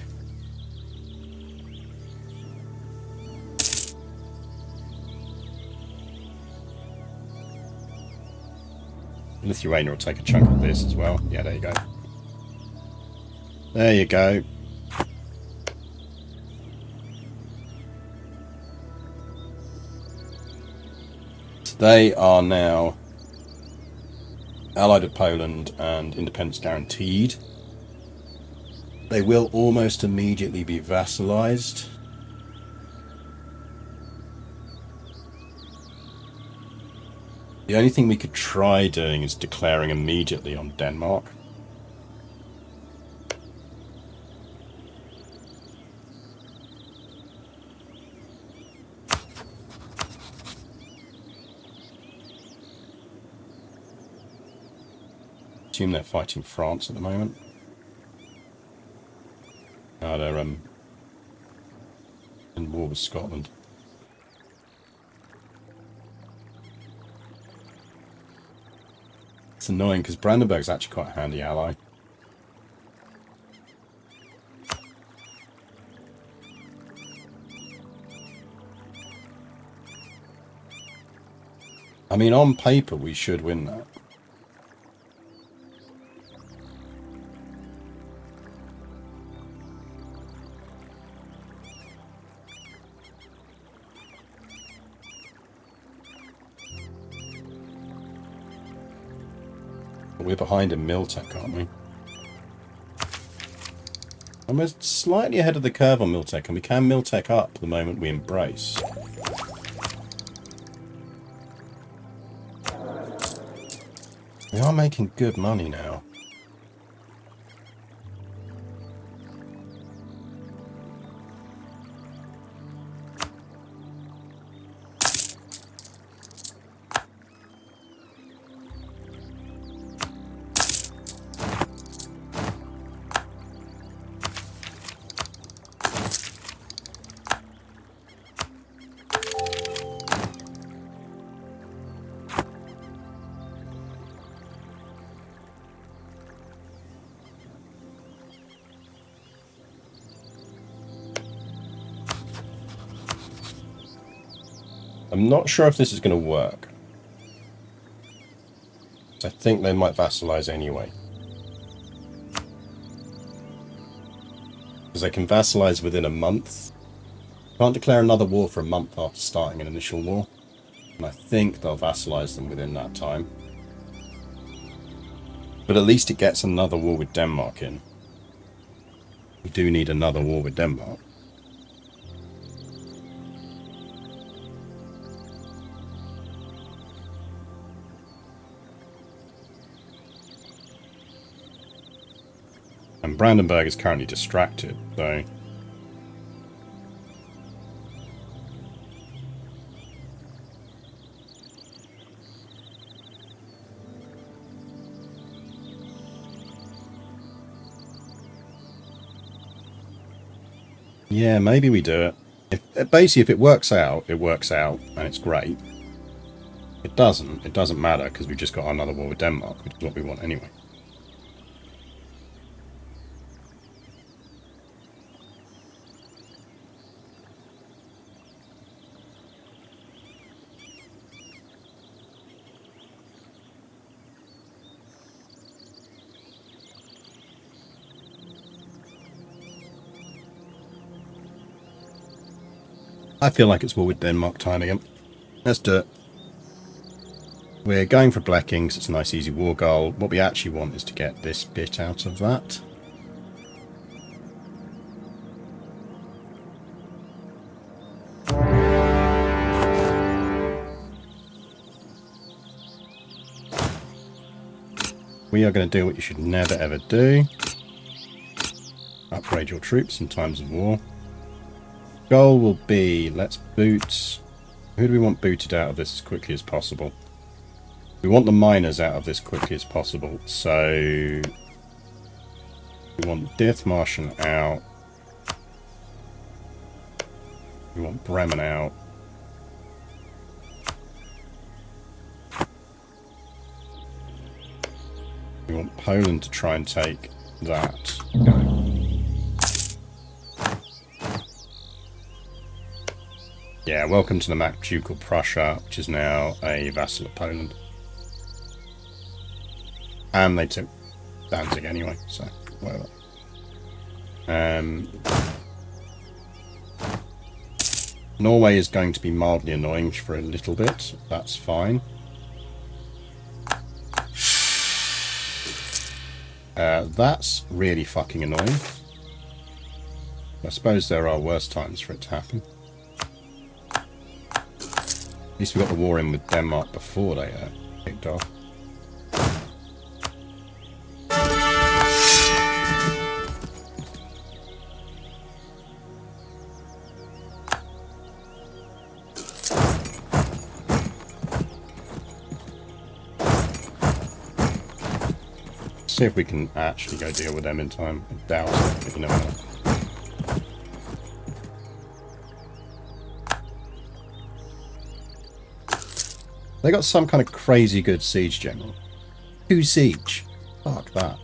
Lithuania will take a chunk of this as well. Yeah, there you go. There you go. They are now allied with Poland and independence guaranteed. They will almost immediately be vassalized. The only thing we could try doing is declaring immediately on Denmark. Assume they're fighting France at the moment. No, they're in war with Scotland. It's annoying because Brandenburg's actually quite a handy ally. I mean, on paper, we should win that. We're behind in Miltech, aren't we? And we're slightly ahead of the curve on Miltech, and we can Miltech up the moment we embrace. We are making good money now. I'm not sure if this is going to work. I think they might vassalize anyway. Because they can vassalize within a month. Can't declare another war for a month after starting an initial war. And I think they'll vassalize them within that time. But at least it gets another war with Denmark in. We do need another war with Denmark. And Brandenburg is currently distracted, so... yeah, maybe we do it. Basically, if it works out, and it's great. It doesn't matter, because we've just got another war with Denmark, which is what we want anyway. I feel like it's war with Denmark time again. Let's do it. We're going for Black Kings. It's a nice easy war goal. What we actually want is to get this bit out of that. We are going to do what you should never ever do. Upgrade your troops in times of war. Goal will be, let's boot... Who do we want booted out of this as quickly as possible? We want the miners out of this quickly as possible. So... we want Dithmarschen out. We want Bremen out. We want Poland to try and take that. Go. Yeah, welcome to the map Ducal Prussia, which is now a vassal of Poland. And they took Danzig anyway, so whatever. Norway is going to be mildly annoying for a little bit. That's fine. That's really fucking annoying. I suppose there are worse times for it to happen. At least we got the war in with Denmark before they kicked off. See if we can actually go deal with them in time. I doubt it, but you never know. They got some kind of crazy good siege general. 2 siege. Fuck that.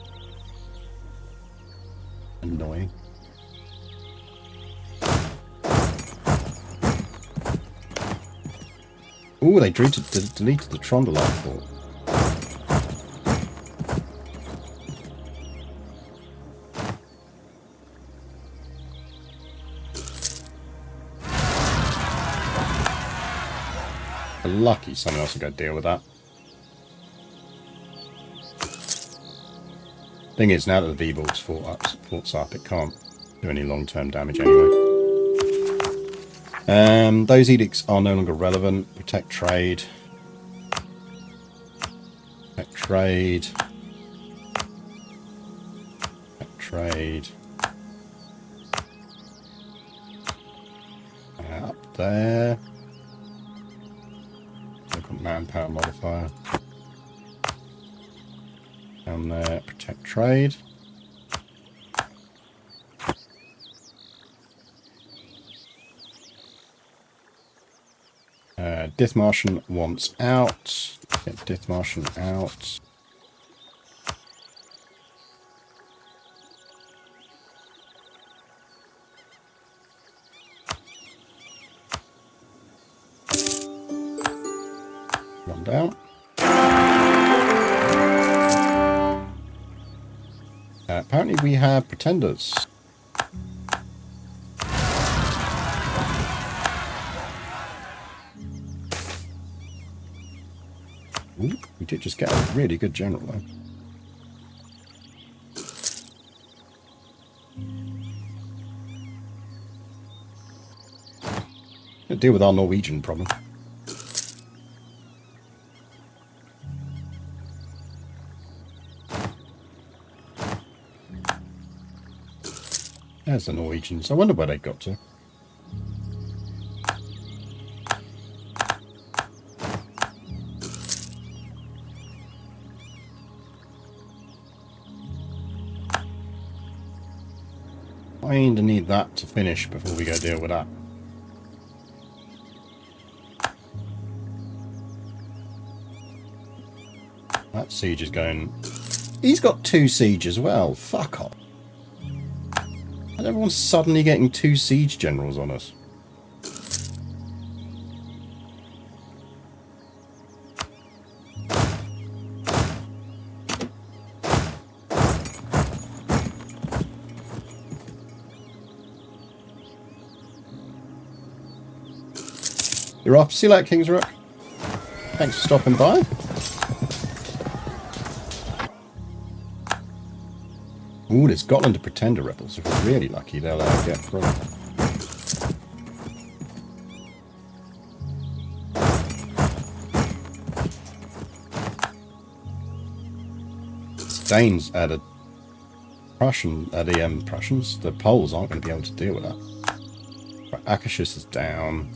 Annoying. Ooh, they deleted the Trondelag fort. Lucky someone else will go deal with that. Thing is, now that the V-Balls fort's up, it can't do any long-term damage anyway. Those edicts are no longer relevant. Protect trade. Protect trade. Protect trade. Up there. Manpower modifier. Down there, protect trade. Dithmarschen wants out. Get Dithmarschen out. One down. Apparently we have pretenders. Ooh, we did just get a really good general though. Gonna deal with our Norwegian problem. There's the Norwegians. I wonder where they got to. I need that to finish before we go deal with that. That siege is going... He's got 2 siege as well. Fuck off. And everyone's suddenly getting 2 siege generals on us. You're off. See you later, King's Rook. Thanks for stopping by. Ooh, there's Scotland to Pretender rebels. If we're really lucky, they'll get through. Danes the Prussians, the Poles aren't going to be able to deal with that. Right, Akashus is down.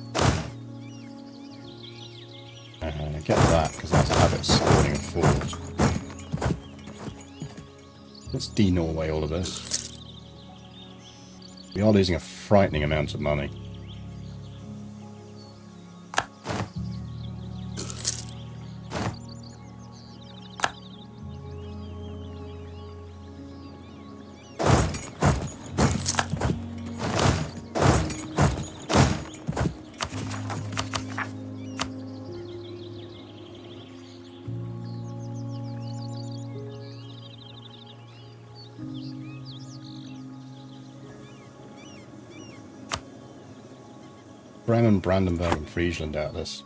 Get that, because that's a habit of spawning a fort. Let's de-Norway all of this. We are losing a frightening amount of money. Bremen, Brandenburg and Friesland out of this.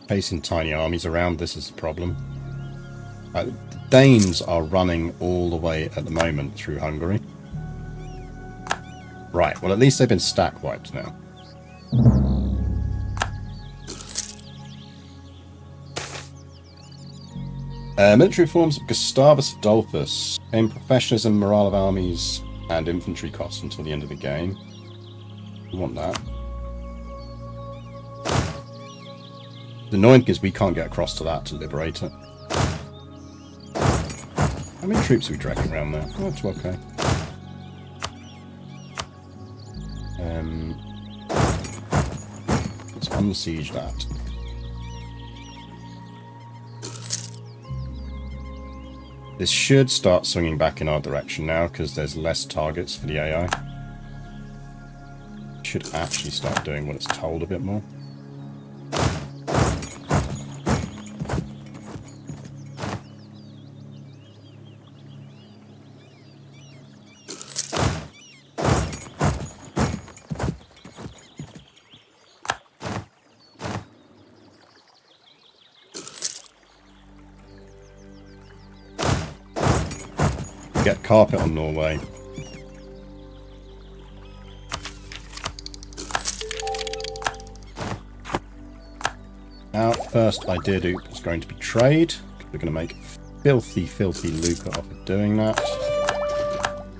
Chasing tiny armies around, this is the problem. The Danes are running all the way at the moment through Hungary. Right, well at least they've been stack wiped now. Military forms of Gustavus Adolphus. Gain professionalism, morale of armies, and infantry costs until the end of the game. We want that. The annoying thing is we can't get across to that to liberate it. How many troops are we dragging around there? Oh, that's okay. Let's unsiege that. This should start swinging back in our direction now because there's less targets for the AI. Should actually start doing what it's told a bit more. Get carpet on Norway. Our first idea is going to be trade. We're going to make filthy, filthy lucre off of doing that.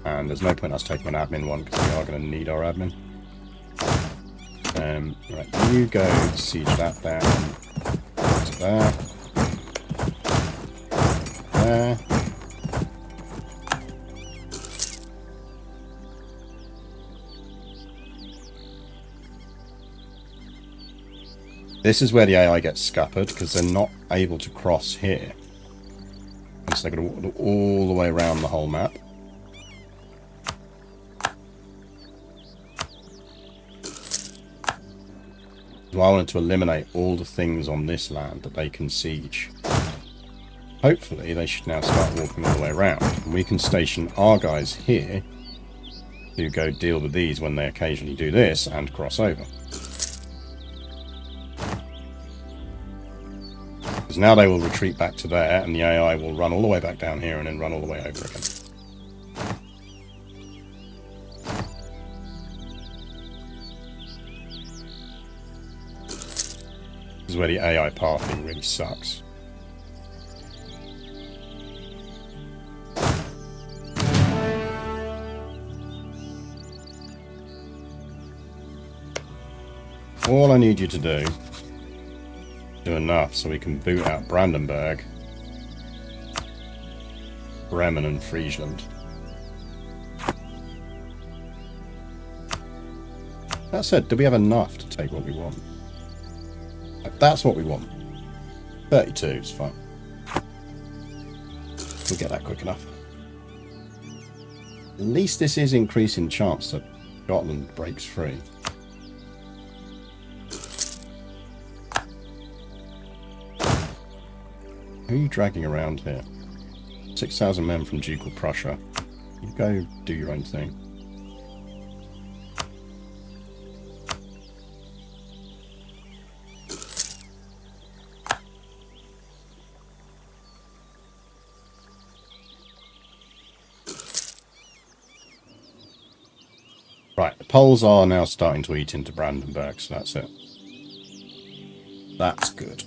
And there's no point us taking an admin one because we are going to need our admin. Right, you go siege that down to there. There. This is where the AI gets scuppered because they're not able to cross here. So they're going to walk all the way around the whole map. So I wanted to eliminate all the things on this land that they can siege. Hopefully they should now start walking all the way around. And we can station our guys here to go deal with these when they occasionally do this and cross over. Because now they will retreat back to there and the AI will run all the way back down here and then run all the way over again. This is where the AI pathing really sucks. All I need you to do enough so we can boot out Brandenburg, Bremen and Friesland. That said, do we have enough to take what we want? That's what we want. 32 is fine. We'll get that quick enough. At least this is increasing chance that Scotland breaks free. Who are you dragging around here? 6,000 men from Ducal Prussia. You go do your own thing. Right, the Poles are now starting to eat into Brandenburg, so that's it. That's good.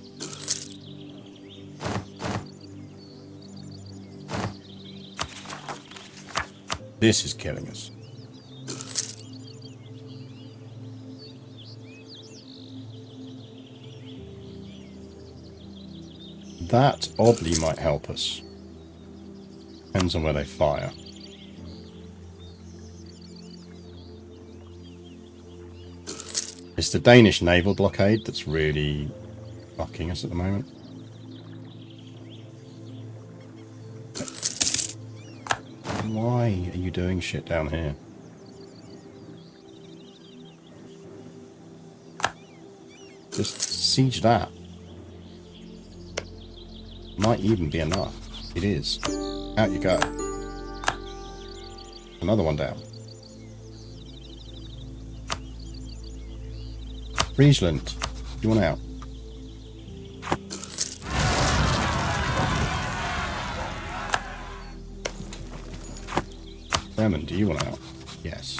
This is killing us. That oddly might help us. Depends on where they fire. It's the Danish naval blockade that's really fucking us at the moment. Why are you doing shit down here? Just siege that. Might even be enough. It is. Out you go. Another one down. Friesland, you want out? Bremen, do you want out? Yes.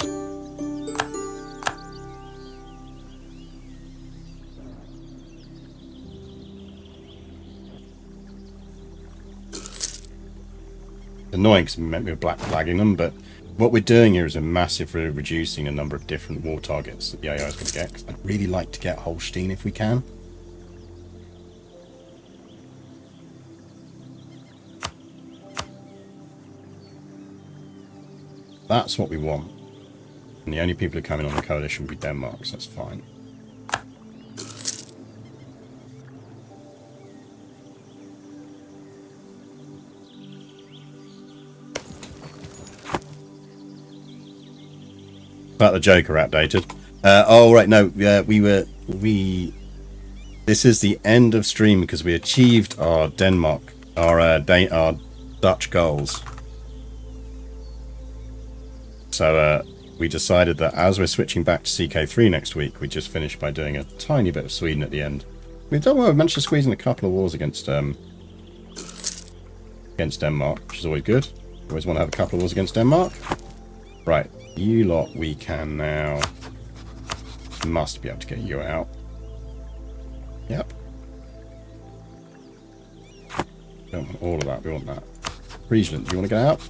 Annoying because we meant we were black flagging them, but what we're doing here is a massively reducing the number of different war targets that the AI is going to get. 'Cause I'd really like to get Holstein if we can. That's what we want. And the only people who come in on the coalition will be Denmark, so that's fine. About the Joker outdated. Oh right, no, this is the end of stream because we achieved our our Dutch goals. So we decided that as we're switching back to CK3 next week, we just finish by doing a tiny bit of Sweden at the end. We've done well. We've managed to squeeze in a couple of wars against Denmark, which is always good. Always want to have a couple of wars against Denmark. Right. You lot, we can now. Must be able to get you out. Yep. Don't want all of that, we want that. Friesland, do you want to get out?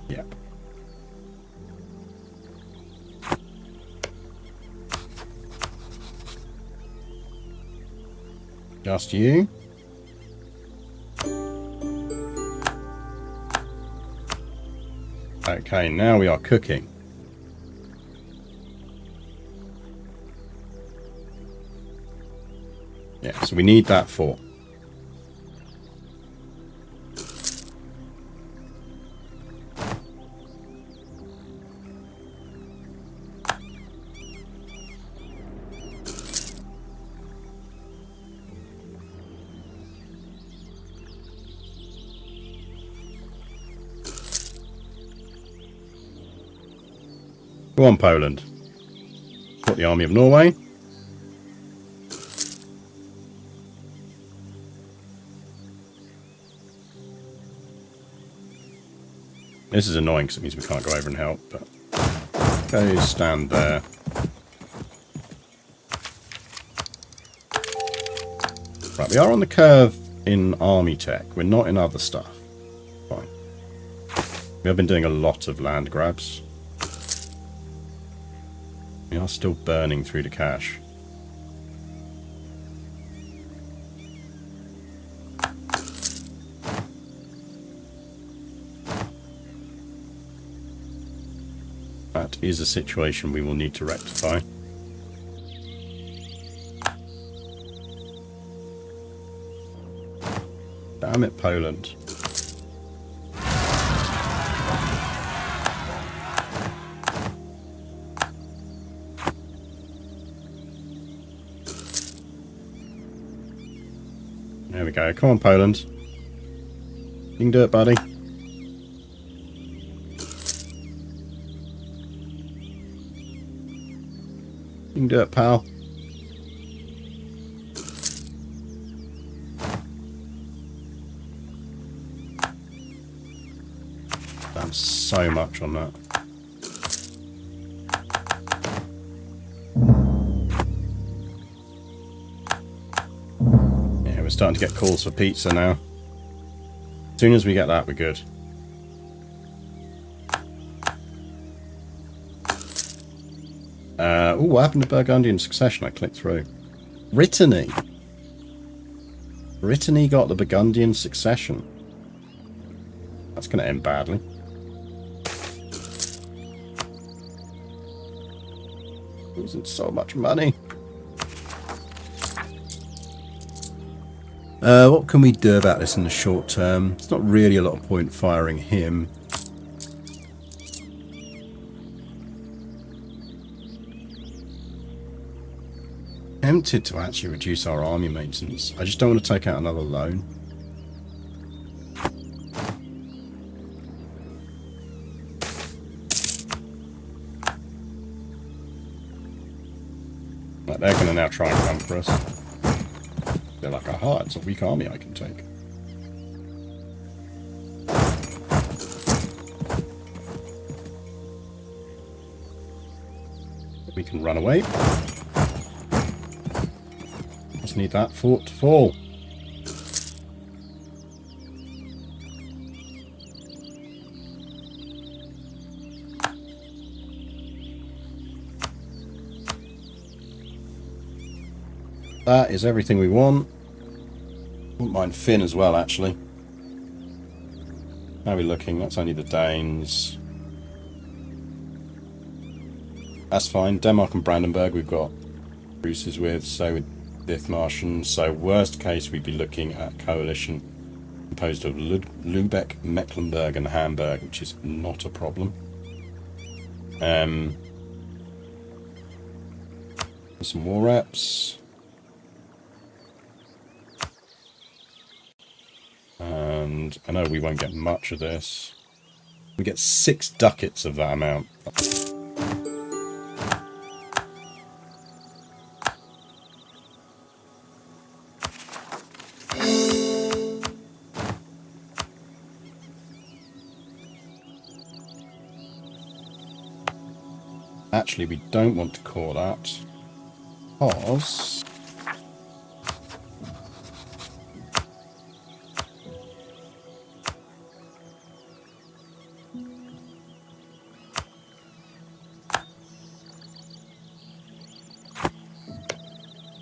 Yep. Just you. Okay, now we are cooking. Yeah, so we need that fort. Go on, Poland. Got the army of Norway. This is annoying because it means we can't go over and help, but go stand there. Right, we are on the curve in army tech. We're not in other stuff. Fine. We have been doing a lot of land grabs. We are still burning through the cash. That is a situation we will need to rectify. Damn it, Poland. There we go. Come on, Poland. You can do it, buddy. You can do it, pal. Damn, so much on that. we're starting to get calls for pizza now. As soon as we get that, we're good. Oh, what happened to Burgundian succession? I clicked through. Brittany. Brittany got the Burgundian succession. That's going to end badly. Losing so much money. What can we do about this in the short term? It's not really a lot of point firing him. Tempted to actually reduce our army maintenance. I just don't want to take out another loan. Like, they're going to now try and come for us. They're like, aha, it's a weak army I can take. We can run away. Just need that fort to fall. That is everything we want. Wouldn't mind Finn as well, actually. How are we looking? That's only the Danes. That's fine. Denmark and Brandenburg we've got truces with, so with Dithmarschen. So worst case we'd be looking at coalition composed of Lübeck, Mecklenburg and Hamburg, which is not a problem. Some war reps. And I know we won't get much of this. We get 6 ducats of that amount. Actually, we don't want to call that because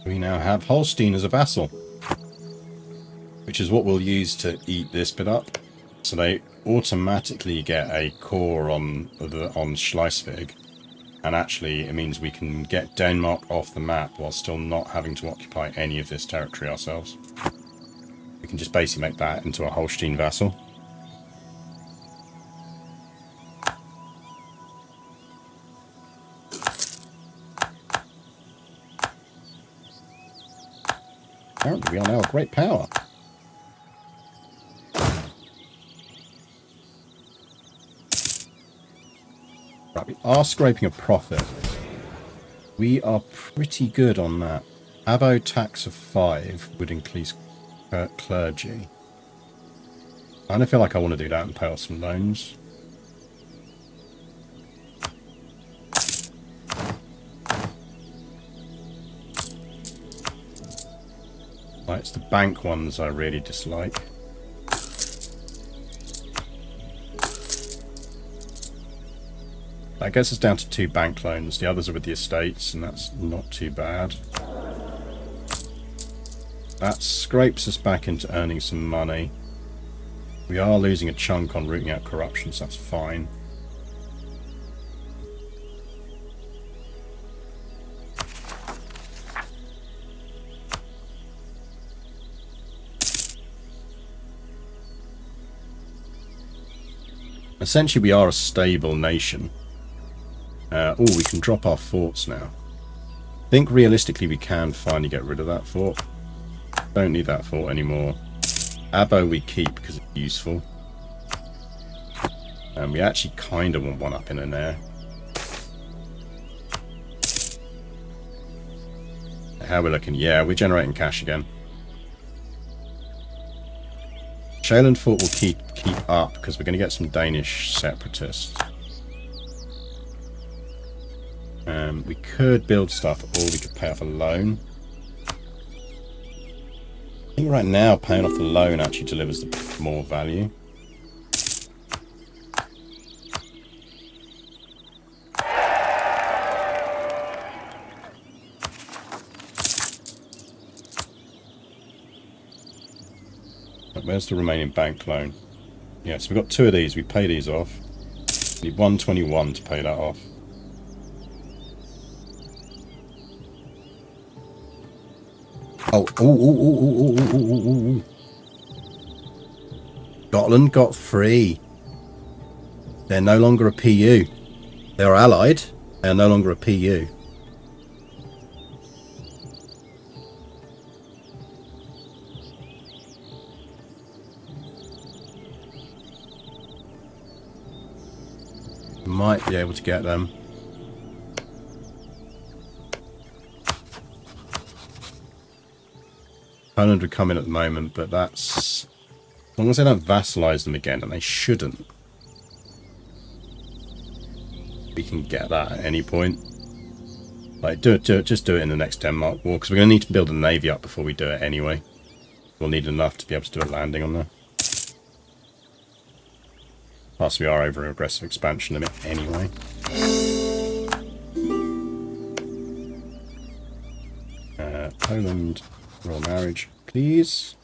we now have Holstein as a vassal, which is what we'll use to eat this bit up. So they automatically get a core on Schleswig, and actually it means we can get Denmark off the map while still not having to occupy any of this territory ourselves. We can just basically make that into a Holstein vassal. Apparently we are now a great power. Right, we are scraping a profit. We are pretty good on that. Abo tax of 5 would increase clergy. I don't feel like I want to do that and pay off some loans. Right, it's the bank ones I really dislike. That gets us down to 2 bank loans. The others are with the estates, and that's not too bad. That scrapes us back into earning some money. We are losing a chunk on rooting out corruption, so that's fine. Essentially, we are a stable nation. Oh, we can drop our forts now. I think realistically we can finally get rid of that fort. Don't need that fort anymore. Abo we keep because it's useful. And we actually kind of want one up in an air. How we're looking? Yeah, we're generating cash again. Shaland fort will keep up because we're going to get some Danish separatists. We could build stuff, or we could pay off a loan. I think right now paying off the loan actually delivers the more value. Where's the remaining bank loan? Yeah, so we've got 2 of these. We pay these off. We need 121 to pay that off. Oh, Scotland got free. They're no longer a PU. They are allied. They are no longer a PU. Might be able to get them. Poland would come in at the moment, but that's... As long as they don't vassalize them again, and they shouldn't. We can get that at any point. Like, just do it in the next Denmark war, because we're going to need to build a navy up before we do it anyway. We'll need enough to be able to do a landing on there. Plus, we are over an aggressive expansion limit anyway. Poland, royal marriage, please.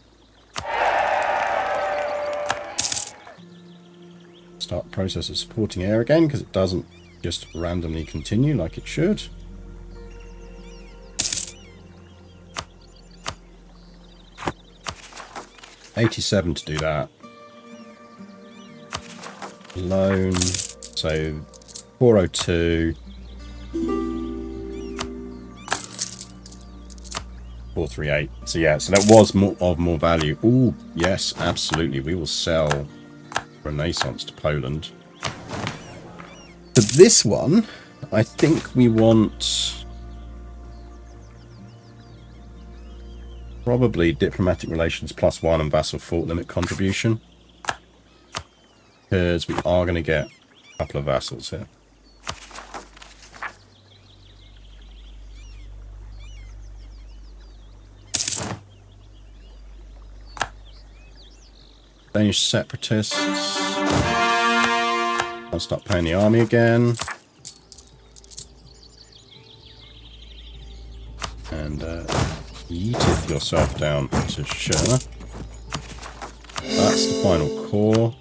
Start process of supporting air again, because it doesn't just randomly continue like it should. $87 to do that. Loan, so 402. 438. So yeah, so that was more value. Ooh, yes, absolutely. We will sell Renaissance to Poland. For this one, I think we want probably diplomatic relations +1 and vassal fort limit contribution. Because we are going to get a couple of vassals here. Danish separatists. I'll start paying the army again. And yeeteth yourself down to Sherna. That's the final core.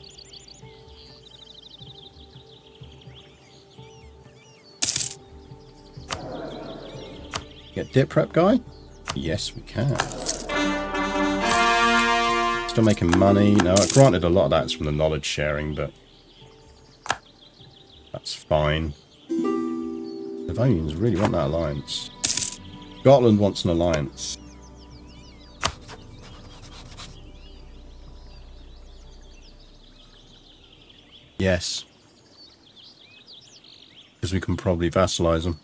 Get dip prep guy? Yes, we can. Still making money. Now, granted, a lot of that's from the knowledge sharing, but that's fine. The Livonians really want that alliance. Scotland wants an alliance. Yes. Because we can probably vassalize them.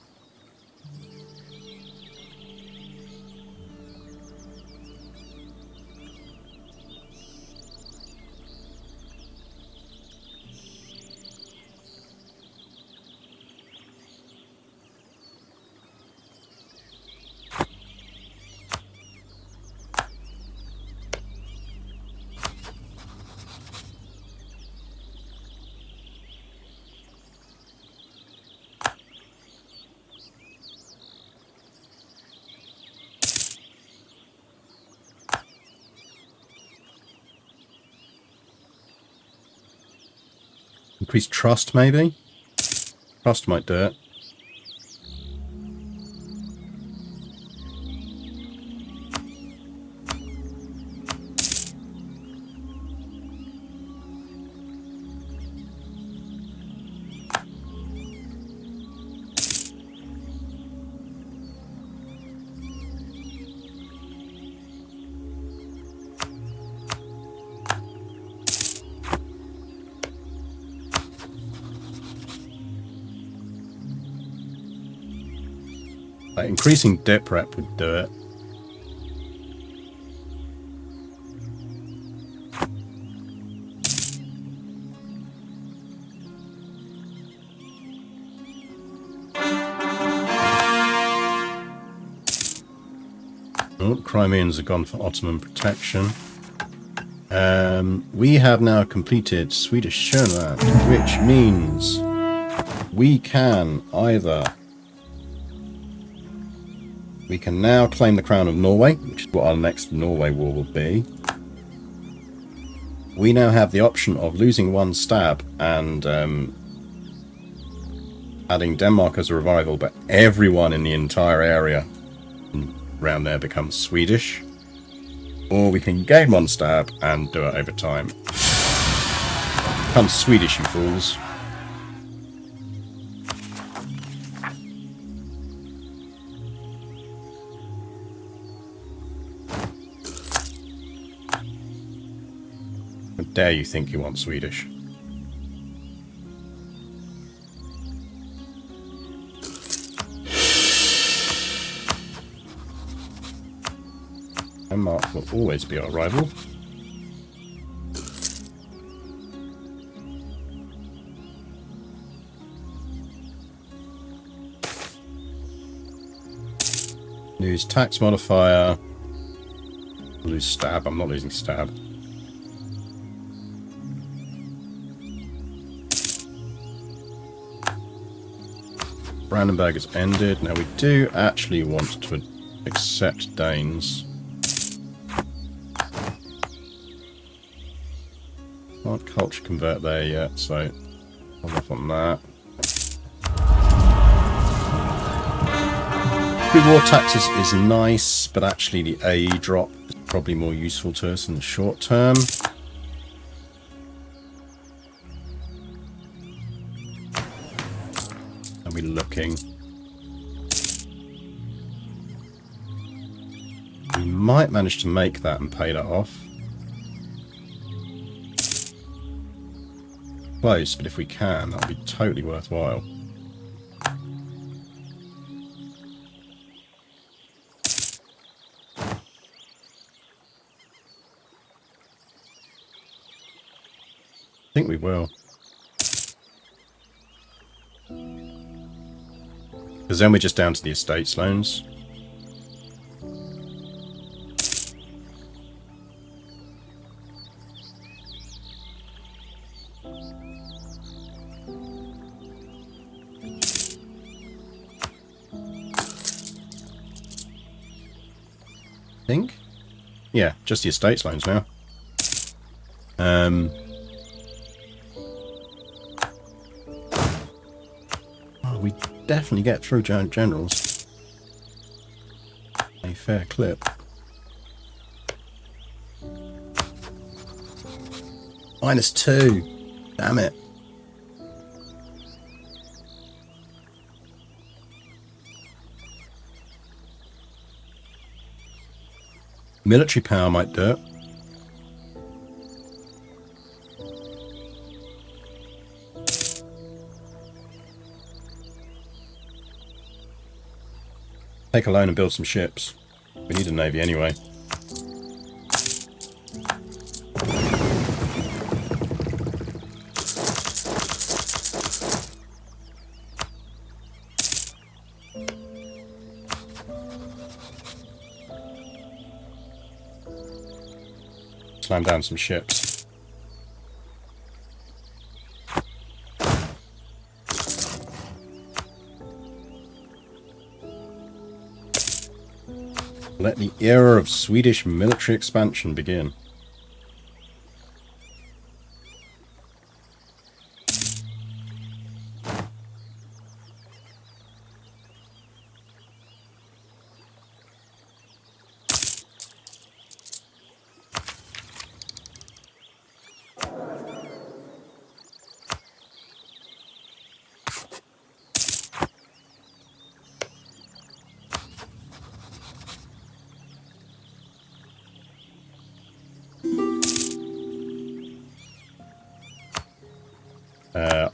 Increase trust, maybe? Trust might do it. Like, increasing dip rep would do it. Oh, Crimeans have gone for Ottoman protection. We have now completed Swedish Schönland, which means we can now claim the crown of Norway, which is what our next Norway war will be. We now have the option of losing one stab and adding Denmark as a revival, but everyone in the entire area around there becomes Swedish. Or we can gain one stab and do it over time. Become Swedish, you fools. How dare you think you want Swedish? Denmark will always be our rival. Lose tax modifier. Lose stab. I'm not losing stab. Brandenburg has ended. Now we do actually want to accept Danes. Can't culture convert there yet, so hold off on that. Good war taxes is nice, but actually the AE drop is probably more useful to us in the short term. Are we looking? We might manage to make that and pay that off. Close, but if we can, that would be totally worthwhile. I think we will. Because then we're just down to the estates loans. Think? Yeah, just the estates loans now. Oh, we definitely get through giant generals. A fair clip. -2. Damn it. Military power might do it. Take a loan and build some ships. We need a navy anyway. Slam down some ships. Let the era of Swedish military expansion begin.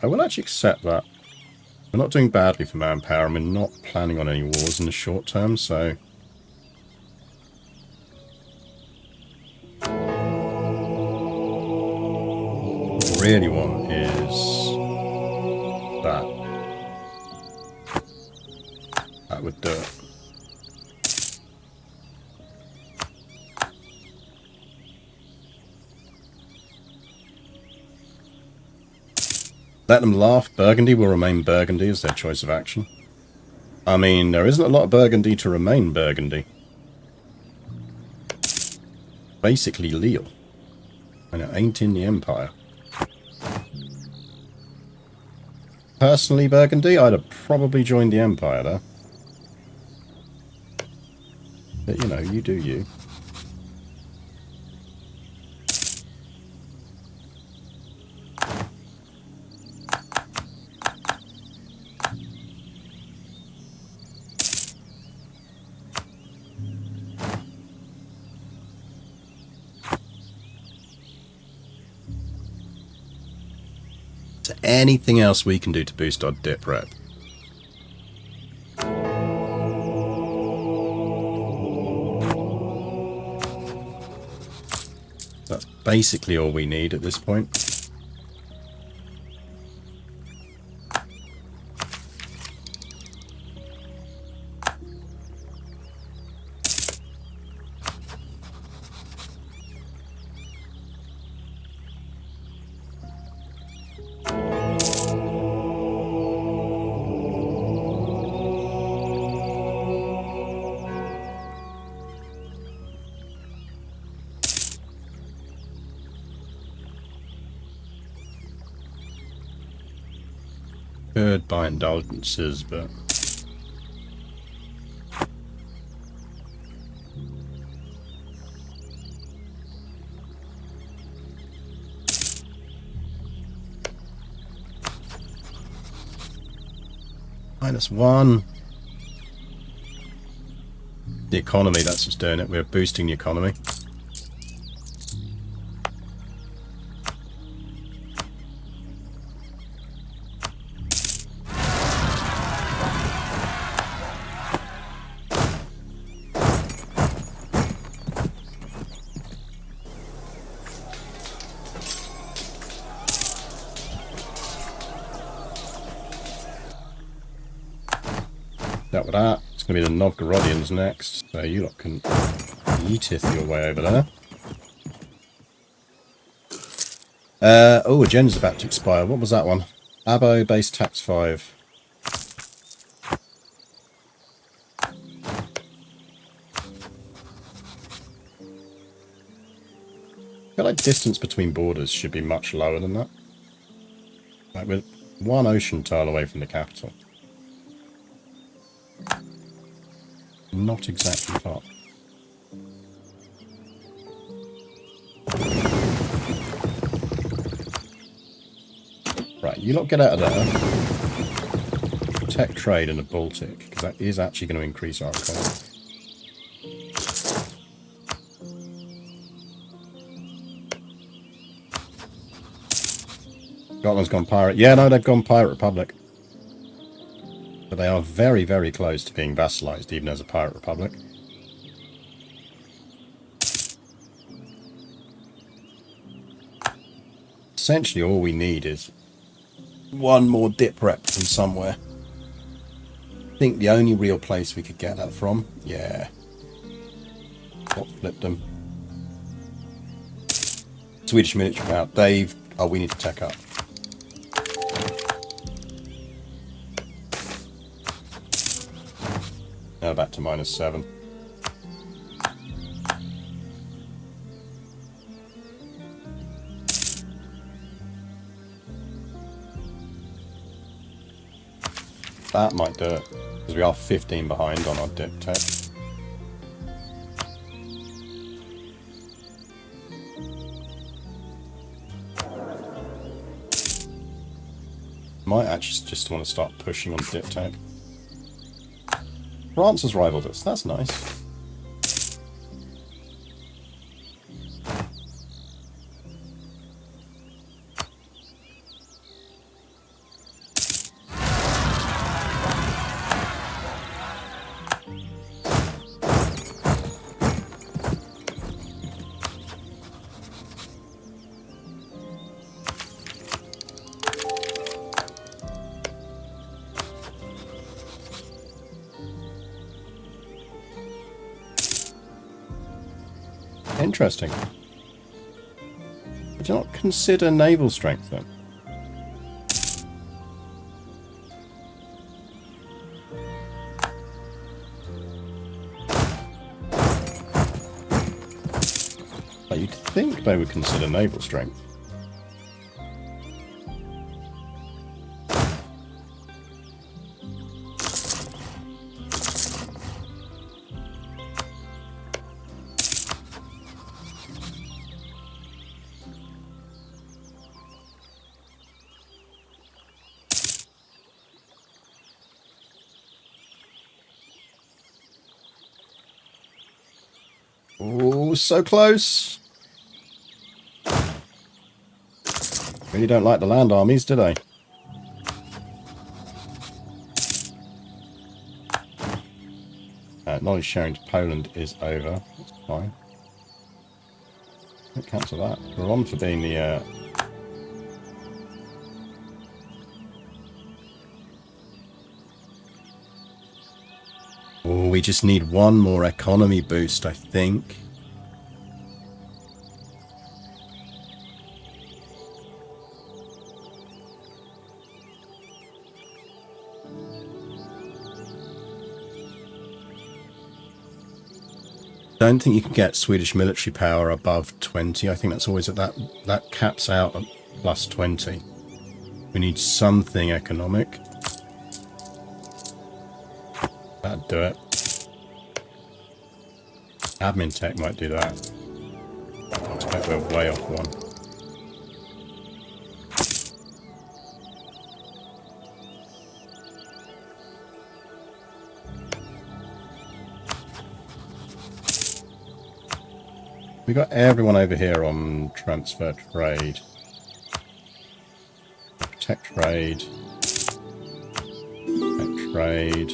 I will actually accept that. We're not doing badly for manpower, and we're not planning on any wars in the short term, so... What I really want is... that. That would do it. Let them laugh. Burgundy will remain Burgundy as their choice of action. I mean, there isn't a lot of Burgundy to remain Burgundy. Basically Lille. And it ain't in the Empire. Personally, Burgundy, I'd have probably joined the Empire there. But, you know, you do you. Is there anything else we can do to boost our dip rep? That's basically all we need at this point. Could buy indulgences, but -1. The economy, that's what's doing it. We're boosting the economy. That with that. It's going to be the Novgorodians next. So you lot can yeetith your way over there. Oh, agenda's about to expire. What was that one? Abo, base tax 5. I feel like distance between borders should be much lower than that. Like we're 1 ocean tile away from the capital. Not exactly far. Right, you lot get out of there. Tech trade in the Baltic, because that is actually going to increase our economy. Scotland's gone pirate. Yeah, no, they've gone pirate republic. But they are very, very close to being vassalized, even as a pirate republic. Essentially, all we need is one more dip rep from somewhere. I think the only real place we could get that from, yeah. What flipped them? Swedish military power. They've... Oh, we need to tech up. Now back to -7. That might do it, because we are 15 behind on our dip tech. Might actually just want to start pushing on dip tech. France has rivaled us. That's nice. Interesting. Would you not consider naval strength then? But you'd think they would consider naval strength. Oh, so close. Really don't like the land armies, do they? Knowledge sharing to Poland is over. That's fine. Don't cancel that. We're on for being the... Oh, we just need one more economy boost, I think. Don't think you can get Swedish military power above 20. I think that's always at that caps out at plus 20. We need something economic. That'd do it. Admin tech might do that. I expect we're way off one. We got everyone over here on transfer trade. Protect trade. Protect trade.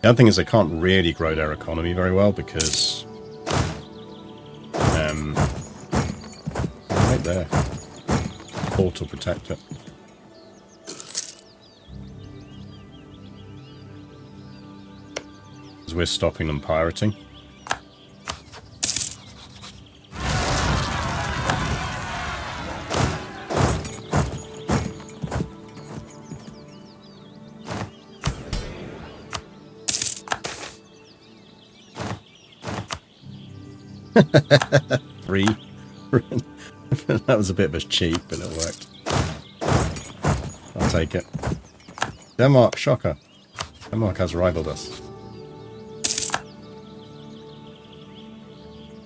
The other thing is they can't really grow their economy very well because right there. Port will protect it. Because we're stopping them pirating. Three. That was a bit of a cheat, but it worked. I'll take it. Denmark, shocker. Denmark has rivaled us.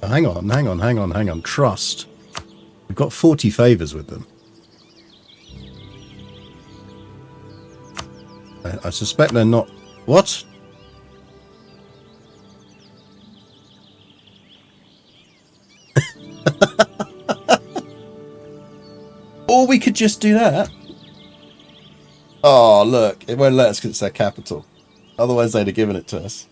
Oh, hang on. Trust. We've got 40 favours with them. I suspect they're not... What? Or we could just do that. Oh, look. It won't let us because it's their capital. Otherwise, they'd have given it to us.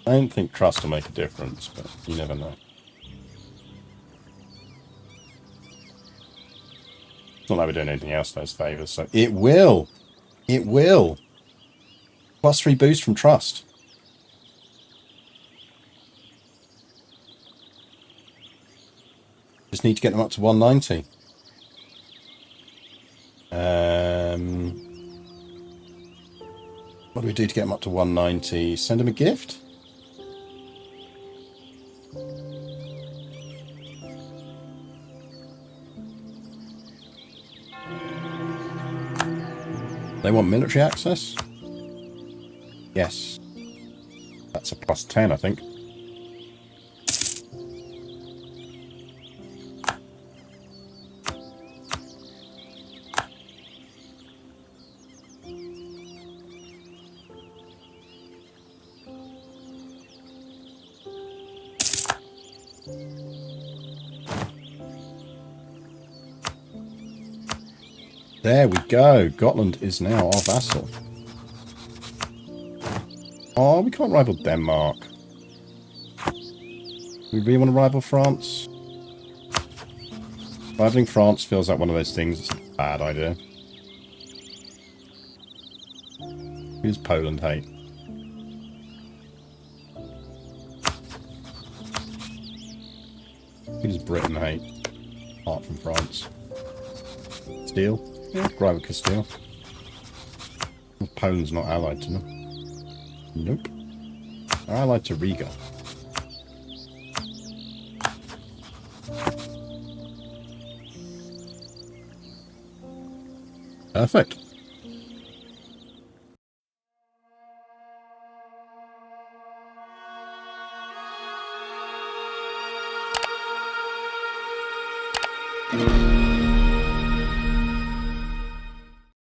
I don't think trust will make a difference, but you never know. It's not like we're doing anything else those favours, so it will. It will. +3 boost from trust. Just need to get them up to 190. What do we do to get them up to 190? Send them a gift? They want military access? Yes. That's a +10, I think. There we go. Gotland is now our vassal. Oh, we can't rival Denmark. We really want to rival France? Rivaling France feels like one of those things. It's a bad idea. Who does Poland hate? Who does Britain hate? Apart from France. Castile? Yeah, rival Castile. Poland's not allied to them. Nope. They're allied to Riga. Perfect.